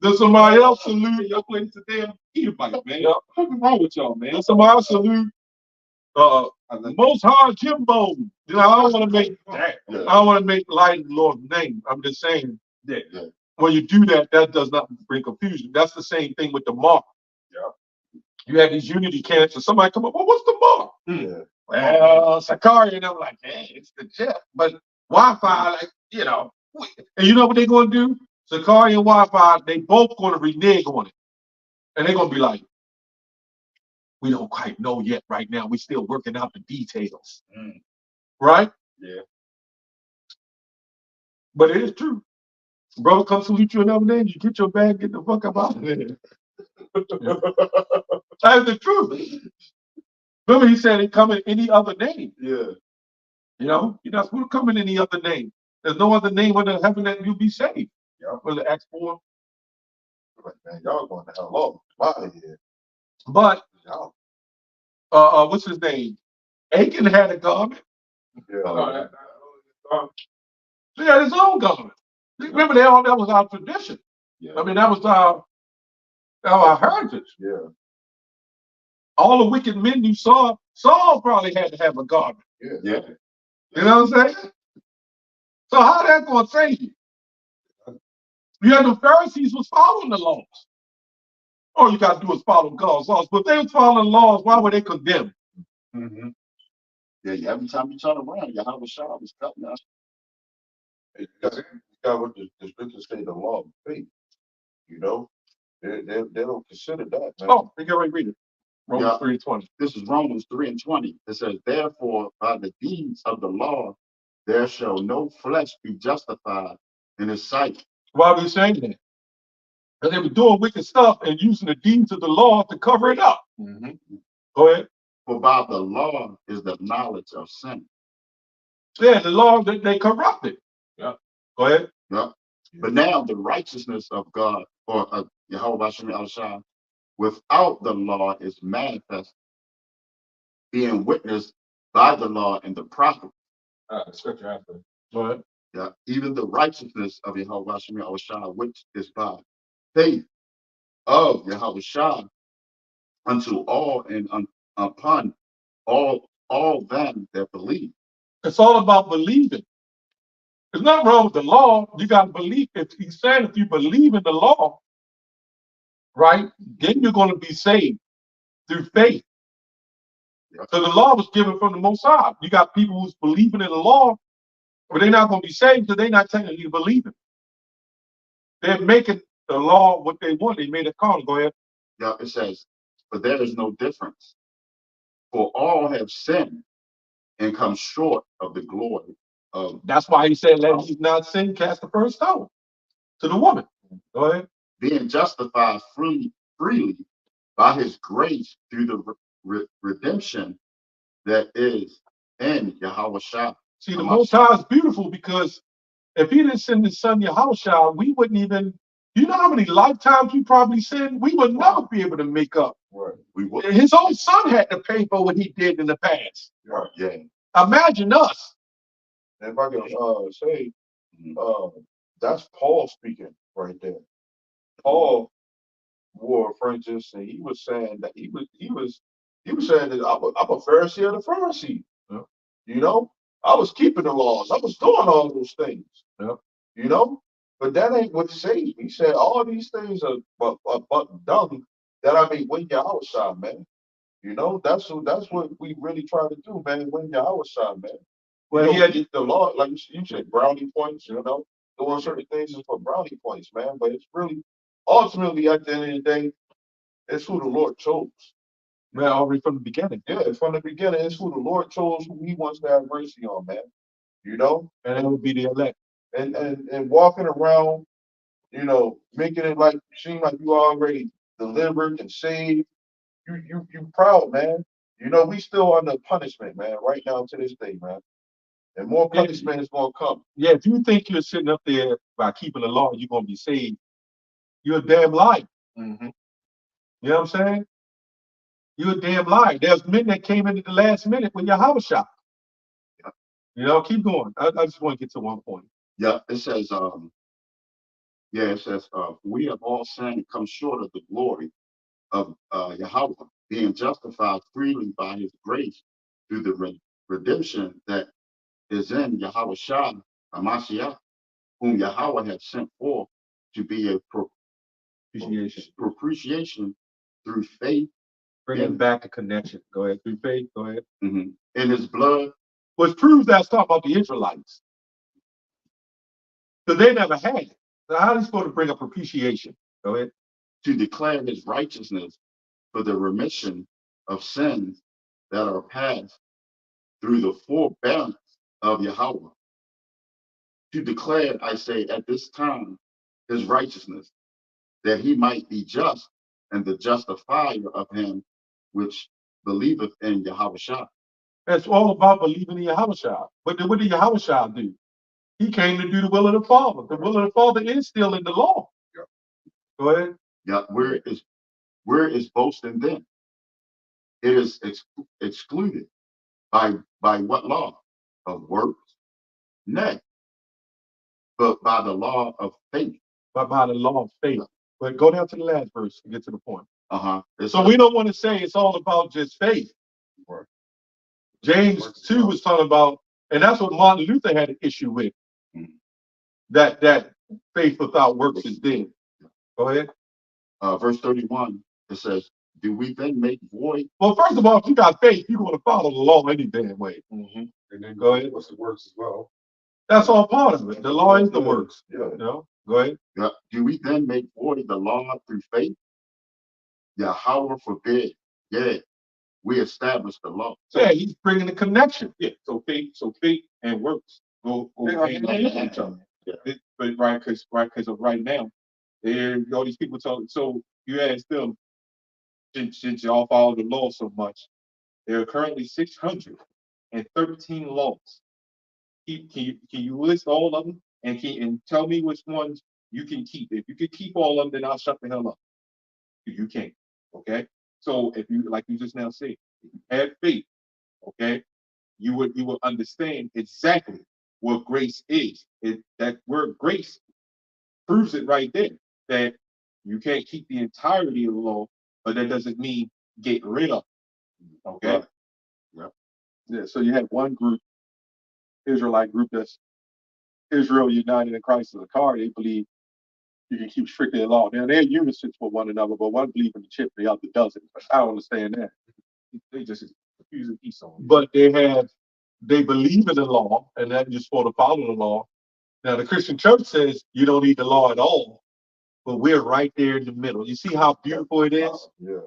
B: Then somebody else salute.
C: Your place is damn peanut butter, man.
B: Yeah.
C: What's wrong with y'all, man?
B: Then somebody else salute. Most High Jimbo. I don't want to make light of the Lord's name. I'm just saying that when you do that, that does not bring confusion. That's the same thing with the mark.
F: Yeah.
B: You had these unity camps, and somebody come up, well, what's the mark?
F: Yeah.
B: Well, Sakari, and I'm like, hey, it's the jet. But Wi-Fi, and you know what they're going to do? Sakari and Wi-Fi, they both going to renege on it. And they're going to be like, we don't quite know yet right now. We're still working out the details. Right?
F: Yeah.
B: But it is true. Brother come salute you another day, you get your bag, get the fuck up out of there. That's the truth. Remember, he said it come in any other name.
F: Yeah.
B: You're not supposed to come in any other name. There's no other name under heaven that you'll be saved.
F: Yeah.
B: Brother Acts 4.
F: Man, y'all going to hell out of here.
B: But
F: Y'all.
B: what's his name? Achan had a garment.
F: Yeah.
B: He had his own garment. Remember, that was our tradition.
F: Yeah.
B: I mean, that was our heritage.
F: Yeah.
B: All the wicked men you saw, Saul probably had to have a garment.
F: Yeah.
A: Yeah.
B: You know what I'm saying? So how that going to save you? The Pharisees was following the laws. All you got to do is follow God's laws. But if they was following the laws, why were they condemned?
A: Mm-hmm. Yeah, every time you turn around, your house shop is cutting us.
F: You got what the scriptures say, the law of faith. They don't consider that, man.
B: Oh, they get ready to read it. Romans 3:20.
A: This is Romans 3:20. It says, therefore, by the deeds of the law, there shall no flesh be justified in his sight.
B: Why are we saying that? Because they were doing wicked stuff and using the deeds of the law to cover it up.
A: Mm-hmm.
B: Go ahead.
A: For by the law is the knowledge of sin.
B: Yeah, the law that they corrupted.
F: Yeah.
B: Go ahead.
A: Yeah. But now the righteousness of God, or Jehovah Hashem al-Shah, without the law is manifest, being witnessed by the law and the prophet.
C: The scripture after.
B: Go ahead.
A: Yeah, even the righteousness of Jehovah Hashem al-Shah, which is by faith of Jehovah Shah unto all and upon all them that believe.
B: It's all about believing. There's nothing wrong with the law. You got to believe. If he's saying if you believe in the law, right, then you're going to be saved through faith.
A: Yeah.
B: So the law was given from the Most High. You got people who's believing in the law, but they're not going to be saved because they're not technically believing. They're making the law what they want. They made it call. Go ahead.
A: Yeah, it says, but there is no difference. For all have sinned and come short of the glory of.
B: That's why he said, let ye not sin, cast the first stone to the woman. Go ahead.
A: Being justified freely by his grace through the redemption that is in Yahweh Shah.
B: See, the Most High is beautiful because if he didn't send his son Yahweh Shah, we wouldn't even, you know how many lifetimes we probably sinned? We would never be able to make up
A: We would.
B: His own son had to pay for what he did in the past.
A: Yeah.
B: Imagine us.
F: And if I can say, that's Paul speaking right there. Paul wore fringes, and he was saying that he was saying that I'm a Pharisee of the Pharisees.
B: Yeah.
F: You know, I was keeping the laws, I was doing all those things.
B: Yeah.
F: You know, but that ain't what saved me. He said all these things are but done that I may win your outside, man. You know, that's what we really try to do, man. Win your outside, man.
B: Well,
F: You
B: he
F: know,
B: had
F: the law, like you said, brownie points. You know, doing certain things is for brownie points, man. But it's really ultimately at the end of the day, it's who the Lord chose.
B: man already from the beginning.
F: Yeah, from the beginning, it's who the Lord chose, who He wants to have mercy on, man. You know,
B: And it would be the elect.
F: and walking around, you know, making it like seem like you already delivered and saved. You proud, man. You know, we still under punishment, man, right now to this day, man. And more punishment is gonna come.
B: Yeah, if you think you're sitting up there by keeping the law, you're gonna be saved, you're a damn liar.
F: Mm-hmm.
B: You know what I'm saying? You're a damn liar. There's men that came in at the last minute with your house shop. You know, keep going. I just want to get to one point.
A: Yeah, it says, we have all sinned and come short of the glory of Yahweh, being justified freely by his grace through the redemption that is in Yahweh Shah Hamashiach, whom Yahweh had sent forth to be a propitiation through faith.
B: Bringing back a connection. Go ahead. Through faith. Go ahead.
A: In his blood.
B: Which proves that's talking about the Israelites. Because they never had it. So how are they supposed to bring a propitiation? Go ahead.
A: To declare his righteousness for the remission of sins that are past through the forbearance of Yahweh. To declare, I say, at this time, his righteousness, that he might be just and the justifier of him which believeth in Yahweh Shah.
B: It's all about believing in Yahweh Shah. But then what did Yahweh Shah do? He came to do the will of the Father. The will of the Father is still in the law.
A: Yeah.
B: Go ahead.
A: Yeah, where is boasting then? It is excluded by what law? Of works? Nay, but by the law of faith.
B: But by the law of faith. But go down to the last verse and get to the point.
A: So
B: we don't want to say it's all about just faith.
A: Right.
B: James 2 was talking about, and that's what Martin Luther had an issue with.
A: Mm-hmm.
B: That faith without works is dead. Go ahead.
A: Verse 31, it says, do we then make void?
B: Well, first of all, if you got faith, you're going to follow the law any damn way.
F: Mm-hmm.
B: And then go ahead.
E: What's the works as well?
B: That's all part of it. The law is the works.
F: Yeah.
B: You know? Go ahead.
A: Yeah. Do we then make void the law through faith? Yahweh forbid. Yeah, we establish the law.
B: So yeah, he's bringing the connection.
C: Yeah, so faith and works go hand in hand.
A: Yeah.
C: But because of right now, there all these people talking. So you ask them, since y'all follow the law so much, there are currently 613 laws. Can you list all of them and tell me which ones you can keep? If you could keep all of them, then I'll shut the hell up. You can't. Okay. So if you, like you just now said, if you had faith, okay, you would understand exactly what grace is. That word grace proves it right there, that you can't keep the entirety of the law, but that doesn't mean get rid of it. Okay.
A: Right. Yep.
B: Yeah. So you have one group, Israelite group, that's Israel United in Christ as a car. They believe you can keep strictly the law. Now they're unison for one another, but one believes in the chip, the other doesn't. I don't understand that.
C: They just confusing peace on.
B: But they believe in the law, and that you're supposed to follow the law. Now the Christian church says you don't need the law at all, but we're right there in the middle. You see how beautiful it is?
F: Yeah.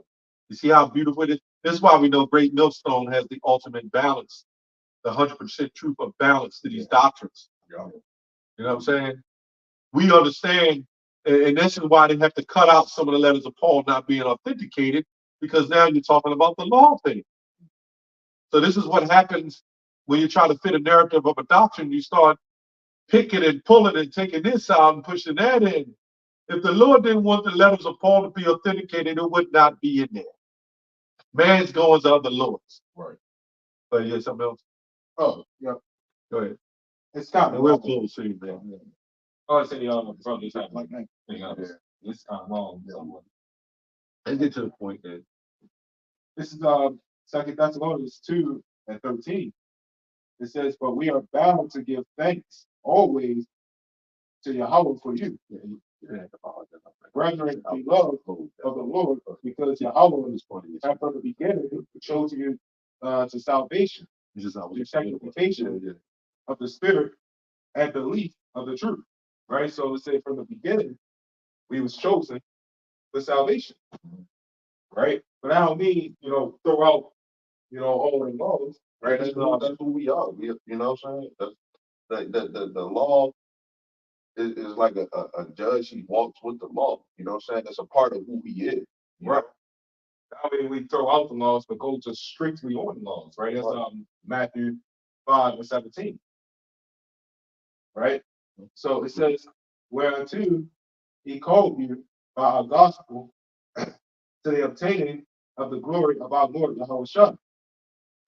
B: You see how beautiful it is? This is why we know Great Millstone has the ultimate balance, the 100% truth of balance to these doctrines.
F: Yeah.
B: You know what I'm saying? We understand, and this is why they have to cut out some of the letters of Paul not being authenticated, because now you're talking about the law thing. So this is what happens when you try to fit a narrative of a doctrine. You start picking and pulling and taking this out and pushing that in. If the Lord didn't want the letters of Paul to be authenticated, it would not be in there. Man's goings are the Lord's.
F: Right.
B: But yeah, something else.
E: Oh, yeah,
B: Go ahead.
E: it's kind
B: And
E: of
B: we'll close soon, man.
C: Oh, I said, brothers have
E: like that.
C: thing else. It's kind of wrong.
B: Let's get to the point then.
E: This is 2 Thessalonians 2:13. It says, "But we are bound to give thanks always to Yahweh for you, brethren, beloved of the Lord, because Yahweh has from the beginning chosen you to salvation, to sanctification of the Spirit and belief of the truth." Right. So it said from the beginning we was chosen for salvation. Right. But I don't mean throw out all the laws. Right.
F: That's who we are. You know what I'm saying? The law is like a judge. He walks with the law. You know what I'm saying? It's a part of who he is.
E: Right. I mean, we throw out the laws, but go to strictly on the laws, right? That's Matthew 5:17. Right? So it says, "Whereunto he called you by our gospel to the obtaining of the glory of our Lord Yahushua.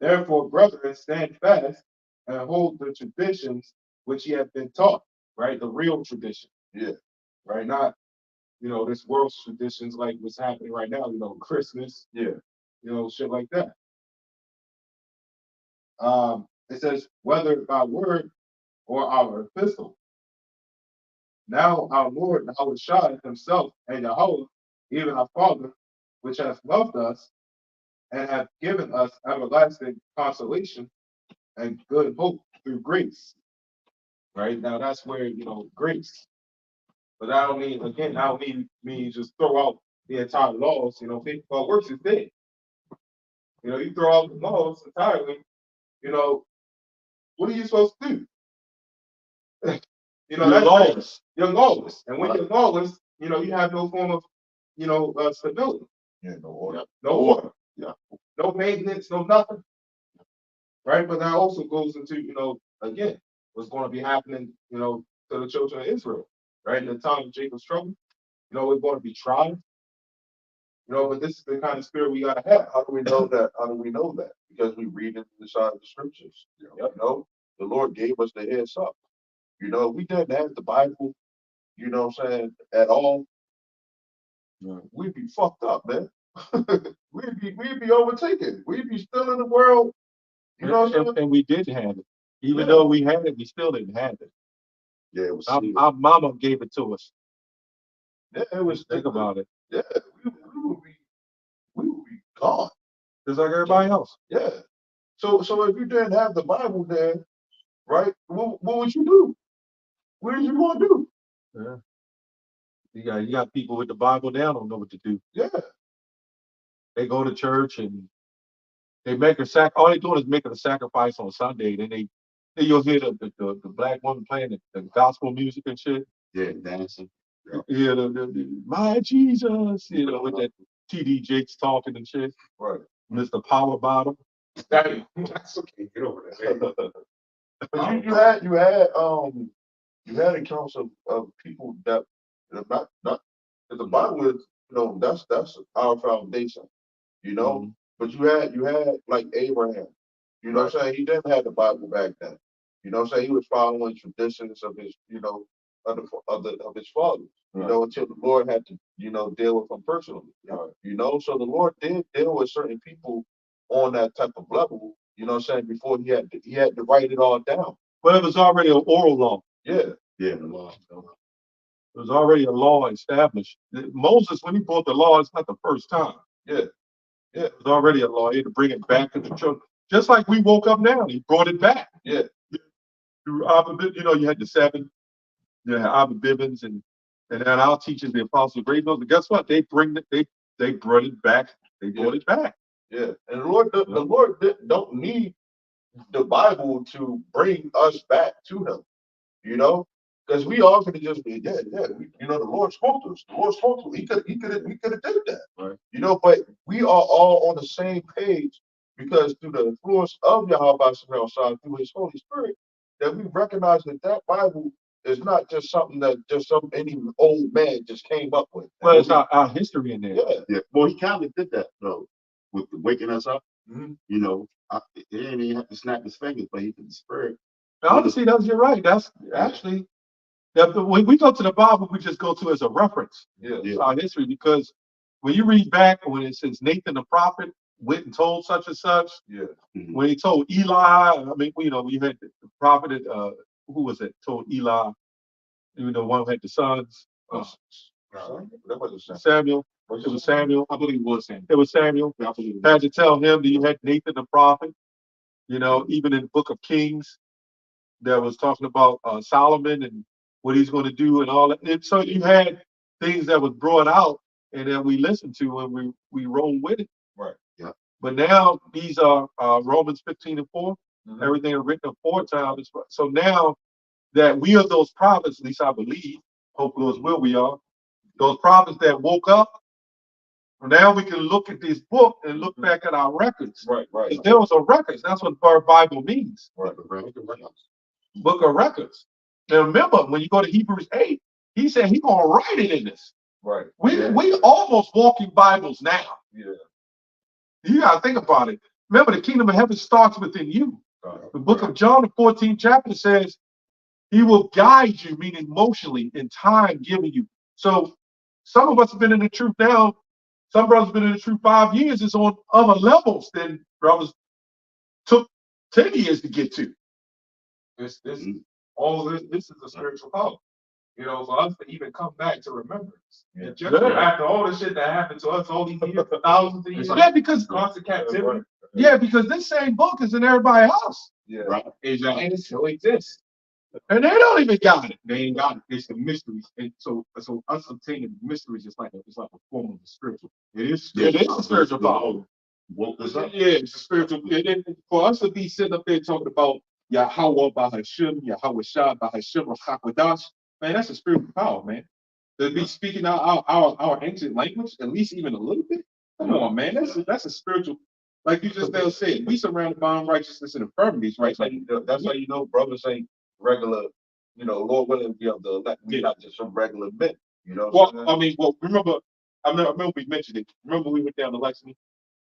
E: Therefore, brethren, stand fast and hold the traditions which ye have been taught." Right? The real tradition.
F: Yeah.
E: Right? Not this world's traditions like what's happening right now, Christmas,
F: Yeah.
E: shit like that. It says, "Whether by word or our epistle. Now our Lord Yahushua himself and Yahweh, even our Father, which hath loved us and hath given us everlasting consolation and good hope through grace." Right? Now that's where, grace. But I don't mean just throw out the entire laws, faith without works is dead. You throw out the laws entirely, what are you supposed to do?
B: You're lawless.
E: You're lawless. And when you're lawless, you have no form of, stability.
F: Yeah. No order.
E: No order.
F: Yeah.
E: No maintenance, no nothing. Right? But that also goes into, again, what's going to be happening, to the children of Israel. Right? In the time of Jacob's trouble, we're going to be tried. But this is the kind of spirit we gotta have.
F: How do we know that? How do we know that? Because we read it inside the scriptures. The Lord gave us the heads up. We didn't have the Bible, what I'm saying, at all. We'd be fucked up, man. we'd be overtaken. We'd be still in the world.
B: And we didn't have it. Even though we had it, we still didn't have it.
F: Yeah, it was.
B: Our mama gave it to us.
F: Yeah, it was.
B: Think about it.
F: Yeah, we would be gone.
B: Just like everybody else.
F: Yeah. So if you didn't have the Bible there, right? What would you do? What are you going to do?
B: Yeah. You got people with the Bible now don't know what to do.
F: Yeah.
B: They go to church and they make all they doing is making a sacrifice on Sunday. Then you'll hear the black woman playing the gospel music and shit.
A: Yeah, dancing.
B: Yeah, my Jesus, with that TD Jakes talking and shit.
F: Right.
B: Mr. Power Bottom.
E: That's okay. Get over that.
F: But you had accounts of people that not the Bible is that's our foundation,
B: Mm-hmm.
F: But you had like Abraham, what I'm saying? He didn't have the Bible back then. What I'm saying? He was following traditions of his of his fathers, until the Lord had to deal with him personally. So the Lord did deal with certain people on that type of level, what I'm saying, before he had to write it all down.
B: But it was already an oral law.
F: Yeah.
A: Yeah, the law.
B: It was already a law established. Moses, when he brought the law, it's not the first time.
F: Yeah.
B: It was already a law. He had to bring it back to the church. Just like we woke up now, he brought it back.
F: Yeah.
B: You had the seven, Abba Bibbins, and then our teachers, the Apostle Great Notes. But guess what? They brought it back. They brought it back.
F: Yeah. And the Lord don't need the Bible to bring us back to him, because we all could have just been, the Lord spoke to us. The Lord spoke to us. We could have did that.
B: Right.
F: But we are all on the same page because through the influence of Yahweh through his Holy Spirit, that we recognize that Bible is not just something that any old man just came up with.
B: Well, it's our history in there.
F: Yeah.
A: Yeah. Well, he kind of did that though. with the waking us up.
F: Mhm.
A: You know, he didn't even have to snap his fingers, but he did the spirit.
B: Honestly, you're right. That's actually when we go to the Bible, we just go to as a reference.
F: Yeah.
A: Yeah.
B: Our history, because when you read back when it says Nathan the prophet went and told such and such,
F: Yeah.
B: when he told Eli, I mean, you know, we had the prophet, who was it? Told Eli, you know, one who had the sons,
F: That wasn't Sam.
B: Samuel. It was Samuel.
C: I believe it was him.
B: It was Samuel.
C: I believe it
B: Had
C: was.
B: to tell him that you had Nathan the prophet. You know, even in the book of Kings, that was talking about Solomon and what he's going to do and all that. And so you had things that was brought out and that we listened to and we roll with it.
F: Right.
A: Yeah.
B: But now these are Romans 15:4.
F: Mhm.
B: Everything is written aforetime. So now that we are those prophets, at least I believe, hopefully as well we are, those prophets that woke up, now we can look at this book and look back at our records.
F: Right. Right.
B: Because there was a records. That's what the Bible means.
F: Right.
B: Book of records. Now remember, when you go to Hebrews 8, he said he's gonna write it in this.
F: Right.
B: We almost walking Bibles now.
F: Yeah.
B: You gotta think about it. Remember, the kingdom of heaven starts within you. The book of John, the 14th chapter says he will guide you, meaning emotionally, in time giving you. So some of us have been in the truth now. Some brothers have been in the truth 5 years. It's on other levels than brothers took 10 years to get to.
E: This
A: Mhm.
E: all this is a spiritual power. You know, for us to even come back to remembrance.
F: Yeah.
E: And just after all the shit that happened to us all these years, thousands of years,
B: Yeah, because
E: constant captivity.
B: this same book is in everybody's house.
F: Yeah.
A: Right.
E: Exactly. And it still exists.
B: And they don't even got it.
E: They ain't got it. It's the mysteries. And so us obtaining mysteries is like a form of the spiritual. It is
B: It
E: spiritual.
B: is a spiritual power.
A: Woke us up.
E: Yeah, it's a spiritual. And then for us to be sitting up there talking about Yahweh Bahashim, Yahweh Shah Bahashim Rachakwadash, man, that's a spiritual power, man. To be speaking our ancient language, at least even a little bit. Come on, man. That's a spiritual. Like you just now said, we surrounded by unrighteousness and infirmities, right?
F: That's how you know brothers ain't regular. You know, Lord willing, be able to elect. We're not just some regular men. You know.
E: Remember, I remember we mentioned it. Remember we went down to Lexington.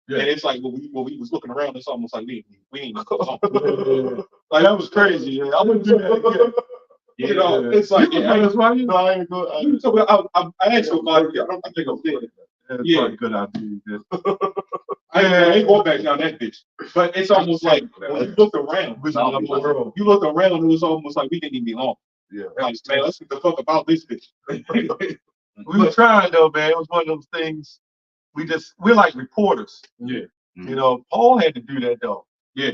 F: Yeah.
E: And it's like when we was looking around, it's almost like we ain't
B: Like that was crazy. Yeah, I wouldn't do that again.
E: You know, it's like
B: That's why you.
E: I ain't go. I asked you about it. I think I'm thinking.
B: That's
E: Yeah.
B: probably a good idea.
E: I ain't going back down that bitch. But it's almost like when you look around, you look around, and it's almost like we didn't even belong.
F: Yeah.
E: Like, man, let's get the fuck about this bitch.
B: We were trying though, man. It was one of those things. We're like reporters.
E: Yeah.
B: You know, Paul had to do that though.
E: Yeah.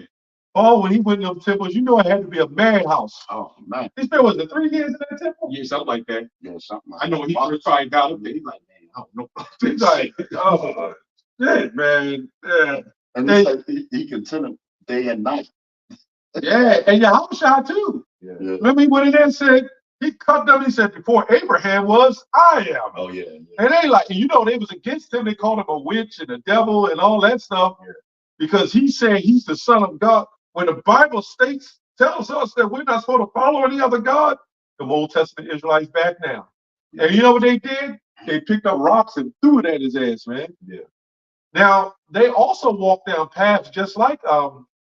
B: Paul, when he went in them temples, you know it had to be a madhouse.
A: Oh man.
B: He spent, was it 3 years in that temple?
E: Yeah, something like that.
A: Yeah, something.
E: I know when he first probably got up there, he's like, man, I don't know.
B: He's like, oh, shit, man. Yeah.
A: And he said he continued day and night.
B: Yeah, and Yahushua too.
F: Yeah.
A: Yeah.
B: Remember he went in there and said, he cut them, he said, before Abraham was, I am.
A: Oh yeah.
B: And they like, you know, they was against him. They called him a witch and a devil and all that stuff.
F: Yeah.
B: Because he said he's the son of God. When the Bible tells us that we're not supposed to follow any other God, the Old Testament Israelites back now.
A: Yeah.
B: And you know what they did? They picked up rocks and threw it at his ass, man.
F: Yeah.
B: Now, they also walked down paths just like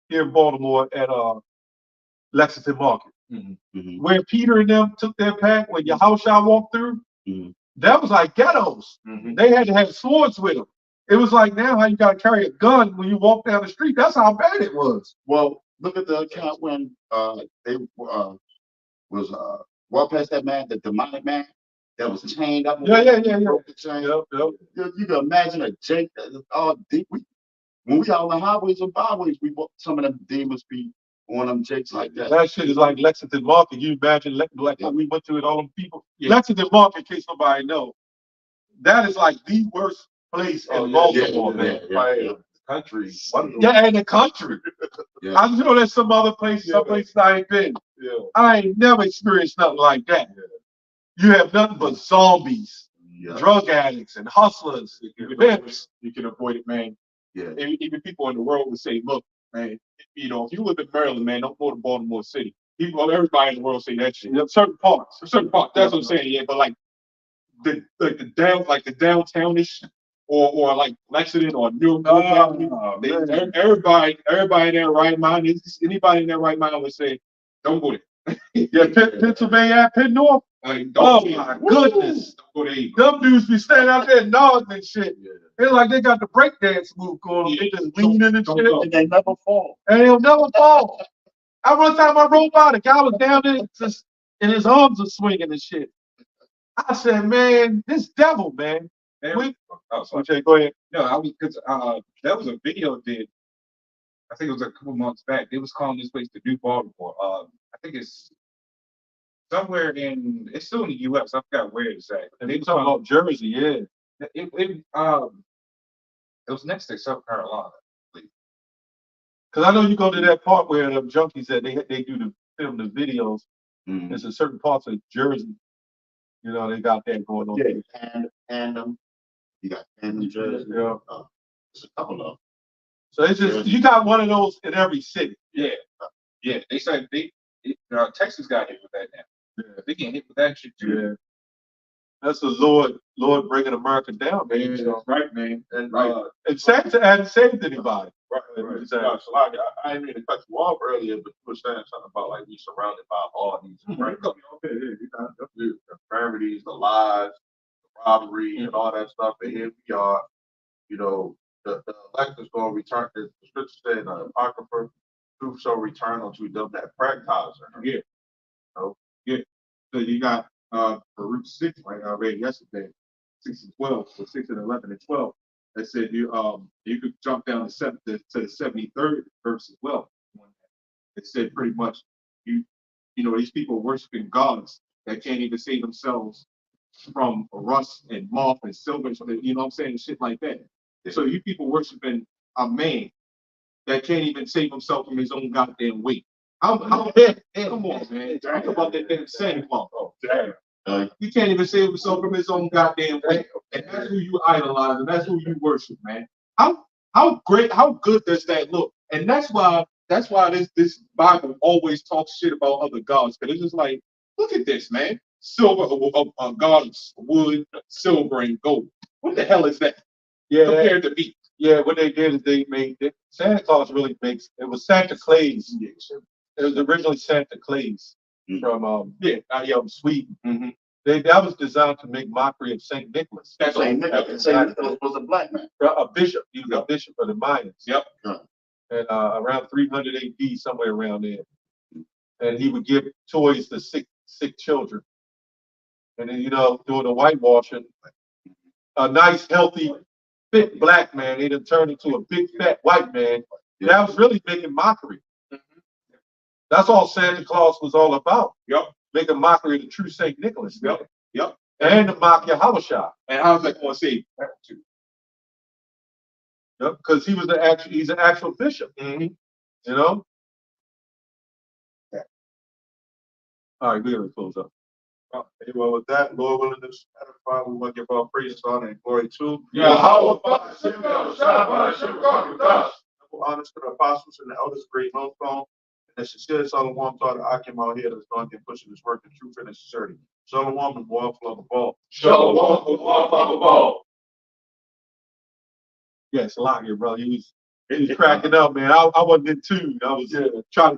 B: here in Baltimore at Lexington Market,
A: Mhm.
B: where Peter and them took their path, where Yahushua walked through.
A: Mhm.
B: That was like ghettos.
F: Mhm.
B: They had to have swords with them. It was like now how you got to carry a gun when you walk down the street. That's how bad it was.
A: Well, look at the account when they was walk past that man, the demonic man that was chained up.
B: Yeah.
A: Broke the chain.
B: Yep.
A: You can imagine a Jake that is all deep. When we out on the highways and byways, some of them demons be on them Jakes like that.
B: That shit is like Lexington Market. You imagine like when we went to it, all them people. Yeah. Lexington Market, in case nobody know, that is like the worst place in Baltimore, man.
A: Yeah.
F: Country.
B: Yeah, in the country.
A: Yeah.
B: I know there's some other places, some places I ain't been.
F: Yeah.
B: I ain't never experienced nothing like that.
F: Yeah.
B: You have nothing but zombies,
A: Yeah.
B: drug addicts, and hustlers, pimps.
E: You can avoid it, man.
A: Yeah.
E: Even people in the world would say, look, man, you know, if you live in Maryland, man, don't go to Baltimore City. Everybody in the world say that shit. Certain parts. That's what I'm saying. Yeah, but like the downtownish
B: or like Lexington or New
C: man.
B: everybody in their right mind, anybody in their right mind would say, don't go there. Yeah, Pennsylvania, Penn North.
C: Like,
B: Oh
C: don't
B: my goodness.
C: Don't go there.
B: Them dudes be standing out there nodding and shit. It's like they got the breakdance move going on. They just leaning and shit.
A: And they never fall.
B: And they'll never fall. One time I rode by, the guy was down there just, and his arms are swinging and shit. I said, man, this devil, man.
C: Oh, sorry.
B: Okay, go ahead.
C: No, I was because that was a video did. I think it was a couple months back. They was calling this place the New Baltimore. I think it's somewhere it's still in the U.S. I forgot where it's at.
B: And they was talking about Jersey, yeah.
C: It was next to South Carolina.
B: Because I know you go to that part where the junkies that they do the film the videos.
A: Mhm.
B: There's a certain parts of Jersey, you know, they got that going on.
A: Yeah, and you got Camden, Jersey.
B: Yeah.
A: There's a couple of them.
B: So it's just you got one of those in every city.
C: Yeah, yeah. They said Texas got hit with that now.
B: Yeah.
C: They get hit with that shit too.
B: Yeah. That's the Lord bringing America down, man.
C: Yeah, right, man.
F: And
B: And Santa hadn't saved anybody.
F: right.
B: Exactly.
F: No, so I didn't mean to cut you off earlier, but you were saying something about like we surrounded by all these right? The infirmities, the lies, the robbery, and all that stuff. And here we are, you know, the elect is going to return. The scripture said, Apocrypha, truth shall return unto them that practice.
D: Yeah.
F: So,
D: yeah. So you got Baruch 6, right? I read yesterday, 6 and 12, so 6 and 11 and 12. That said you could jump down to the 73rd verse as well. It said pretty much you know these people worshiping gods that can't even save themselves from rust and moth and silver, you know what I'm saying, shit like that. So you people worshiping a man that can't even save himself from his own goddamn weight. Come on, man. Talk about that damn Santa Claus.
F: oh, damn.
D: He can't even save himself from his own goddamn weight. And that's who you idolize, and that's who you worship, man. How great, how good does that look? And that's why this Bible always talks shit about other gods, because it's just like, look at this, man. Silver, a god of wood, silver, and gold. What the hell is that?
B: Yeah,
D: Compared to me.
B: yeah. What they did is they made Santa Claus really makes it was Santa Claus. It was originally Santa Claus from Sweden.
D: Mm-hmm.
B: That was designed to make mockery of Saint Nicholas.
A: Saint Nicholas was a black man.
B: A bishop. He was a bishop of the Mayans.
D: Yep.
B: And around 300 AD, somewhere around there. And he would give toys to sick children. And then, you know, doing the whitewashing, a nice, healthy, fit black man, they done turned into a big, fat white man. That was really making mockery. That's all Santa Claus was all about.
D: Yep.
B: Making mockery of the true Saint Nicholas.
D: Yep. Yep.
B: And to mock Yahushua.
D: And how's that going to save you?
B: Yep. Because he's an actual bishop. You know?
D: Yeah.
B: All right, we're going to close up.
F: Well, with that, Lord willing, this edify, we want to give our praise, honor, and glory to.
E: Yahweh,
F: Honors to the apostles and the elders, great millstone. And the sincere Solomon thought the Akim out here that's going to get pushing his work in truth and sincerity. Solomon and war flow the ball.
B: Yes, a lot here, brother. He was cracking up, man. I wasn't in tune. I was trying to get